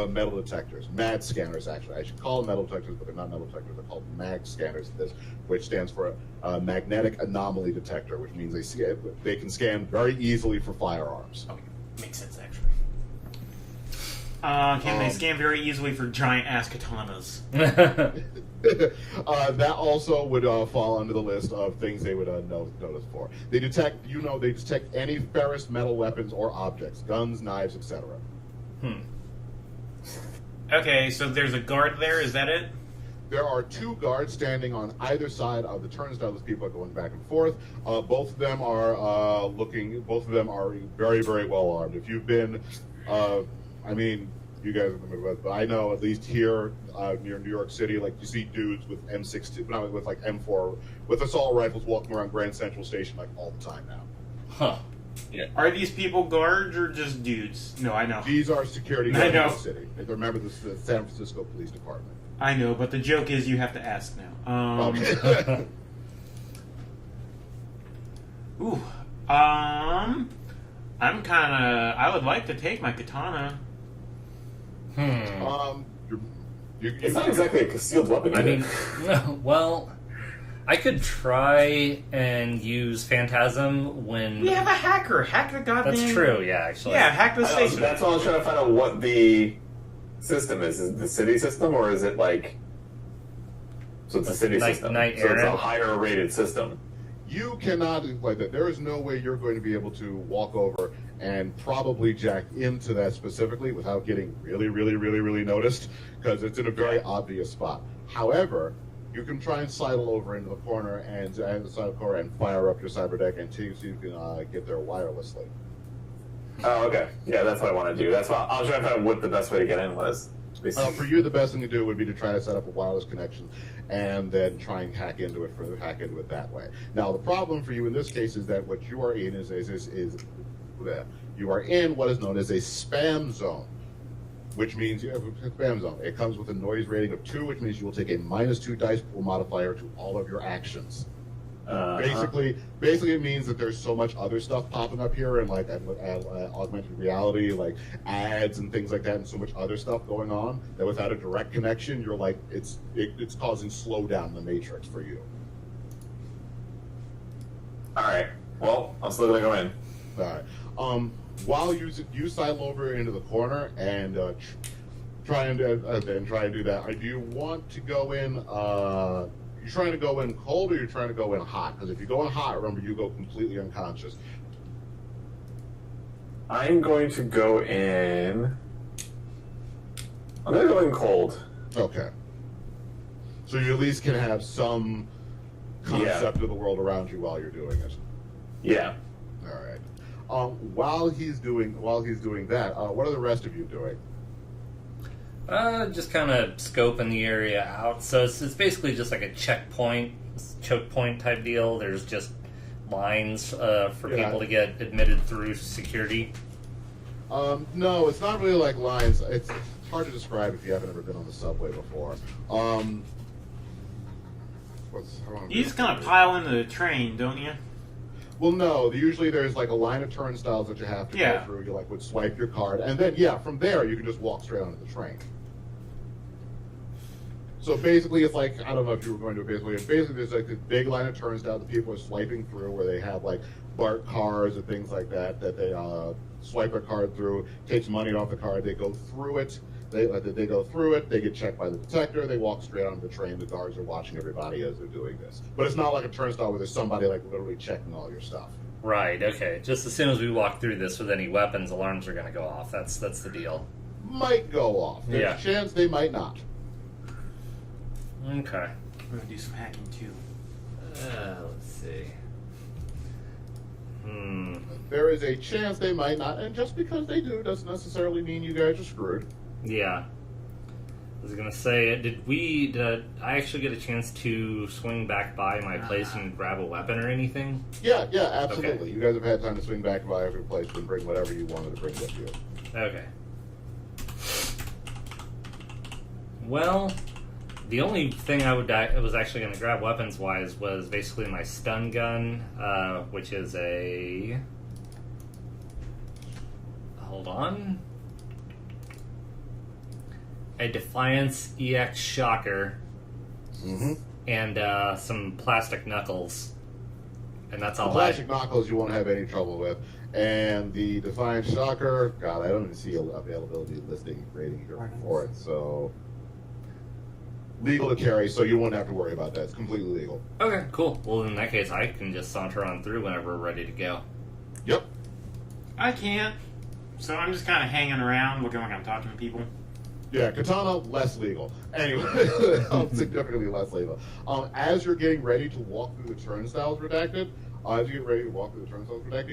metal detectors, MAD scanners. Actually, I should call them metal detectors, but they're not metal detectors. They're called MAG scanners. Which stands for a magnetic anomaly detector, which means they can scan very easily for firearms. Okay. Makes sense, actually. Can they scan very easily for giant ass katanas? That also would fall under the list of things they would notice for. They detect any ferrous metal weapons or objects, guns, knives, etc. Okay, so there's a guard there. Is that it? There are 2 guards standing on either side of the turnstile as people are going back and forth. Both of them are very, very well armed. If you've been, I mean, you guys remember, but I know at least here near New York City, like you see dudes with M16, with like M4, with assault rifles walking around Grand Central Station like all the time now. Huh. Yeah. Are these people guards or just dudes? No, I know. These are security I guards know. in the city. Remember, this is the San Francisco Police Department. I know, but the joke is you have to ask now. Okay. Ooh. I'm kind of... I would like to take my katana. It's not exactly a concealed weapon. I either. mean, well, I could try and use Phantasm when... We have a hacker. Hack the goddamn... That's true, yeah, actually. Yeah, hack the I know, so station. that's all I was trying to find out what the system is. Is it the city system, or is it like... So it's a city Like system. Knight So it's a Errant? higher rated system. You cannot like that. There is no way you're going to be able to walk over and probably jack into that specifically without getting really noticed, because it's in a very obvious spot. However, you can try and sidle over into the corner and fire up your cyber deck and see if you can get there wirelessly. Oh, okay. Yeah, that's what I want to do. That's why I was trying to find out what the best way to get in was. For you, the best thing to do would be to try to set up a wireless connection and then try and hack into it that way. Now, the problem for you in this case is that what you are in is you are in what is known as a spam zone, which means you have a spam zone. It comes with a noise rating of 2, which means you will take a -2 dice pool modifier to all of your actions. Basically, it means that there's so much other stuff popping up here, and like augmented reality, like ads and things like that, and so much other stuff going on that without a direct connection, you're like it's causing slowdown in the matrix for you. All right. Well, I'm still gonna go in. All right. While you sidle over into the corner and try and do that, do you want to go in? You trying to go in cold or you're trying to go in hot? Because if you go in hot, remember, you go completely unconscious. I'm going to go in. I'm gonna go in cold. Okay. So you at least can have some concept of the world around you while you're doing it. Yeah. All right. While he's doing that, what are the rest of you doing? Just kind of scoping the area out. So it's basically just like a choke point type deal. There's just lines for people to get admitted through security. No, it's not really like lines. It's hard to describe if you haven't ever been on the subway before. You just kind of pile into the train, don't you? Well, no. Usually there's like a line of turnstiles that you have to go through. You would swipe your card, and then from there you can just walk straight onto the train. So basically, it's like, I don't know if you were going to basically there's like this big line of turnstiles that people are swiping through, where they have like BART cards and things like that they swipe a card through, takes money off the card, they go through it. They go through it, they get checked by the detector, they walk straight onto the train, the guards are watching everybody as they're doing this. But it's not like a turnstile where there's somebody like literally checking all your stuff. Right, okay. Just as soon as we walk through this with any weapons, alarms are going to go off. That's the deal. Might go off. There's a chance they might not. Okay. I'm going to do some hacking too. Let's see. There is a chance they might not, and just because they do doesn't necessarily mean you guys are screwed. Yeah. I was gonna say, did I actually get a chance to swing back by my place and grab a weapon or anything? Yeah, absolutely. Okay. You guys have had time to swing back by every place and bring whatever you wanted to bring with you. Okay. Well, the only thing I was actually going to grab weapons-wise was basically my stun gun, which is a... Hold on. A Defiance EX Shocker. Mm-hmm. And some plastic knuckles. And that's all Plastic knuckles you won't have any trouble with. And the Defiance Shocker, God, I don't even see availability listing rating here for it, so... Legal to carry, so you won't have to worry about that. It's completely legal. Okay, cool. Well, in that case, I can just saunter on through whenever we're ready to go. Yep. I can't. So I'm just kind of hanging around, looking like I'm talking to people. Yeah, katana, less legal. Anyway, significantly less legal. As you're getting ready to walk through the turnstiles redacted,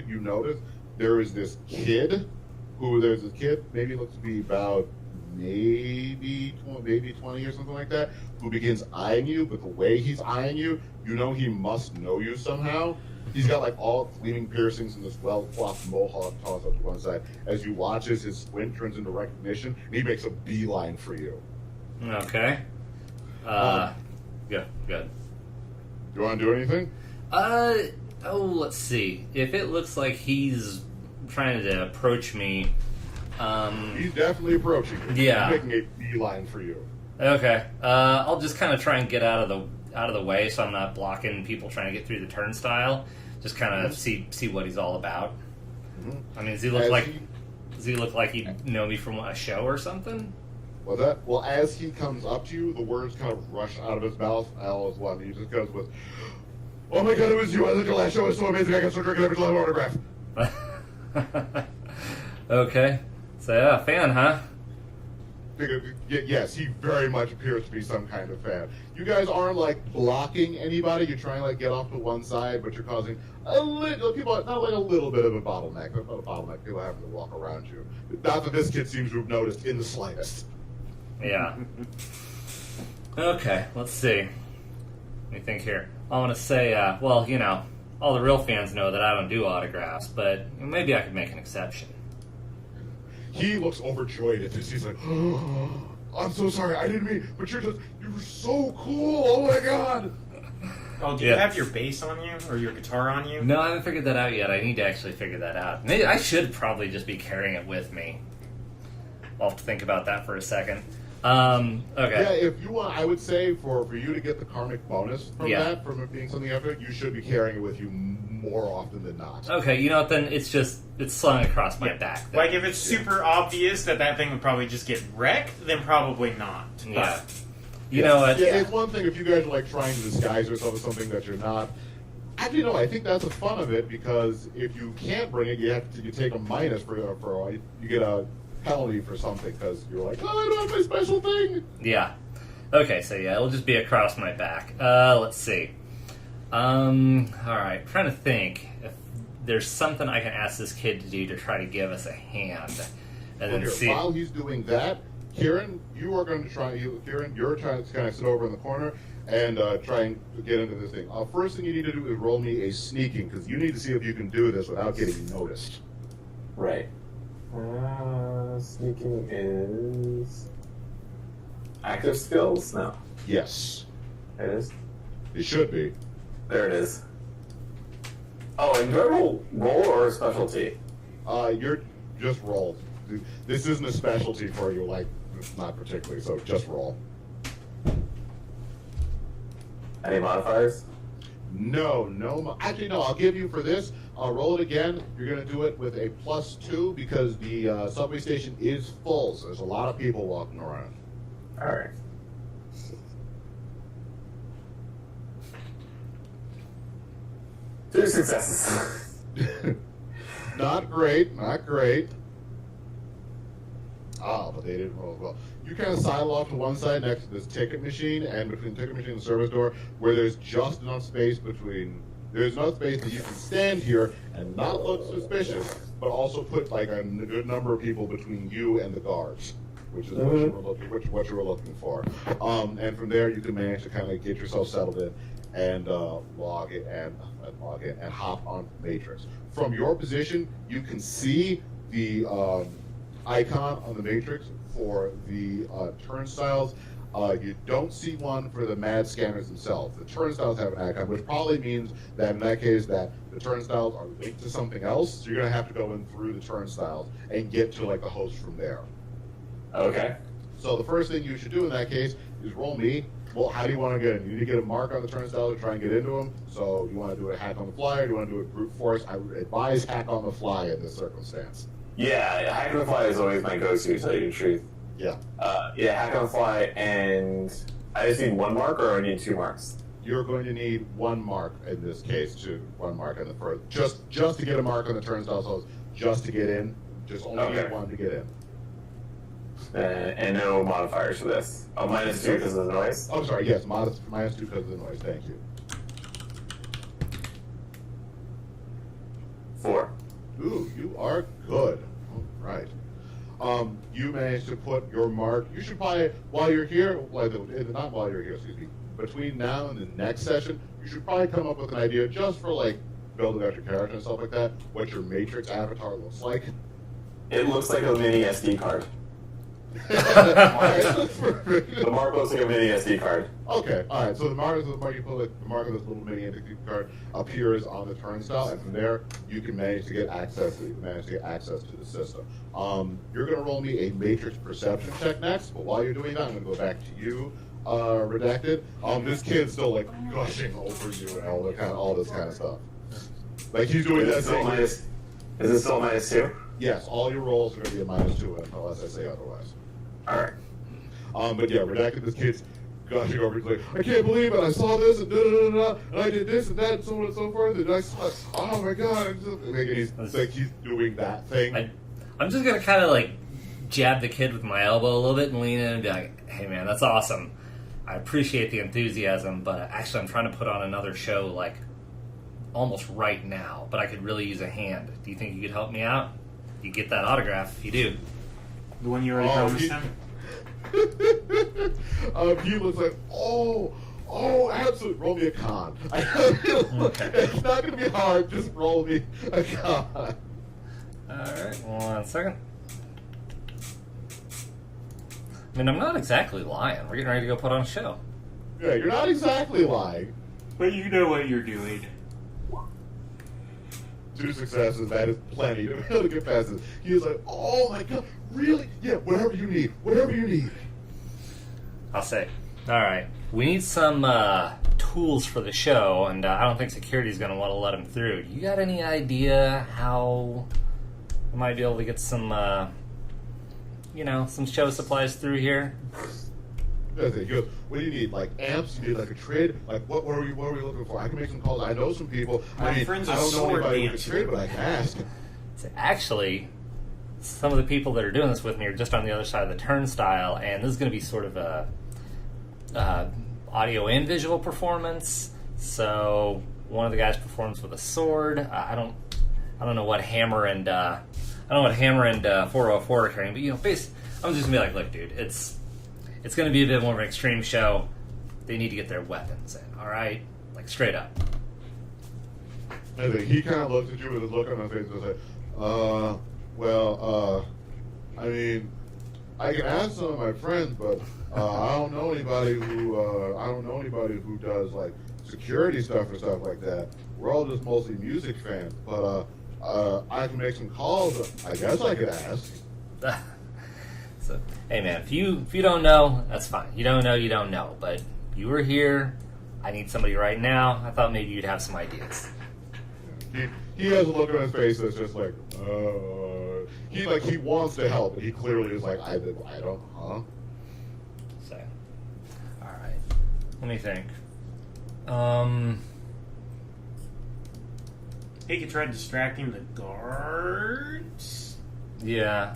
you notice there is this kid, maybe looks to be about maybe 20 or something like that, who begins eyeing you, but the way he's eyeing you, you know he must know you somehow. He's got like all gleaming piercings and this well-coiffed mohawk tossed up to one side. As you watch as his squint turns into recognition, and he makes a beeline for you. Okay. Good. Do you want to do anything? Let's see. If it looks like he's trying to approach me, He's definitely approaching you. Yeah. He's making a beeline for you. okay. I'll just kind of try and get out of the way, so I'm not blocking people trying to get through the turnstile. Just kind of see what he's all about. Mhm. I mean, does he look like he'd know me from a show or something? What's that? Well, as he comes up to you, the words kind of rush out of his mouth. All is one. He just goes with, "Oh my God, it was you! I thought your last show was so amazing. I got so drunk every live autograph." Okay. So yeah, fan, huh? Yes, he very much appears to be some kind of fan. You guys aren't like blocking anybody. You're trying to like get off to one side, but you're causing a little people, not like a little bit of a bottleneck. But not a bottleneck. People having to walk around you. Not that this kid seems to have noticed in the slightest. Yeah. Okay, let's see. Let me think here. I want to say, well, you know, all the real fans know that I don't do autographs, but maybe I could make an exception. He looks overjoyed at this. He's like, "Oh, I'm so sorry. I didn't mean, but you're so cool. Oh my God." Oh, do you have your bass on you or your guitar on you? No, I haven't figured that out yet. I need to actually figure that out. Maybe I should probably just be carrying it with me. I'll have to think about that for a second. Okay. Yeah, if you want, I would say for you to get the karmic bonus from Yeah. that, from it being something after, you should be carrying it with you more often than not. Okay, you know what, then it's slung across my Yeah. back. Then. Like, if it's super obvious that thing would probably just get wrecked, then probably not. Yeah. You know what? Yeah, it's one thing if you guys are like trying to disguise yourself as something that you're not. Actually, no, I think that's the fun of it because if you can't bring it, you take a minus for you get a penalty for something because you're like, oh, I don't have my special thing. Yeah. Okay, so yeah, it'll just be across my back. Let's see. Alright, trying to think if there's something I can ask this kid to do to try to give us a hand. And then Okay, see. while he's doing that, Kieran, you are going to try. Kieran, you're trying to kind of sit over in the corner and try and get into this thing. First thing you need to do is roll me a sneaking because you need to see if you can do this without getting noticed. Right. Sneaking is active skills? No. Yes, It is. it should be. There it is. Oh, and do I roll or a specialty? You're just roll. This isn't a specialty for you, like it's not particularly. So just roll. Any modifiers? No. Actually, no. I'll give you for this. I'll roll it again. You're going to do it with a +2 because the subway station is full. So there's a lot of people walking around. All right. Two successes. Not great. But they didn't roll as well. You kind of sidle off to one side next to this ticket machine, and between the ticket machine and the service door, where there's just enough space there's enough space that you can stand here and not look suspicious, but also put like a good number of people between you and the guards, which is what you were looking for. And from there, you can manage to kind of get yourself settled in and log in and hop on Matrix. From your position, you can see the icon on the Matrix for the turnstiles. You don't see one for the mad scanners themselves. The turnstiles have an icon, which probably means that in that case that the turnstiles are linked to something else. So you're gonna have to go in through the turnstiles and get to like the host from there. Okay. So the first thing you should do in that case is roll me. Well, how do you want to get in? You need to get a mark on the turnstile to try and get into them. So you want to do a hack on the fly, or do you want to do it brute force? I would advise hack on the fly in this circumstance. Yeah, hack on the fly is always my go-to, to tell you the truth. Yeah. Yeah, hack on the fly, and I just need one mark, or I need 2 marks? You're going to need 1 mark in this case, one mark on the first, just to get a mark on the turnstile. So just to get in, just only need 1 to get in. And no modifiers for this. Oh, -2 because of the noise? Oh, sorry, yes, -2 because of the noise. Thank you. 4. Ooh, you are good. All right. You managed to put your mark. You should probably, while you're here, not while you're here, excuse me, between now and the next session, you should probably come up with an idea just for like building out your character and stuff like that, what your Matrix avatar looks like. It looks like a mini SD card. The mark looks like a mini SD card. Okay, all right. So the mark, you put like the mark of this little mini SD card appears on the turnstile, and from there you can manage to get access. You can manage to get access to the system. You're going to roll me a matrix perception check next. But while you're doing that, I'm going to go back to you, Redacted. This kid's still like gushing over you and all this kind of stuff. Like he's doing that thing. Is it still -2? Yes, all your rolls are going to be a -2 unless I say otherwise. All right. But yeah, Redacted, this kid's gushing over. He's like, I can't believe it. I saw this and da-da-da-da, and I did this and that and so on and so forth. And I saw, oh my god. He's doing that thing. I'm just going to kind of like jab the kid with my elbow a little bit and lean in and be like, hey man, that's awesome. I appreciate the enthusiasm, but actually I'm trying to put on another show like almost right now, but I could really use a hand. Do you think you could help me out? You get that autograph if you do. The one you already promised him? He looks like, oh, absolutely. Roll me a con. Okay. It's not going to be hard. Just roll me a con. Alright, 1 second. I mean, I'm not exactly lying. We're getting ready to go put on a show. Yeah, you're not exactly lying. But you know what you're doing. 2 successes, that is plenty to really get past this. He was like, oh my god, really? Yeah, whatever you need. I'll say. Alright, we need some tools for the show, and I don't think security's going to want to let them through. You got any idea how I might be able to get some, some show supplies through here? He goes, what do you need? Like amps? You need like a trade? Like what were we looking for? I can make some calls. I know some people. My friend's I a don't know sword anybody who can dancer. trade, but I can ask. So actually, some of the people that are doing this with me are just on the other side of the turnstile, and this is going to be sort of a audio and visual performance. So one of the guys performs with a sword. I don't know what hammer and 404 are carrying, but I'm just gonna be like, look, dude, it's going to be a bit more of an extreme show. They need to get their weapons in, all right? Like, straight up. And then he kind of looks at you with his look on his face and says, I mean, I can ask some of my friends, but I don't know anybody who does like security stuff or stuff like that. We're all just mostly music fans, but I can make some calls. I guess I could ask. So, hey man, if you don't know, that's fine. You don't know. But you were here. I need somebody right now. I thought maybe you'd have some ideas. He has a look on his face that's just like, he wants to help, but he clearly is like, I don't, huh? So, all right. Let me think. He could try distracting the guards. Yeah.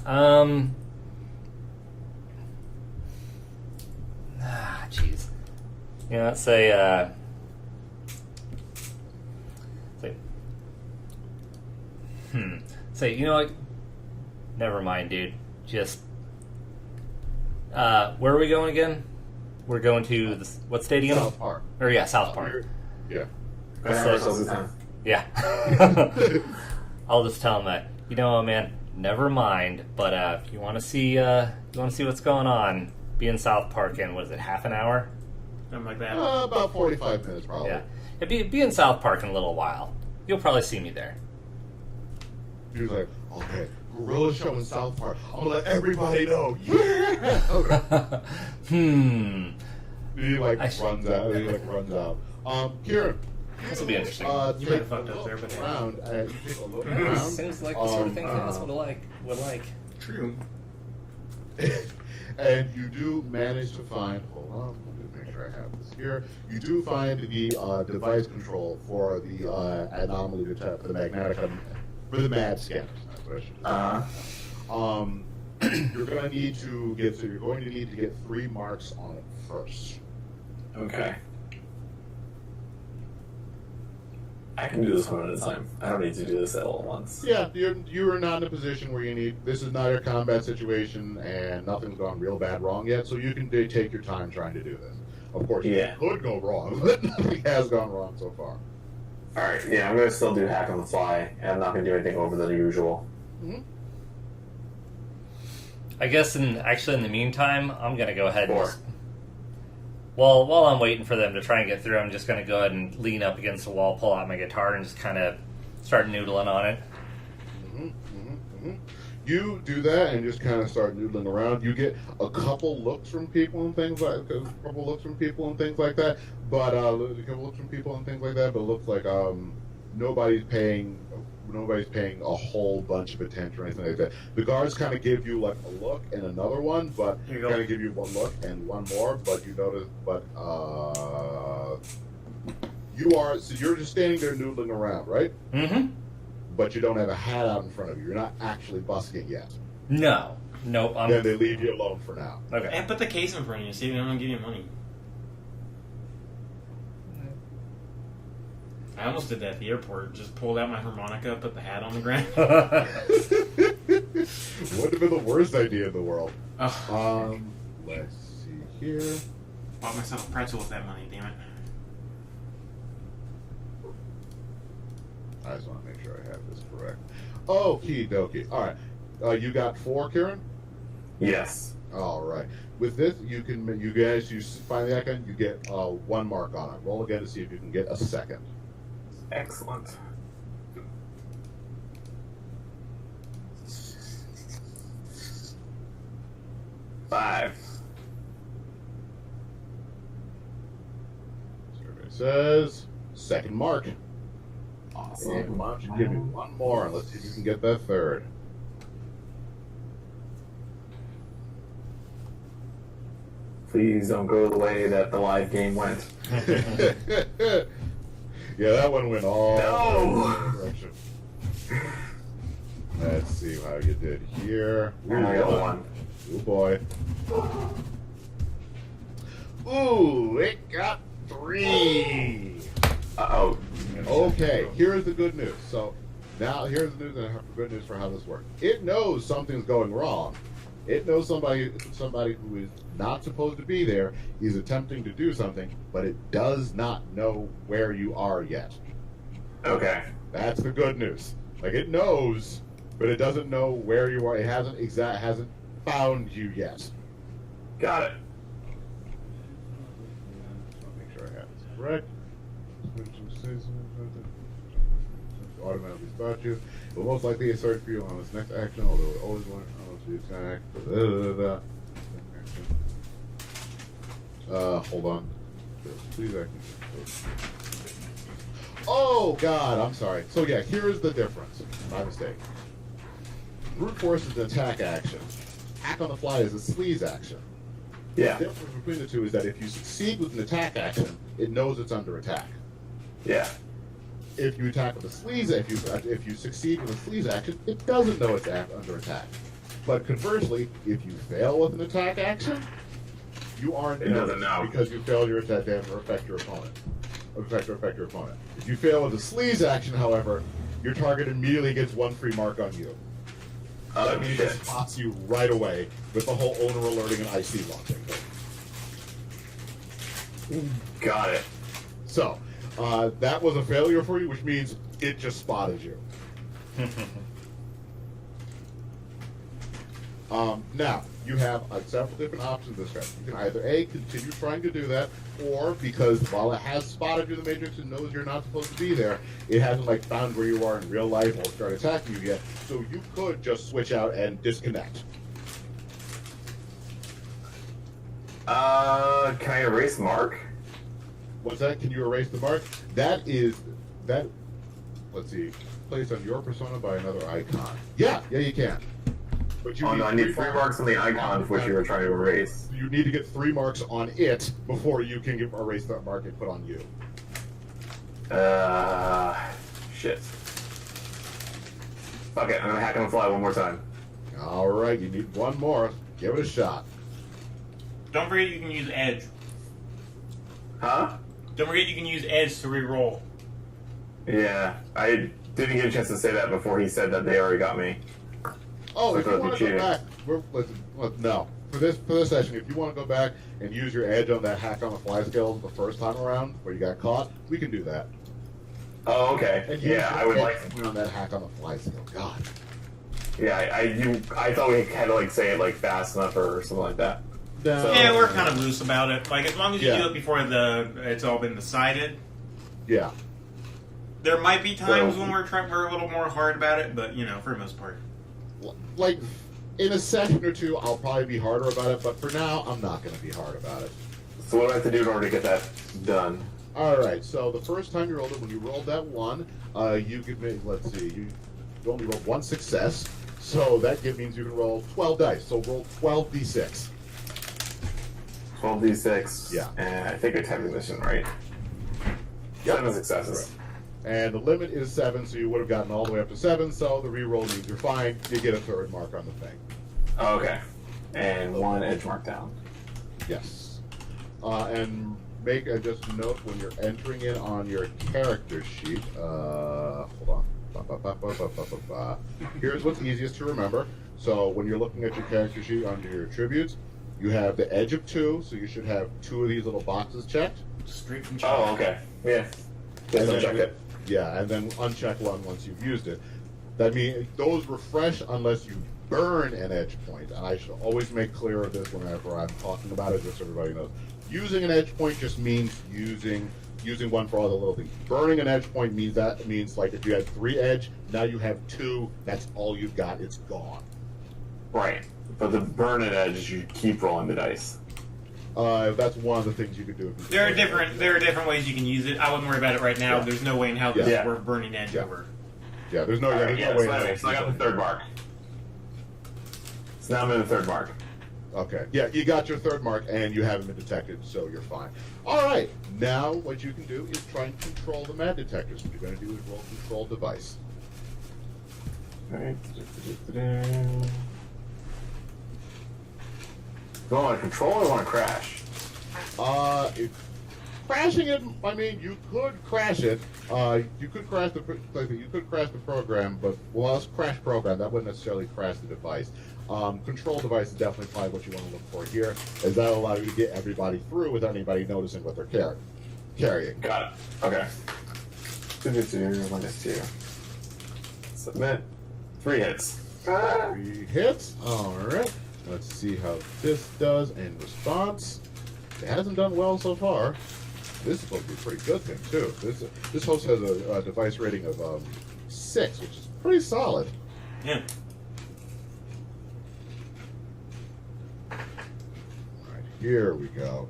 Jeez. Let's say, Say, you know what? Never mind, dude. Just, where are we going again? We're going to what stadium? South Park. Or yeah, South Park. Yeah. Yeah. I'll just tell him that. You know what, man? Never mind. But if you want to see what's going on, be in South Park in, what is it, half an hour? Something like that. About 45 minutes, probably. Yeah. Be in South Park in a little while. You'll probably see me there. He was like, okay, gorilla show in South Park. I'm gonna let everybody know. Yeah. He runs out. Kieran. This will be interesting. You might have fucked up there, but around. You take a look around. Seems like the sort of thing Dennis would like. True. And you do manage to find. Hold on, let me make sure I have this here. You do find the device control for the anomaly detector, the magnetic, for the MAD scanner. That's what I should say. You're going to need to get 3 marks on it first. Okay. I can do this one at a time. I don't need to do this all at once. Yeah, you are not in a position where you need. This is not a combat situation, and nothing's gone real bad wrong yet. So you can take your time trying to do this. Of course, it could go wrong, but nothing has gone wrong so far. All right. Yeah, I'm gonna still do hack on the fly, and I'm not gonna do anything over the usual. Mm-hmm. I guess in the meantime, I'm gonna go ahead and 4. just, well, while I'm waiting for them to try and get through, I'm just gonna go ahead and lean up against the wall, pull out my guitar, and just kind of start noodling on it. You do that and just kind of start noodling around. You get a couple looks from people and things like that. But a couple looks from people and things like that. But it looks like nobody's paying a whole bunch of attention or anything like that. The guards kind of give you like a look and another one, but Here you go. kind of give you one look and one more. But you notice, you're just standing there noodling around, right? Mm-hmm. But you don't have a hat out in front of you. You're not actually busking yet. No. Nope. Then they leave you alone for now. Okay. And put the case in front of you, see if they don't give you money. I almost did that at the airport. Just pulled out my harmonica, put the hat on the ground. Wouldn't have been the worst idea in the world. Oh, Let's see here. bought myself a pretzel with that money, damn it. I just want to make sure I have this correct. Okie dokie. All right. You got 4, Kieran? Yes. All right. With this, you find the icon, you get 1 mark on it. Roll again to see if you can get a second. Excellent. Five. Survey says second mark. Awesome. And why don't you give me 1 more and let's see if you can get that 3rd. Please don't go the way that the live game went. Yeah, that one went all No. the direction. Let's see how you did here. And I got 1. Oh boy. Ooh, it got 3. Uh-oh. Okay, here's the good news. So now here's the news and good news for how this works. It knows something's going wrong. It knows somebody who is not supposed to be there is attempting to do something, but it does not know where you are yet. Okay. That's the good news. Like it knows, but it doesn't know where you are. It hasn't found you yet. Got it. I'll make sure I have this correct. Automatically spot you. Will most likely search for you on this next action, although it always want to attack. Hold on. Please action. Oh God, I'm sorry. So yeah, here's the difference. My mistake. Brute force is an attack action. Act on the fly is a sleaze action. Yeah. The difference between the two is that if you succeed with an attack action, it knows it's under attack. Yeah. If you attack with a sleaze, if you succeed with a sleaze action, it doesn't know it's under attack. But conversely, if you fail with an attack action, you aren't It doesn't know. because you failed your attack damage or affect your opponent. Affect your opponent. If you fail with a sleaze action, however, your target immediately gets 1 free mark on you. Oh, That means shit. it spots you right away with the whole owner alerting and IC launching. Got it. So, that was a failure for you, which means it just spotted you. Now, you have several different options this time. You can either A, continue trying to do that, or because while it has spotted you in the Matrix and knows you're not supposed to be there, it hasn't like found where you are in real life or start attacking you yet. So you could just switch out and disconnect. Can I erase Mark? What's that? Can you erase the mark? Let's see, placed on your persona by another icon. Yeah, you can. But you Oh no, I need 3 marks on the icon which you were trying to erase. You need to get 3 marks on it before you can erase that mark and put on you. Shit. Fuck it, I'm gonna hack on the fly one more time. Alright, you need 1 more. Give it a shot. Don't forget you can use Edge. Huh? Don't forget you can use Edge to re-roll. Yeah, I didn't get a chance to say that before he said that they already got me. Oh, I if you thought want you to go cheated. back, no. For this session, if you want to go back and use your edge on that hack on the fly skill the first time around where you got caught, we can do that. Oh, okay. And use Yeah, your I would edge like. on that hack on the fly skill. God. I thought we had to like say it like fast enough or something like that. No. So- Yeah, we're kind of loose about it. Like, as long as you Yeah. do it before it's all been decided. Yeah. There might be times So- when we're a little more hard about it, but, for the most part. Like, in a session or two, I'll probably be harder about it, but for now, I'm not going to be hard about it. So what do I have to do in order to get that done? Alright, so the first time you rolled it, when you rolled that 1, you could make, let's see, you only rolled 1 success, so that means you can roll 12 dice, so roll 12d6. 12d6. Yeah. And I think I typed the mission right. Yep. 7 successes. And the limit is 7, so you would have gotten all the way up to 7, so the reroll means you're fine, you get a third mark on the thing. Oh, okay. And 1 edge mark down. Yes. And make just a note when you're entering in on your character sheet. Hold on. Here's what's easiest to remember. So when you're looking at your character sheet under your attributes, you have the edge of 2, so you should have 2 of these little boxes checked. Straight from Oh, okay. Yeah. Guess And I'll then- check it. Yeah, and then uncheck 1 once you've used it. That means those refresh unless you burn an edge point. And I should always make clear of this whenever I'm talking about it, just so everybody knows. Using an edge point just means using one for all the little things. Burning an edge point means like if you had 3 edge, now you have 2. That's all you've got. It's gone. Right. But the burn it edge, you keep rolling the dice. That's one of the things you could do. There are different ways you can use it. I wouldn't worry about it right now. Yeah. There's no way in hell this Yeah. is worth burning edge Yeah. over. Yeah, there's no, Alright, there's yeah, no way. so anyway, so I got the third mark. So now I'm in the third mark. Okay. Yeah, you got your third mark, and you haven't been detected, so you're fine. All right. Now, what you can do is try and control the mad detectors. What you're going to do is roll control device. Alright. Do I want to control or want to crash? Crashing it. I mean, you could crash it. You could crash the program, but crash program. That wouldn't necessarily crash the device. Control device is definitely probably what you want to look for here, as that'll allow you to get everybody through without anybody noticing what they're carrying. Got it. Okay. 2, Submit. 3 hits. 3 hits. All right. Let's see how this does in response. It hasn't done well so far. This is supposed to be a pretty good thing too. This host has a device rating of 6, which is pretty solid. Yeah. Right, here we go.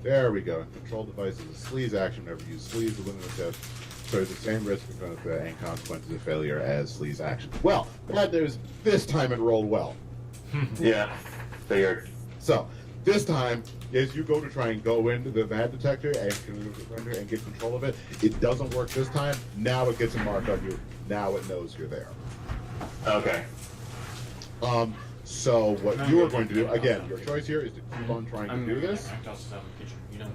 There we go. Control device is a sleaze action. Whenever you sleaze, the limit of test carries the same risk of benefit and consequences of failure as sleaze action. Well, bad news. This time it rolled well. Yeah. Figured. So this time, as you go to try and go into the mad detector and get control of it, it doesn't work this time. Now it gets a mark on you. Now it knows you're there. Okay. So what you are going to do, again, your choice here is to keep on trying to do this, I tossed it out in the kitchen. You know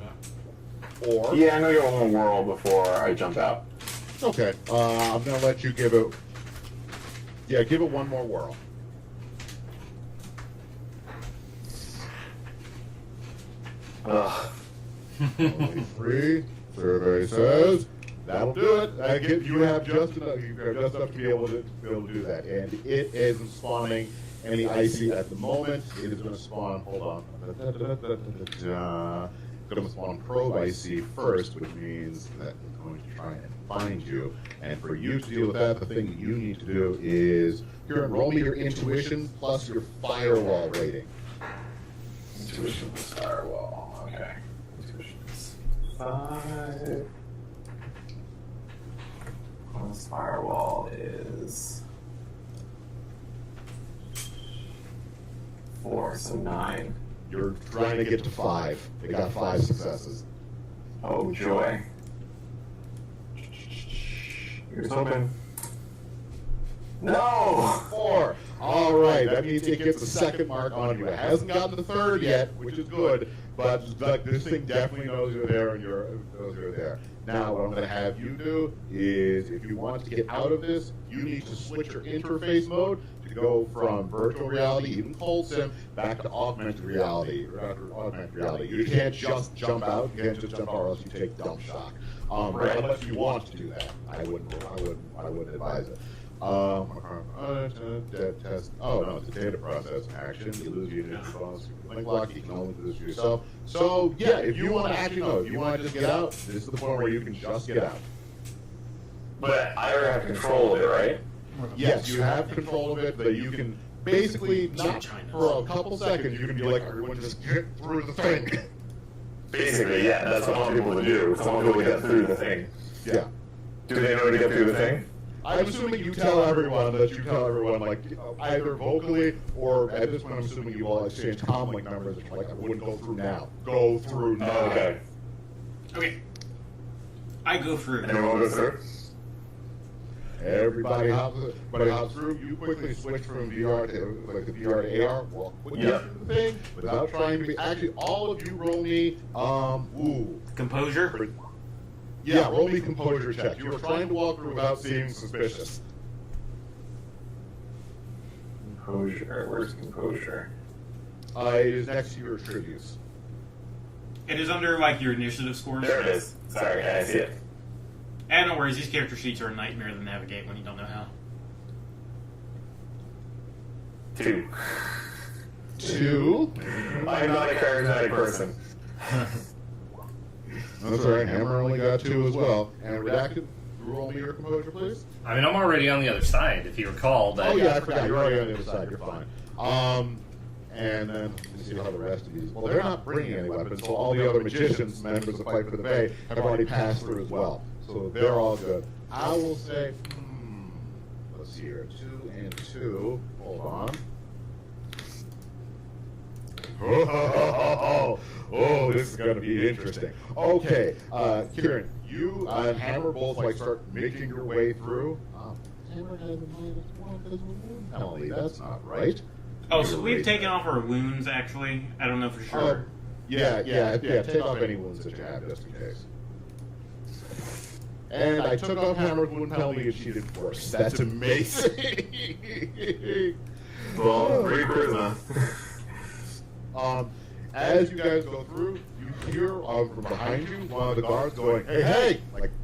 that. or Yeah, I'm gonna go one more whirl before I jump out. okay, I'm gonna let you give it. Yeah, give it one more whirl. Ugh. Only 3. Survey says that'll do it. You have just enough. You have just enough to be able to do that, and it isn't spawning any icy at the moment. It is going to spawn. Hold on. Going to spawn probe icy first, which means that it's going to try and find you. And for you to deal with that, the thing you need to do is roll me your intuition plus your firewall rating. Intuition plus firewall. Okay. Intuition is 5. Plus firewall is 4, so 9. You're trying to get to 5. They got 5 successes. Oh joy. Here's hoping. No! 4. All right, that means it gets the second mark on you. It hasn't gotten the third yet, which is good, but like, this thing definitely knows you're there and knows you're there. Now, what I'm going to have you do is, if you want to get out of this, you need to switch your interface mode to go from virtual reality, even cold sim, back to augmented reality. You can't just jump out. You can't just jump out, or else you take dump shock. Unless you want to do that, I wouldn't advise it. Test. Oh no, it's a data process action. You lose unit bonus. Link lock. You can only do this for yourself. So yeah, if you want to actually know, if you want to just get out, this is the point where you can just get out. But I already have control of it, right? Yes, you have control of it. That you can basically not for a couple seconds. You can be like, everyone just get through the thing. Basically, yeah, that's what I want people to do. I want people to get through the thing. Yeah. Do they know to get through the thing? I'm assuming you tell everyone, like, either vocally or at this point, I'm assuming you all exchange comlink numbers. Like, I wouldn't go through now. Go through now. Okay. Okay. I go through. Anyone go through? Everybody hops through. You quickly switch from VR to the VR to AR. Walk quickly through the thing without trying to be. Actually, all of you roll me. Composure. Yeah, roll me composure check. You were trying to walk through without seeming suspicious. Composure. Where's composure? It is next to your attributes. It is under like your initiative scores. There it is. Sorry, I see it. And no worries, these character sheets are a nightmare to navigate when you don't know how. 2. 2? I'm not a charismatic person. That's all right. Hammer only got 2 as well. And Redacted, roll me your composure, please. I mean, I'm already on the other side, if you recall. But Oh yeah, I forgot. You're already on the other side. You're fine. And then let's see how the rest of these. Well, they're not bringing any weapons, so all the other magicians, members of Fight for the Bay, have already passed through as well. So they're all good. I will say, let's see here, 2 and 2. Hold on. Oh, this is going to be interesting. Okay, Kieran, you and Hammer both start making your way through. Hammer has a -1 because of a wound penalty. That's not right. Oh, so we've taken off our wounds, actually? I don't know for sure. Yeah. Take off any wounds that you have, just in case. And I took off Hammer's wound penalty and she did worse. That's amazing. Well, great charisma. As you guys go through, you hear from behind you one of the guards going, "Hey!"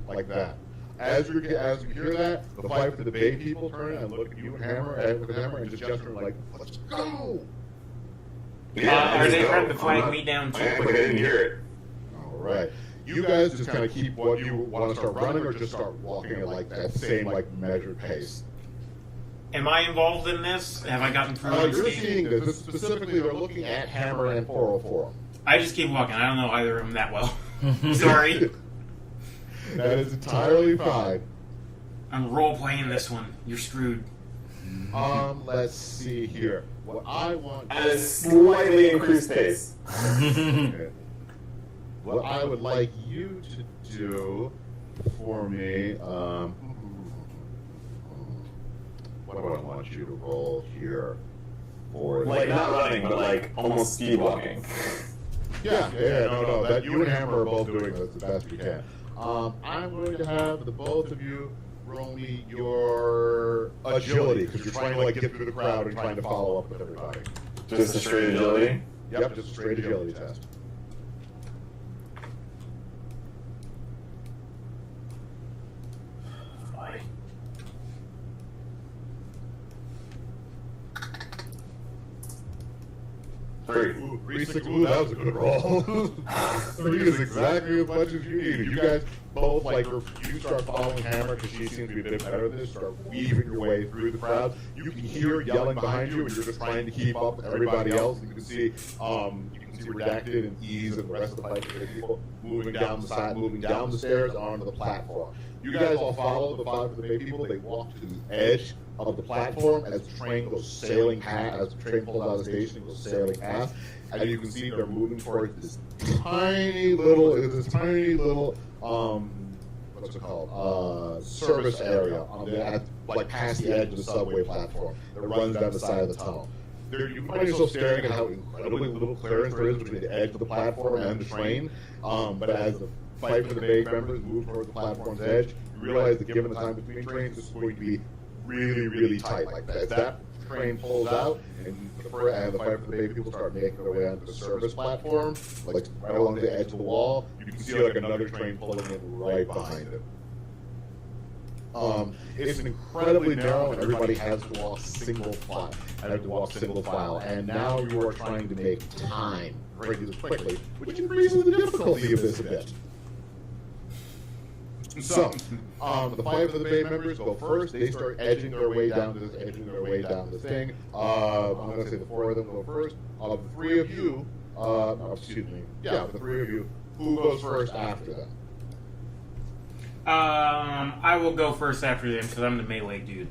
like that. As you hear that, the Fight for the Bay people turn and look at you and Hammer and just gesture like, "Let's go!" Are they trying to flag me down too? I didn't hear it. All right. You guys just kind of keep what you want to start running, or just start walking at that same measured pace. Am I involved in this? Have I gotten through this You're game? seeing this. Specifically, they're looking at Hammer and 404. I just keep walking. I don't know either of them that well. Sorry. That is entirely fine. I'm role-playing this one. You're screwed. Let's see here. What I want... At a slightly increased pace. What I would like you to do for me... what do I want you to roll here? For Like, not running, but almost speed walking. Yeah, no. That you and Hammer are both doing this the best you can. I'm going to have the both of you roll me your agility, because you're trying to get through the crowd and trying to follow up with everybody. Just a straight agility? Yep, just a straight agility test. Ooh, 3, 6, ooh, that was a good roll. 3 is exactly as much as you needed. You guys both, you start following Hammer because she seems to be a bit better at this, start weaving your way through the crowd. You can hear yelling behind you, and you're just trying to keep up with everybody else. You can see Redacted and Ease and the rest of the Fight for the people moving down the side, moving down the stairs onto the platform. You guys all follow the Fight for the Bay people. They walk to the edge of the platform as the train goes sailing past, as the train pulls out of the station and goes sailing past. And you can see they're moving towards this tiny little, what what's it called? Service area on the like past the edge of the subway platform that runs down the side of the tunnel. You find yourself staring at how incredibly little clearance there is between the edge of the platform and the train. But as the fight for the Bay members move towards the platform's edge, you realize that given the time between trains, this is going to be really, really tight. Like that, as that train pulls out and the fight for the Bay people start making their way onto the service platform, like right along the edge of the wall, you can see like another train pulling in right behind it. It's incredibly narrow, and everybody has to walk single file. And now you are trying to make time to do this quickly, which increases the difficulty of this a bit. So, the 5 of the Bay members go first. They start edging their way down this thing. I'm going to say the 4 of them go first. Of the 3 of you, the 3 of you, who goes first after them? I will go first after them because I'm the melee dude.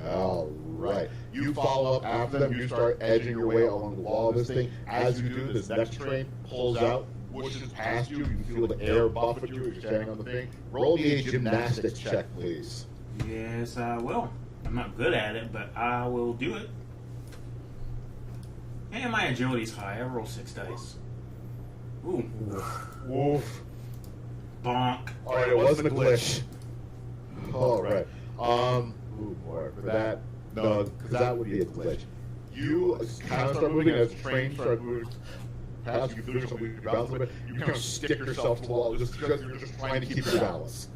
All right. You follow up after them. You start edging your way along the wall of this thing. As you do, this next train pulls out, whooshes past you. You can feel the air buffet you as you're standing on the thing. Roll me a gymnastics check, please. Yes, I will. I'm not good at it, but I will do it. And my agility's high. I roll 6 dice. Ooh. Woof. Bonk. All right, it wasn't a glitch. All right. Ooh, boy, for that, no, because that would be a glitch. You kind of start moving as the train starts moving past you. There's something you balance a bit. You kind of stick yourself to the wall just because you're just trying to keep your balance.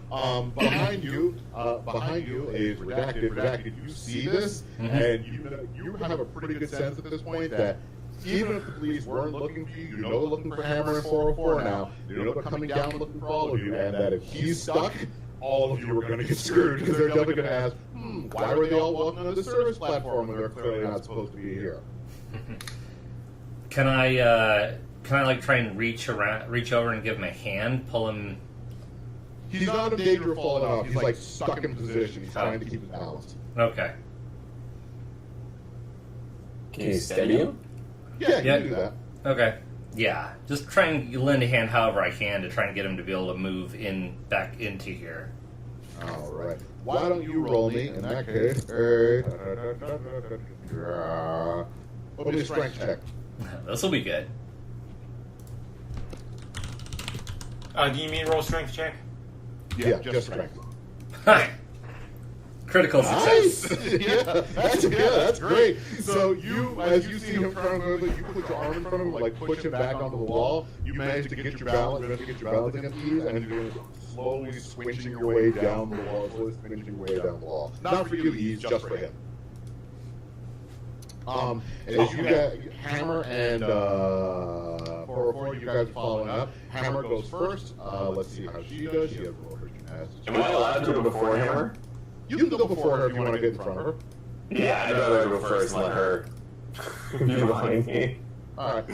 Behind you is redacted. Redacted. You see this, and you have a pretty good sense at this point that even if the police weren't looking for you, you know they're looking for Hammer and 404 now. You know they're coming down looking for all of you, and that if he's stuck, all of you are going to get screwed because they're definitely going to ask, why were they all walking on the service platform when they're clearly not supposed to be here? Can I like try and reach over and give him a hand, pull him? He's not in danger of falling off. He's like stuck in position. He's trying to keep his balance. Okay. Can you steady him? Yeah, you can do that. Okay. Yeah, just try and lend a hand however I can to try and get him to be able to move back into here. All right. Why don't you roll me in that case? Roll me a strength check. This will be good. Do you mean roll strength check? Yeah, just strength. Critical success. Nice. That's great. So as you see him trying to move, you put your arm in front of him, like push him back onto the wall. You manage to get your balance, against you, and you're slowly swinging your way down the wall. Not for you, Ease, just for him. As you get Hammer and 404, you guys are following up. Hammer goes first. Let's see how she does. She has roll her gymnastics. Am I allowed to go before Hammer? You can go before her if you want to get in front of her. Yeah, I'd rather go first and let her be behind me. Alright,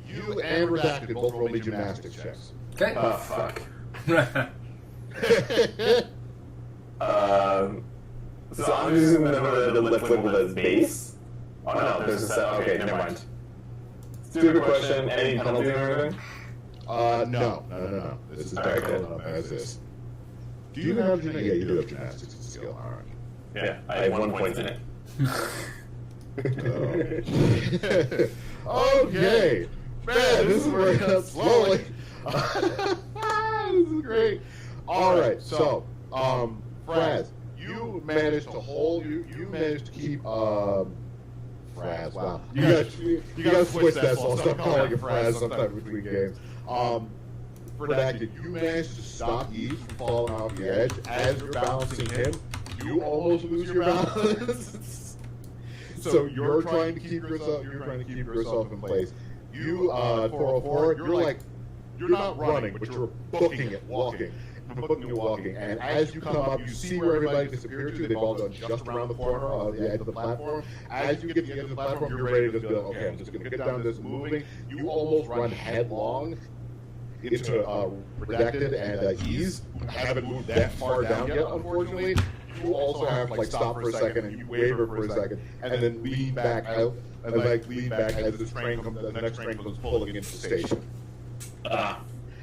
you and Redacted both roll me gymnastics checks. Okay. Oh, fuck. So I'm using the lift level as base? Oh no, there's a set. Okay, never mind. Stupid question. Any penalty or anything? No. This is definitely enough as is. Do you have gymnastics? Yeah, you do have gymnastics skill. All right. Yeah, I have 1 point in it. Okay. Man, this is working out slowly. This is great. All right, so, Fraz, you managed to hold. You managed to keep. Fraz, wow. You got to switch that, so I'll stop calling you Fraz sometime between games. Redacted, you managed to stop Eve from falling off the edge. As you're balancing him, you almost lose your balance. So you're trying to keep yourself in place. You 404, you're not running, but you're booking it, walking. And as you come up, you see where everybody disappeared to. They've all gone just around the corner of the edge of the platform. As you get to the edge of the platform, you're ready to just go, okay, I'm just going to get down this moving. You almost run headlong into Redacted and Ease, who haven't moved that far down yet, unfortunately. You also have to stop for a second and you waver for a second, and then lean back out, and lean back as the next train comes pulling into the station.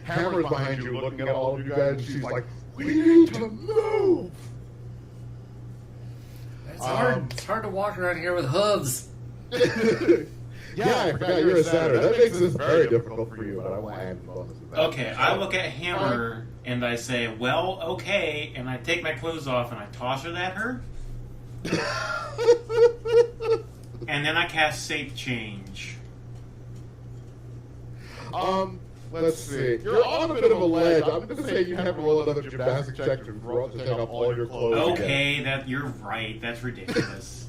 Hammer's behind you, looking at all of you guys, and she's like, "We need to move." It's hard. It's hard to walk around here with hooves. Yeah, I forgot you're a satyr. That makes this very difficult for you, but I won't add bonuses to that. Okay, I look at Hammer and I say, well, okay, and I take my clothes off and I toss it at her. And then I cast Safe Change. Let's see. You're on a bit of a ledge. I'm going to say you have to roll another gymnastics check to take off all your clothes. Okay, you're right. That's ridiculous.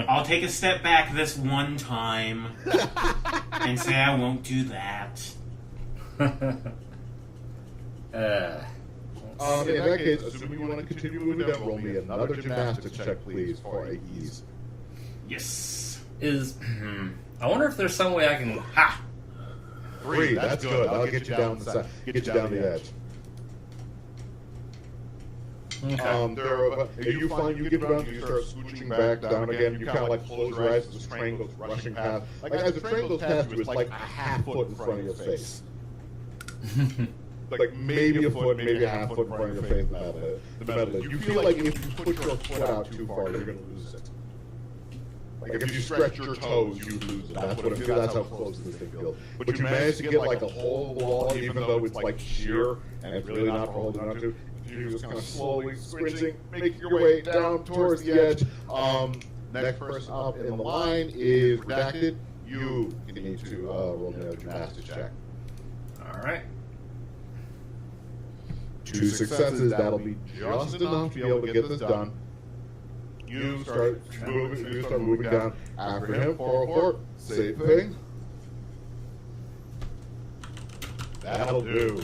I'll take a step back this one time and say I won't do that. In that case, assuming you want to continue moving down, roll me another gymnastics check, please, for a ease. Yes. I wonder if there's some way I can... Ha! 3, that's good. That'll get you down the side, get you down the edge. Okay. You find you get around, you start scooching back down again. You kind of like close your eyes as the train goes rushing past. Like as the train goes past you, it's like a half foot in front of your face. Like maybe a foot, maybe a half foot in front of your face. The metal is. You feel like if you put your foot out too far, you're going to lose it. Like if you stretch your toes, you lose it. That's what it feels. That's how close this thing feels. But you manage to get like a hole in the wall, even though it's like sheer and it's really not holding on to. You're just kind of slowly squinching, making your way down towards the edge. Next person up in the line is Redacted. You need to roll another gymnastics check. All right. 2 successes. That'll be just enough to be able to get this done. You start moving down after him. 404. Same thing. That'll do.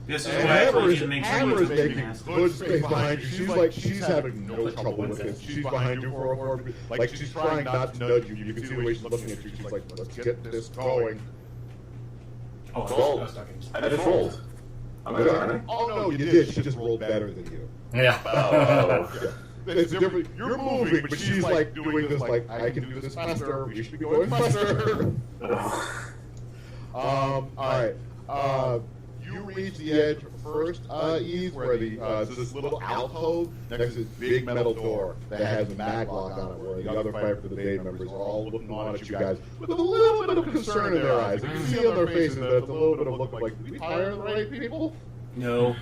This is why I told you to make sure you Hammer's take making gymnastics. good space behind you. She's having no trouble with this. She's behind you for like she's trying not to nudge you. You can see the way she's looking at you. She's like, let's get this going. Well, I just rolled. I'm good, aren't I? Oh no, you did. She just rolled better than you. Yeah. It's different. You're moving, but she's like doing this. Like I can do this faster. We should be going faster. All right. You reach the edge first, Eve, where this little alcove next to this big metal door that has a maglock on it, where the other Fight for the Day members are all looking on at you guys with a little bit of concern in their eyes. You can see on their faces that it's a little bit of look like, did we hire the right people? No.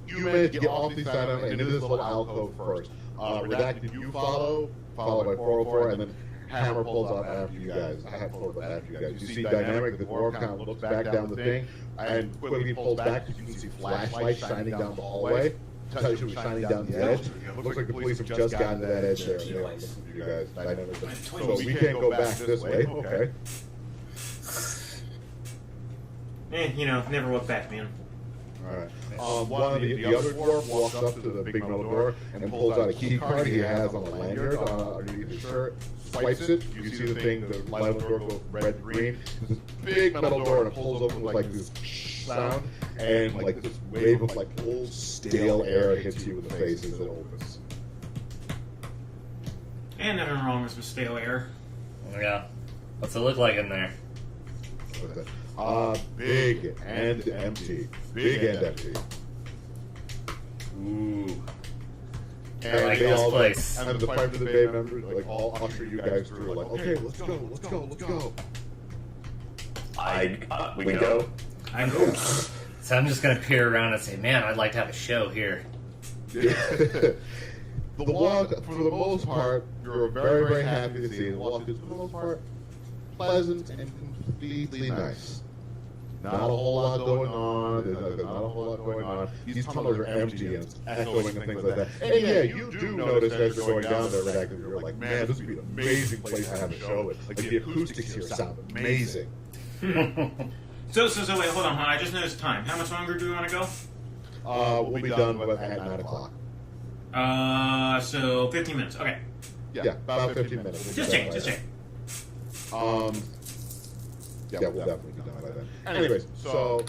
You manage to get off the side of it into this little alcove first. Redacted, you follow by 404, and then Hammer pulls up after you guys. You see Dynamic, the dwarf kind of looks back down the thing, and quickly pulls back. You can see flashlights shining down the hallway. Tells you shining down the edge. Looks like the police have just gotten to that edge there. You guys, Dynamic. So we can't go back this way. Okay. Never look back, man. All right. The other dwarf walks up to the big metal door and pulls out a key card he has on a lanyard underneath his shirt. Swipes it. You see the thing, the light on the door goes red, green. This big metal door, and it pulls open with like this sound, and like this wave of like old stale air hits you in the face as it opens. And nothing wrong with some stale air. Yeah. What's it look like in there? Big and empty. Big and empty. Ooh. And I like they this all, place. And the Fight for the Day members like all usher you guys through. Like, okay, let's go. We go. I know. So I'm just gonna peer around and say, man, I'd like to have a show here. The walk, for the most part, you're very, very happy to see. The walk is, for the most part, pleasant and completely nice. Not a whole lot going on. There's not a whole lot going on. These tunnels are empty and it's echoing and things like that. And yeah, you do notice as you're going down there, Redacted, you're like, man, this would be an amazing place to have a show. Like the acoustics here sound amazing. So wait, hold on. I just noticed time. How much longer do we want to go? We'll be done at 9 o'clock. So 15 minutes. Okay. Yeah, about 15 minutes. Just check. Yeah, we'll definitely be done by then. Anyways, so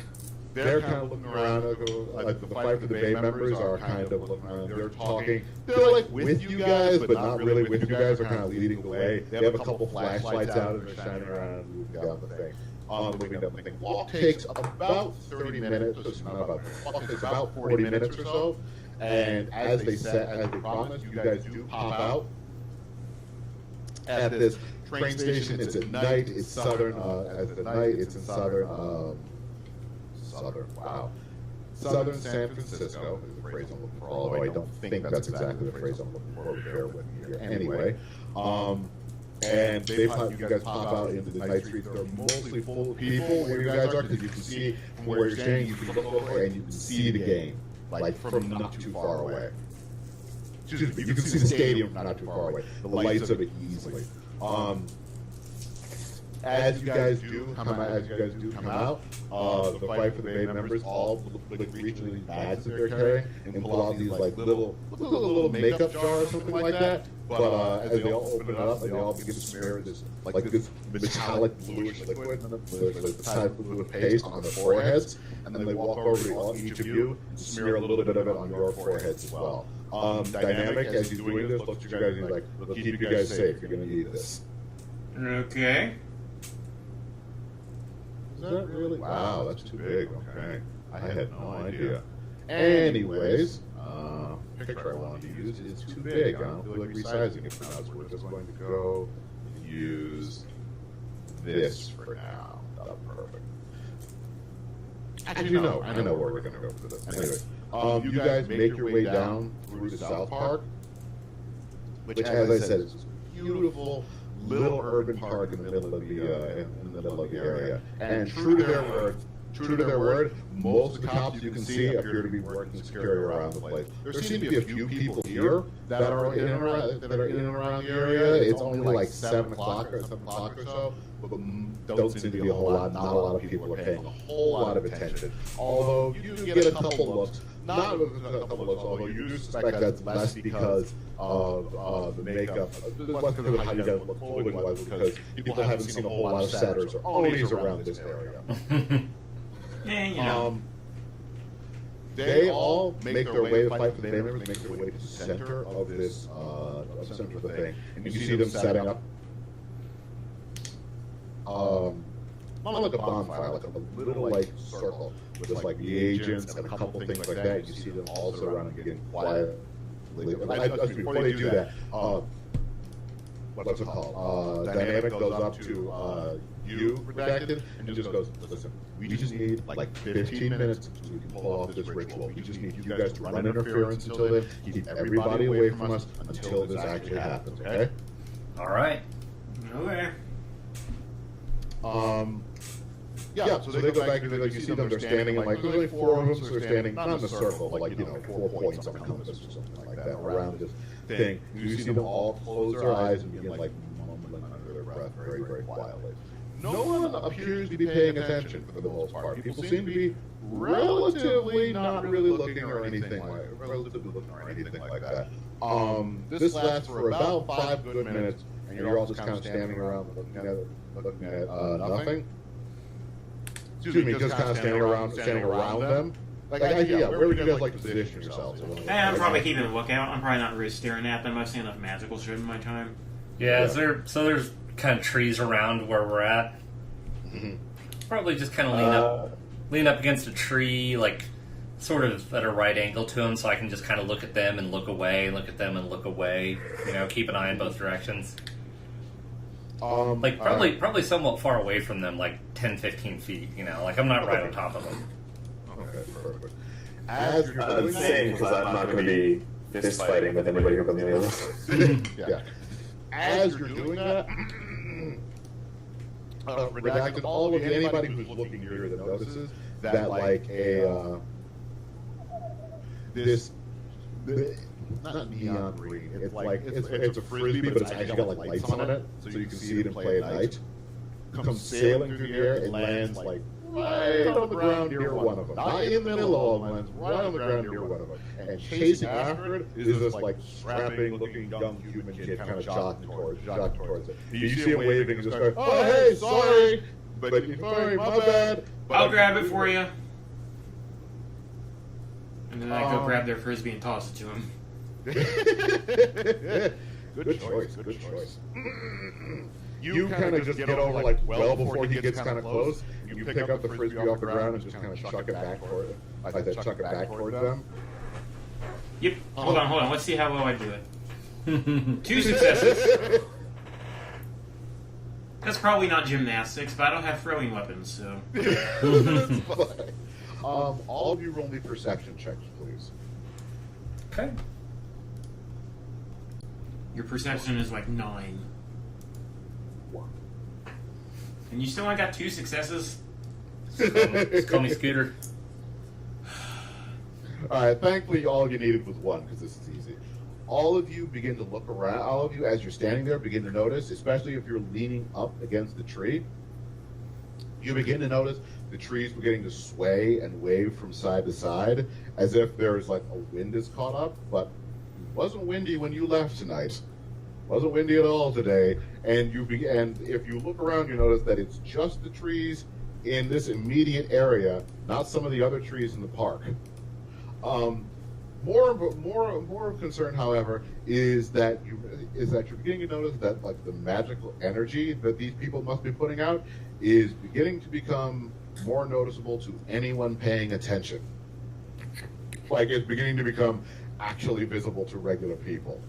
they're kind of looking around. Like the Fight for the Bay members are kind of looking around. They're talking. They're like with you guys, but not really with you guys. They're kind of leading the way. They have a couple flashlights out and they're shining around and moving down the thing. Moving down the thing. Walk takes about 30 minutes. Not about. Walk takes about 40 minutes or so. And as they promised, you guys do pop out at this train station. It's at night. It's southern. At the night, it's in southern. Southern San Francisco is the phrase I'm looking for. Although I don't think that's exactly the phrase I'm looking for. Bear with me here. Anyway, and you guys pop out into the night streets. They're mostly full of people where you guys are, because you can see from where you're standing. You can look over and you can see the game, like from not too far away. Excuse me, you can see the stadium from not too far away. The lights of it easily. As you guys do come out, the Fight for the Bay members all reach into these bags that they're carrying and pull out these like little makeup jars or something like that. But as they all open it up, they all begin to smear this metallic bluish liquid, metallic fluid paste on their foreheads, and then they walk over to each of you and smear a little bit of it on your foreheads as well. Dynamic, as he's doing this, looks at you guys and he's like, "We'll keep you guys safe. You're gonna need this." Okay. Is that really? Wow, that's too big. Okay. I had no idea. Anyways, picture I wanted to use is too big. I don't feel like resizing it for now, so we're just going to go use this for now. That's perfect. Actually, no, I know where we're going to go for this. Anyway, you guys make your way down through the South Park, which, as I said, is this beautiful little urban park in the middle of the area. And true to their word, most of the cops you can see appear to be working security around the place. There seem to be a few people here that are in and around the area. It's only like 7 o'clock or so, but don't seem to be a whole lot. Not a lot of people are paying a whole lot of attention. Although you do get a couple looks. Not a couple looks, although you do suspect that's less because of the makeup, less because of how you guys look clothing-wise, because people haven't seen a whole lot of satyrs or Onis around this area. Yeah, you know. They all make their way to Fight for the Bay members, make their way to the center of this center of the thing, and you see them setting up not like a bonfire, like a little like circle with just like the agents and a couple things like that. You see them all surrounding, getting quiet. Before they do that, what's it called? Dynamic goes up to you, Redacted, and just goes, "Listen, we just need like 15 minutes so we can pull off this ritual. We just need you guys to run interference until then, keep everybody away from us until this actually happens, okay?" All right. Okay. Yeah, so they go back and you see them, they're standing in like, there's only 4 of them, so they're standing, not in a circle, but like, 4 points on a compass or something like that, around this thing. You see them all close their eyes and begin like mumbling under their breath very, very quietly. No one appears to be paying attention for the most part. People seem to be relatively not really looking or anything like that. This lasts for about 5 good minutes, and you're all just kind of standing around looking at nothing. Excuse me, just kind of standing around them. Where would you guys like to position yourselves? I'm probably keeping a lookout. I'm probably not really staring at them. I've seen enough magical shit in my time. Yeah, there's kind of trees around where we're at. Mm-hmm. Probably just kind of lean up against a tree, like sort of at a right angle to them, so I can just kind of look at them and look away, look at them and look away. Keep an eye in both directions. Probably somewhat far away from them, like 10, 15 feet, like I'm not right on top of them. Okay, perfect. As you're doing same, because I'm not going to be fist fighting with anybody from the others. Yeah. As you're doing that, Redacted, all of anybody who's looking near them notices that like not neon green. It's like it's a frisbee, but it's actually got like lights on it, so you can see it and play at night. Comes sailing through the air. It lands like right on the ground near one of them, not in the middle of them. Lands right on the ground near one of them. And chasing after it is this like strapping-looking young human kid, kind of jogging towards it. You see him waving and just going, "Oh hey, sorry, but sorry, my bad." I'll grab it for you. And then I go grab their frisbee and toss it to him. Good choice. Good choice. You kind of just get over like well before he gets kind of close. You pick up the frisbee off the ground and just kind of chuck it back toward chuck it back towards them. Yep. Hold on. Let's see how well I do it. 2 successes. That's probably not gymnastics, but I don't have throwing weapons, so. All of you roll me perception checks, please. Okay. Your perception is like 9. And you still only got 2 successes? Just call me Scooter. Alright, thankfully all you needed was 1, because this is easy. All of you begin to look around, all of you as you're standing there begin to notice, especially if you're leaning up against the tree, you begin to notice the trees beginning to sway and wave from side to side, as if there's like a wind is caught up, but it wasn't windy when you left tonight. Wasn't windy at all today, and if you look around, you notice that it's just the trees in this immediate area, not some of the other trees in the park. More of concern, however, is that you're beginning to notice that like the magical energy that these people must be putting out is beginning to become more noticeable to anyone paying attention. Like it's beginning to become actually visible to regular people.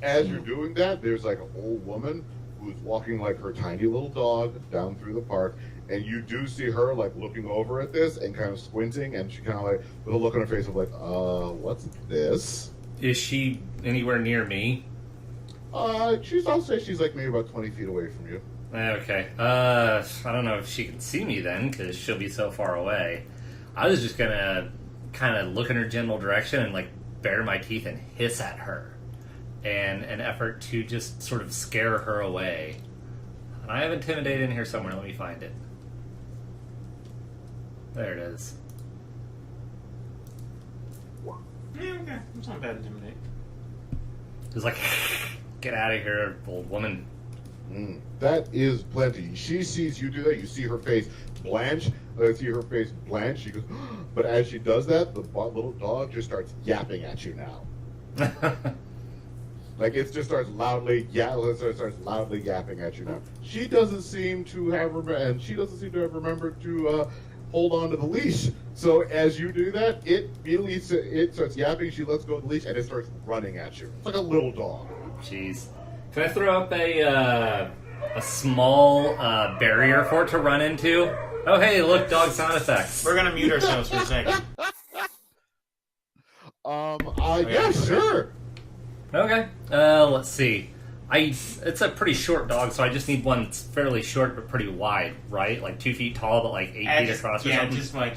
As you're doing that, there's like an old woman who's walking like her tiny little dog down through the park, and you do see her like looking over at this and kind of squinting, and she kind of like with a look on her face of like, what's this? Is she anywhere near me? I'll say she's like maybe about 20 feet away from you. Okay. I don't know if she can see me then, because she'll be so far away. I was just gonna kind of look in her general direction and like bare my teeth and hiss at her, in an effort to just sort of scare her away. And I have Intimidate in here somewhere. Let me find it. There it is. Yeah, okay. It's not bad intimidate. It's like, get out of here, old woman. That is plenty. She sees you do that. You see her face blanch. She goes, but as she does that, the little dog just starts yapping at you now. Like it just starts loudly yapping at you now. She doesn't seem to have remembered to hold on to the leash. So as you do that, it starts yapping. She lets go of the leash and it starts running at you. It's like a little dog. Jeez. Can I throw up a small barrier for it to run into? Oh, hey, look, dog sound effects. We're gonna mute ourselves for a second. Yeah, sure. Okay. Let's see. It's a pretty short dog, so I just need one that's fairly short but pretty wide, right? Like 2 feet tall, but like 8 feet across or something. Just a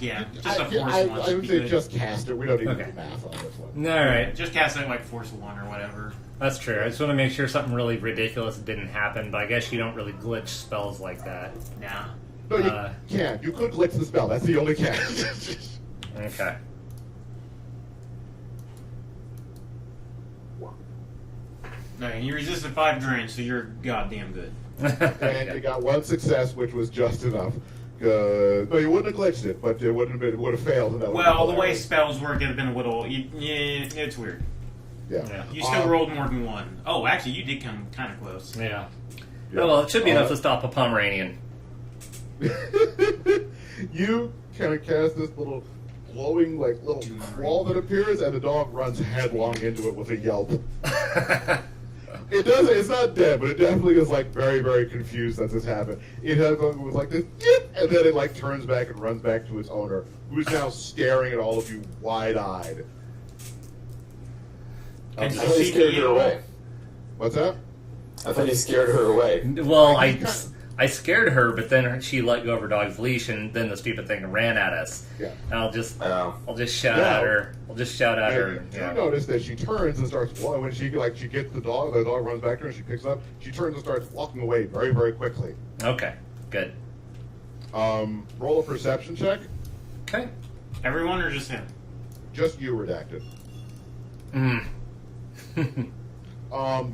force one. I would say good. just cast it. We don't need to Okay. do math on this one. All right. Just cast it like force 1 or whatever. That's true. I just want to make sure something really ridiculous didn't happen, but I guess you don't really glitch spells like that. Nah. No, you can't. You could glitch the spell. That's the only cast. Okay. No, and you resisted 5 drain, so you're goddamn good. And you got 1 success, which was just enough. No, you wouldn't have glitched it, but it would have failed. Well, the way spells work, it'd have been a little. It's weird. Yeah. You still rolled more than 1. Oh, actually, you did come kind of close. Yeah. Oh, well, it should be enough to stop a Pomeranian. You kind of cast this little glowing, like, little wall that appears, and the dog runs headlong into it with a yelp. It's not dead, but it definitely is, like, very, very confused that this happened. It was like this, and then it, like, turns back and runs back to its owner, who's now staring at all of you wide-eyed. And I thought you scared her away. What's that? I thought you scared her away. Well, I scared her, but then she let go of her dog's leash, and then the stupid thing ran at us. Yeah. And I'll just shout at her. I'll just shout at her. You notice that she turns and starts when she gets the dog runs back to her and she picks it up. She turns and starts walking away very, very quickly. Okay, good. Roll a perception check. Okay. Everyone or just him? Just you, redacted.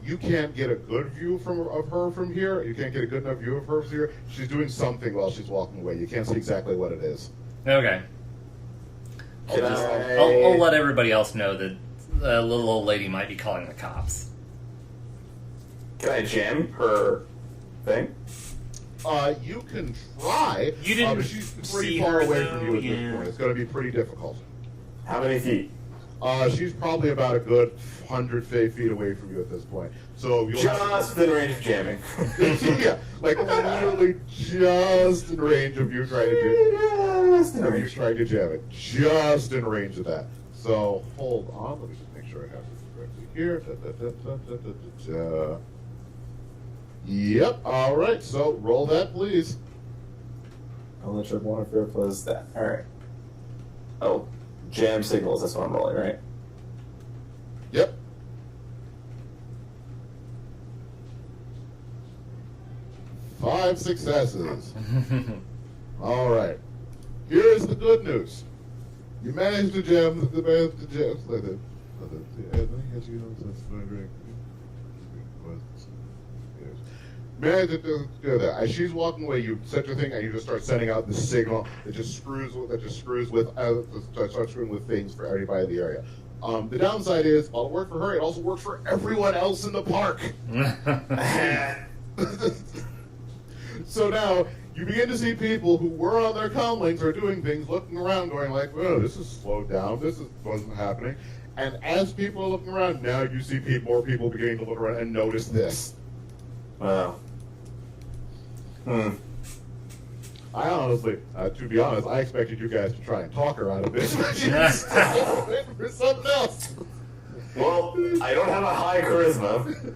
You can't get a good view of her from here. You can't get a good enough view of her from here. She's doing something while she's walking away. You can't see exactly what it is. Okay. Can I'll let everybody else know that the little old lady might be calling the cops. Can I jam her thing? You can try. You didn't but she's pretty see far her, away though, from you at this yeah. point. It's going to be pretty difficult. How many feet? She's probably about a good 100 feet away from you at this point. So you'll Just within range of jamming. yeah, like literally just in range of you trying to you trying to jam it. Just in range of that. So hold on, let me just make sure I have this correctly here. Yep. All right. So roll that, please. I'm not sure if it was that. All right. Oh, jam signals. That's what I'm rolling, right? Yep. Five successes. All right. Here's the good news. You managed to jam the managed to jam. Managed to do that. As she's walking away, you set your thing and you just start sending out the signal that just screws with starts screwing with things for everybody in the area. The downside is, while it worked for her, it also works for everyone else in the park. So now you begin to see people who were on their comlinks or doing things, looking around, going like, "Whoa, this is slowed down. Wasn't happening." And as people are looking around, now you see more people beginning to look around and notice this. Wow. I honestly, to be honest, I expected you guys to try and talk her out of this. For something else. Well, I don't have a high charisma.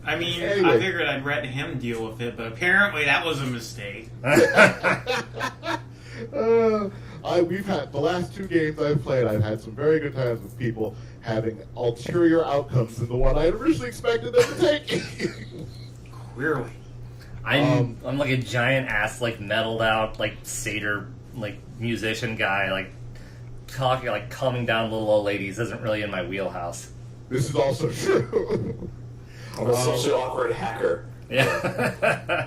I mean, Anyway. I figured I'd let him deal with it, but apparently that was a mistake. We've had the last 2 games I've played. I've had some very good times with people having ulterior outcomes than the one I had originally expected them to take. Clearly. I'm like a giant ass, like metaled out, like satyr, like musician guy, like talking, like calming down little old ladies isn't really in my wheelhouse. This is also true. I'm a socially awkward hacker. Yeah.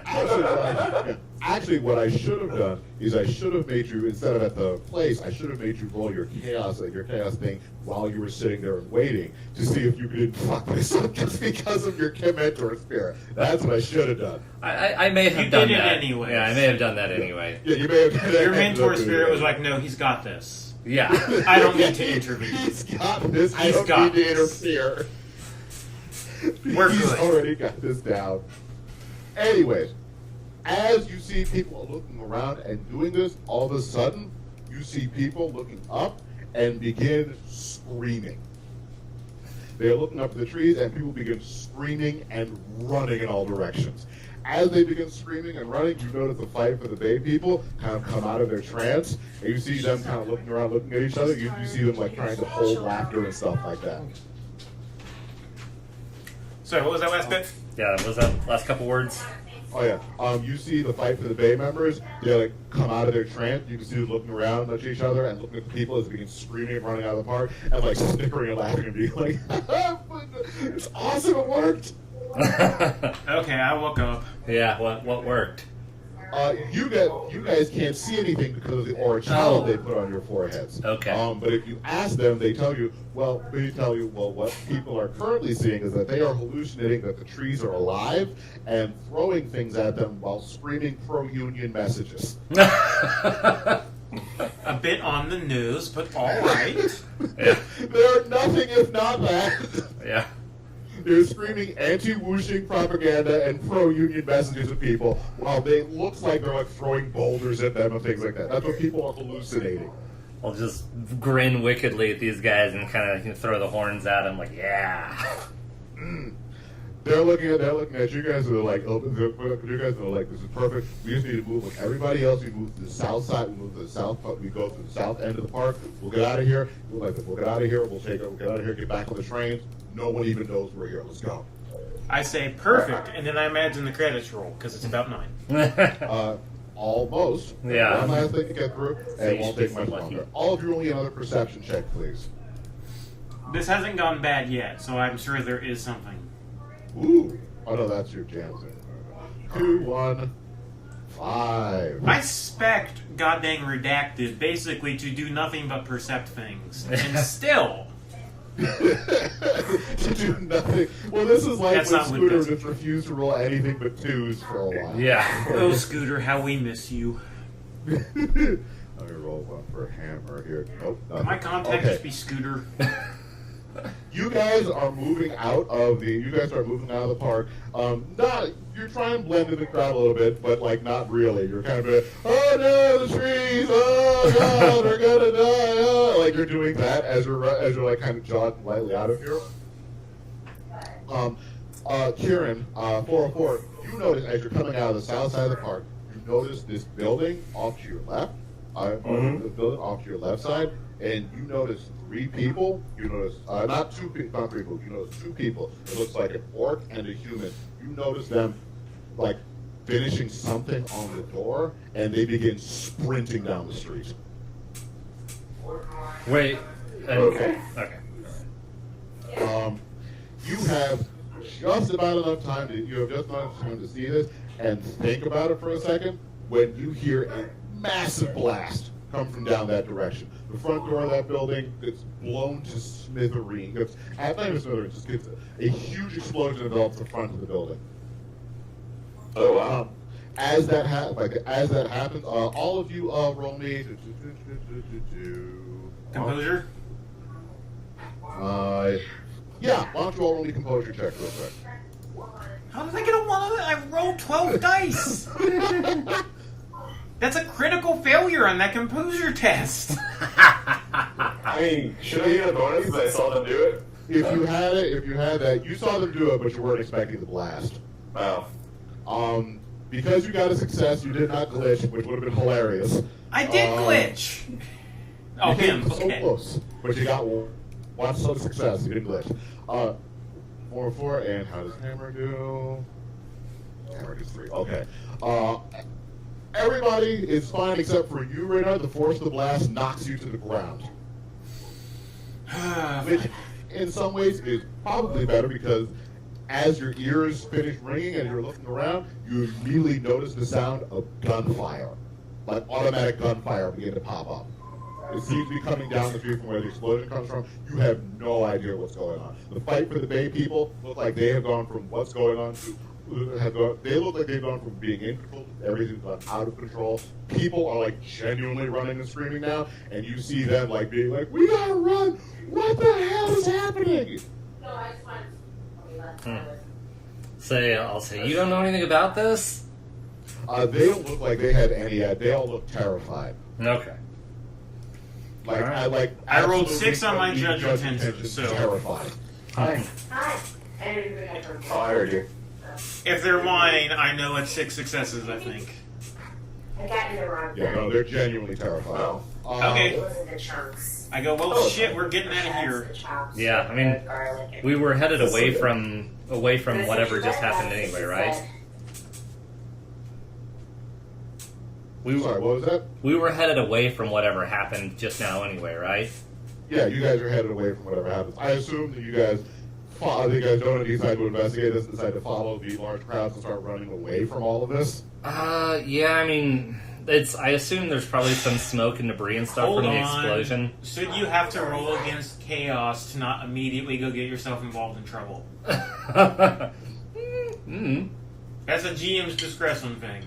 Actually, what I should have done is I should have made you, instead of at the place, I should have made you roll your chaos thing while you were sitting there and waiting to see if you didn't fuck this up just because of your mentor spirit. That's what I should have done. I may have You done did it that anyways. Yeah, I may have done that anyway. Yeah, you may have. Your mentor spirit was like, no, he's got this. Yeah. I don't need to intervene. He's got this. I He's don't got need to this. interfere. We're He's good. already got this down. Anyways, as you see people looking around and doing this, all of a sudden, you see people looking up and begin screaming. They're looking up at the trees, and people begin screaming and running in all directions. As they begin screaming and running, you notice the Fight for the Bay people kind of come out of their trance, and you see them kind of looking around, looking at each other. You see them like trying to hold laughter and stuff like that. Sorry, what was that last bit? Yeah, was that last couple words? Oh yeah. You see the Fight for the Bay members. They like come out of their trance. You can see them looking around at each other and looking at the people as they begin screaming and running out of the park and like snickering and laughing and being like, "It's awesome! It worked." Okay, I woke up. Yeah, what worked? You guys can't see anything because of the aura child they put on your foreheads. Okay. But if you ask them, they tell you, well, what people are currently seeing is that they are hallucinating that the trees are alive and throwing things at them while screaming pro-union messages. A bit on the news, but all right. Yeah. They're nothing if not that. Yeah. They're screaming anti-whooshing propaganda and pro-union messages at people while they looks like they're like throwing boulders at them and things like that. That's what people are hallucinating. I'll just grin wickedly at these guys and kind of throw the horns at them, like, yeah. They're looking at you guys and they're like, you guys are like, this is perfect. We just need to move like everybody else. We move to the south side. We move to the south. We go to the south end of the park. We'll get out of here. We'll get out of here. We'll get out of here. Get back on the trains. No one even knows we're here. Let's go. I say perfect, and then I imagine the credits roll, because it's about 9. Almost. Yeah. One last thing to get through, and it won't take much Lucky. longer. All of you only another perception check, please. This hasn't gone bad yet, so I'm sure there is something. Ooh. Oh no, that's your jam. 2, 1, 5. I spec'd goddamn redacted basically to do nothing but percept things, and still. To do nothing. Well, this is like That's when not what Scooter does it. just refused to roll anything but 2s for a while. Yeah. Oh, Scooter, how we miss you. Let me roll one for a hammer here. Nope. Can my nothing. contact Okay. just be Scooter? You guys are moving out of the park. You're trying to blend in the crowd a little bit, but like not really. You're kind of oh no, the trees, oh god, they're gonna die. Oh. Like you're doing that as you're like kind of jogging lightly out of here. Kieran, 404, you notice as you're coming out of the south side of the park, you notice this building off to your left, the building off to your left side, and you notice 3 people. You notice not 3 people. You notice 2 people. It looks like an orc and a human. You notice them like finishing something on the door, and they begin sprinting down the street. Wait. Okay. Okay. You have just about enough time to see this and think about it for a second when you hear a massive blast come from down that direction. The front door of that building gets blown to smithereens. Not even smithereens, just gets a huge explosion envelops the front of the building. Oh wow. As that happens, all of you roll me. Composure? Yeah, why don't you all roll me composure check real quick? How did I get a 1 on it? I rolled 12 dice! That's a critical failure on that composure test! I mean, should I get a bonus because I saw them do it? If you had that, you saw them do it, but you weren't expecting the blast. Wow. Because you got a success, you did not glitch, which would have been hilarious. I did glitch! Oh, You came him. so Okay. close, but you got one sort of success. You didn't glitch. 4, and how does hammer do? Hammer does 3. Okay. Everybody is fine except for you, Radar. The force of the blast knocks you to the ground, which, in some ways, is probably better because as your ears finish ringing and you're looking around, you immediately notice the sound of gunfire, like automatic gunfire, begin to pop up. It seems to be coming down the street from where the explosion comes from. You have no idea what's going on. The fight for the Bay people look like they have gone from what's going on to they look like they've gone from being in control to everything's gone out of control. People are like genuinely running and screaming now, and you see them like being like, "We gotta run! What the hell is happening?" I'll say, you don't know anything about this? They don't look like they had any. They all look terrified. Okay. Like I rolled absolutely 6 on my judge judge intention, intention, so terrified. Hi. Hi. Oh, I heard you. if they're mine, I know it's 6 successes, I think. I got you the wrong Yeah, no, they're genuinely terrified. Oh. Okay. It wasn't the chunks. I go, well, Oh, shit, we're getting out of here. The chops, Yeah, I mean, the garlic, and- We were headed away That's from whatever just happened anyway, right? Sorry, what was that? We were headed away from whatever happened just now anyway, right? Yeah, you guys are headed away from whatever happens. I assume that you guys don't decide to investigate this, decide to follow the large crowds and start running away from all of this. Yeah, I mean, I assume there's probably some smoke and debris and stuff Hold from the on. explosion. Should you have to roll against chaos to not immediately go get yourself involved in trouble? Mm. That's a GM's discretion thing.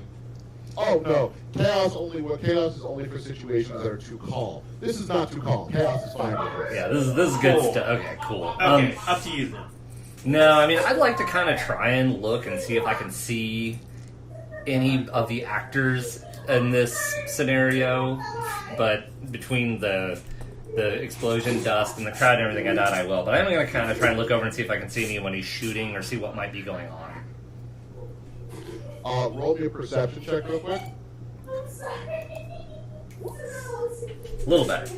Oh no, chaos is only for situations that are too calm. This is not too calm. Chaos is fine with this. Yeah, this is good Cool. stuff. Okay, cool. Okay, up to you then. No, I mean, I'd like to kind of try and look and see if I can see any of the actors in this scenario, but between the explosion, dust, and the crowd and everything I doubt I will. But I'm going to kind of try and look over and see if I can see anyone who's shooting or see what might be going on. Roll me a perception check real quick. A little better.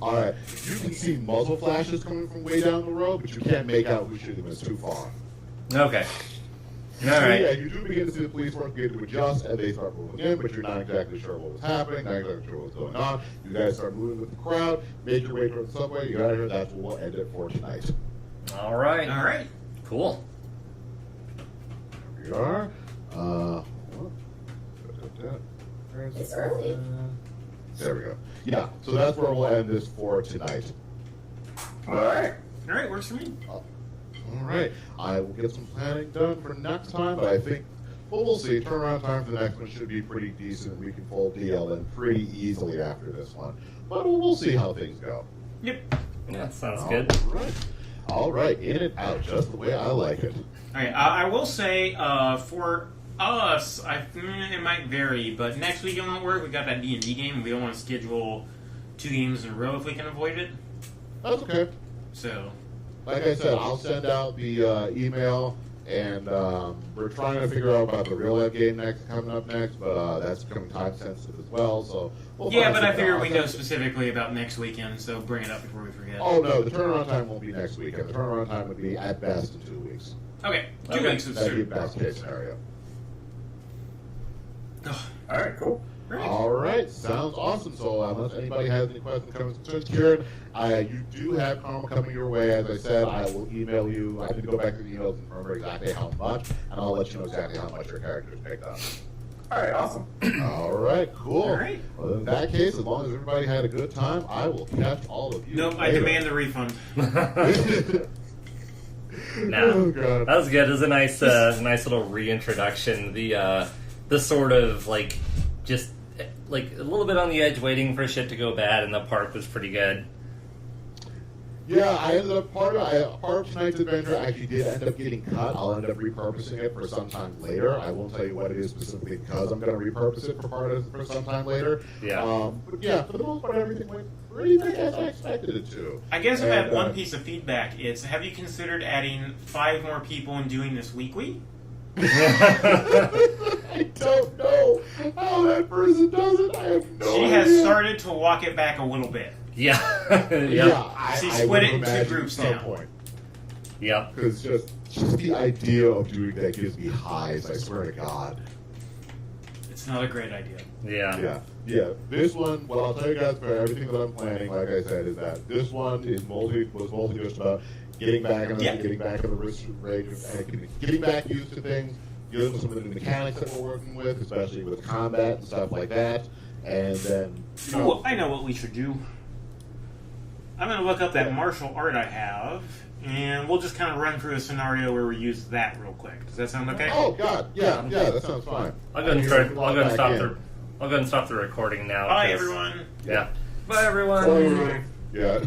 Alright, you can see muzzle flashes coming from way down the road, but you can't make out who's shooting them. It's too far. Okay. So, Alright. yeah, you do begin to see the police force begin to adjust, and they start moving in, but you're not exactly sure what was happening, not exactly sure what's going on. You guys start moving with the crowd, make your way towards the subway, you got out of here, that's what we'll end it for tonight. Alright. Alright. Cool. Here we are. It's early. There we go. Yeah, so that's where we'll end this for tonight. All right. All right, works for me. All right. I will get some planning done for next time, but I think, well, we'll see. Turnaround time for the next one should be pretty decent. We can pull DL in pretty easily after this one. But we'll see how things go. Yep. Yeah, sounds good. All right. In and out, just the way I like it. All right. I will say for us, it might vary, but next week it won't work. We got that D&D game. We don't want to schedule 2 games in a row if we can avoid it. That's okay. So, Like I said, I'll send out the email, and we're trying to figure out about the real life game coming up next, but that's becoming time sensitive as well. So we'll yeah, find but I something figure out. we know specifically about next weekend, so bring it up before we forget. Oh no, the turnaround time won't be next weekend. The turnaround time would be at best in 2 weeks. Okay, 2 weeks of That'd be certain. best case scenario. All right. Cool. Right. All right, sounds awesome. So unless anybody has any questions, comments, concerns, Kieran, you do have karma coming your way. As I said, I will email you. I need to go back to the emails and remember exactly how much, and I'll let you know exactly how much your character is picked up. All right. Awesome. All right, cool. All right. Well, in that case, as long as everybody had a good time, I will catch all of you. Nope, I later. demand a refund. No, Oh, God. that was good. It was a nice little reintroduction. The sort of like just like a little bit on the edge, waiting for shit to go bad, and the park was pretty good. Yeah, I ended up part of tonight's adventure actually did end up getting cut. I'll end up repurposing it for sometime later. I won't tell you what it is specifically because I'm going to repurpose it for sometime later. Yeah. But yeah, for the most part, everything went pretty much as I expected it to. I guess if I have And, one piece of feedback, it's have you considered adding 5 more people and doing this weekly? I don't know how that person does it. I have no She idea. has started to walk it back a little bit. Yeah. Yeah, She I split would it into imagine groups at some now. point. Yep. Because just the idea of doing that gives me highs, I swear to God. It's not a great idea. Yeah. Yeah. This one, well, I'll tell you guys for everything that I'm planning, like I said, is that this one was mostly just about getting back in the range of getting back used to things, dealing with some of the new mechanics that we're working with, especially with combat and stuff like that. And then, you know, Oh, I know what we should do. I'm going to look up that martial art I have, and we'll just kind of run through a scenario where we use that real quick. Does that sound okay? oh God, yeah, that sounds fine. I'll go and stop the recording now. Bye, 'cause- everyone. Yeah. Bye, everyone. Yeah.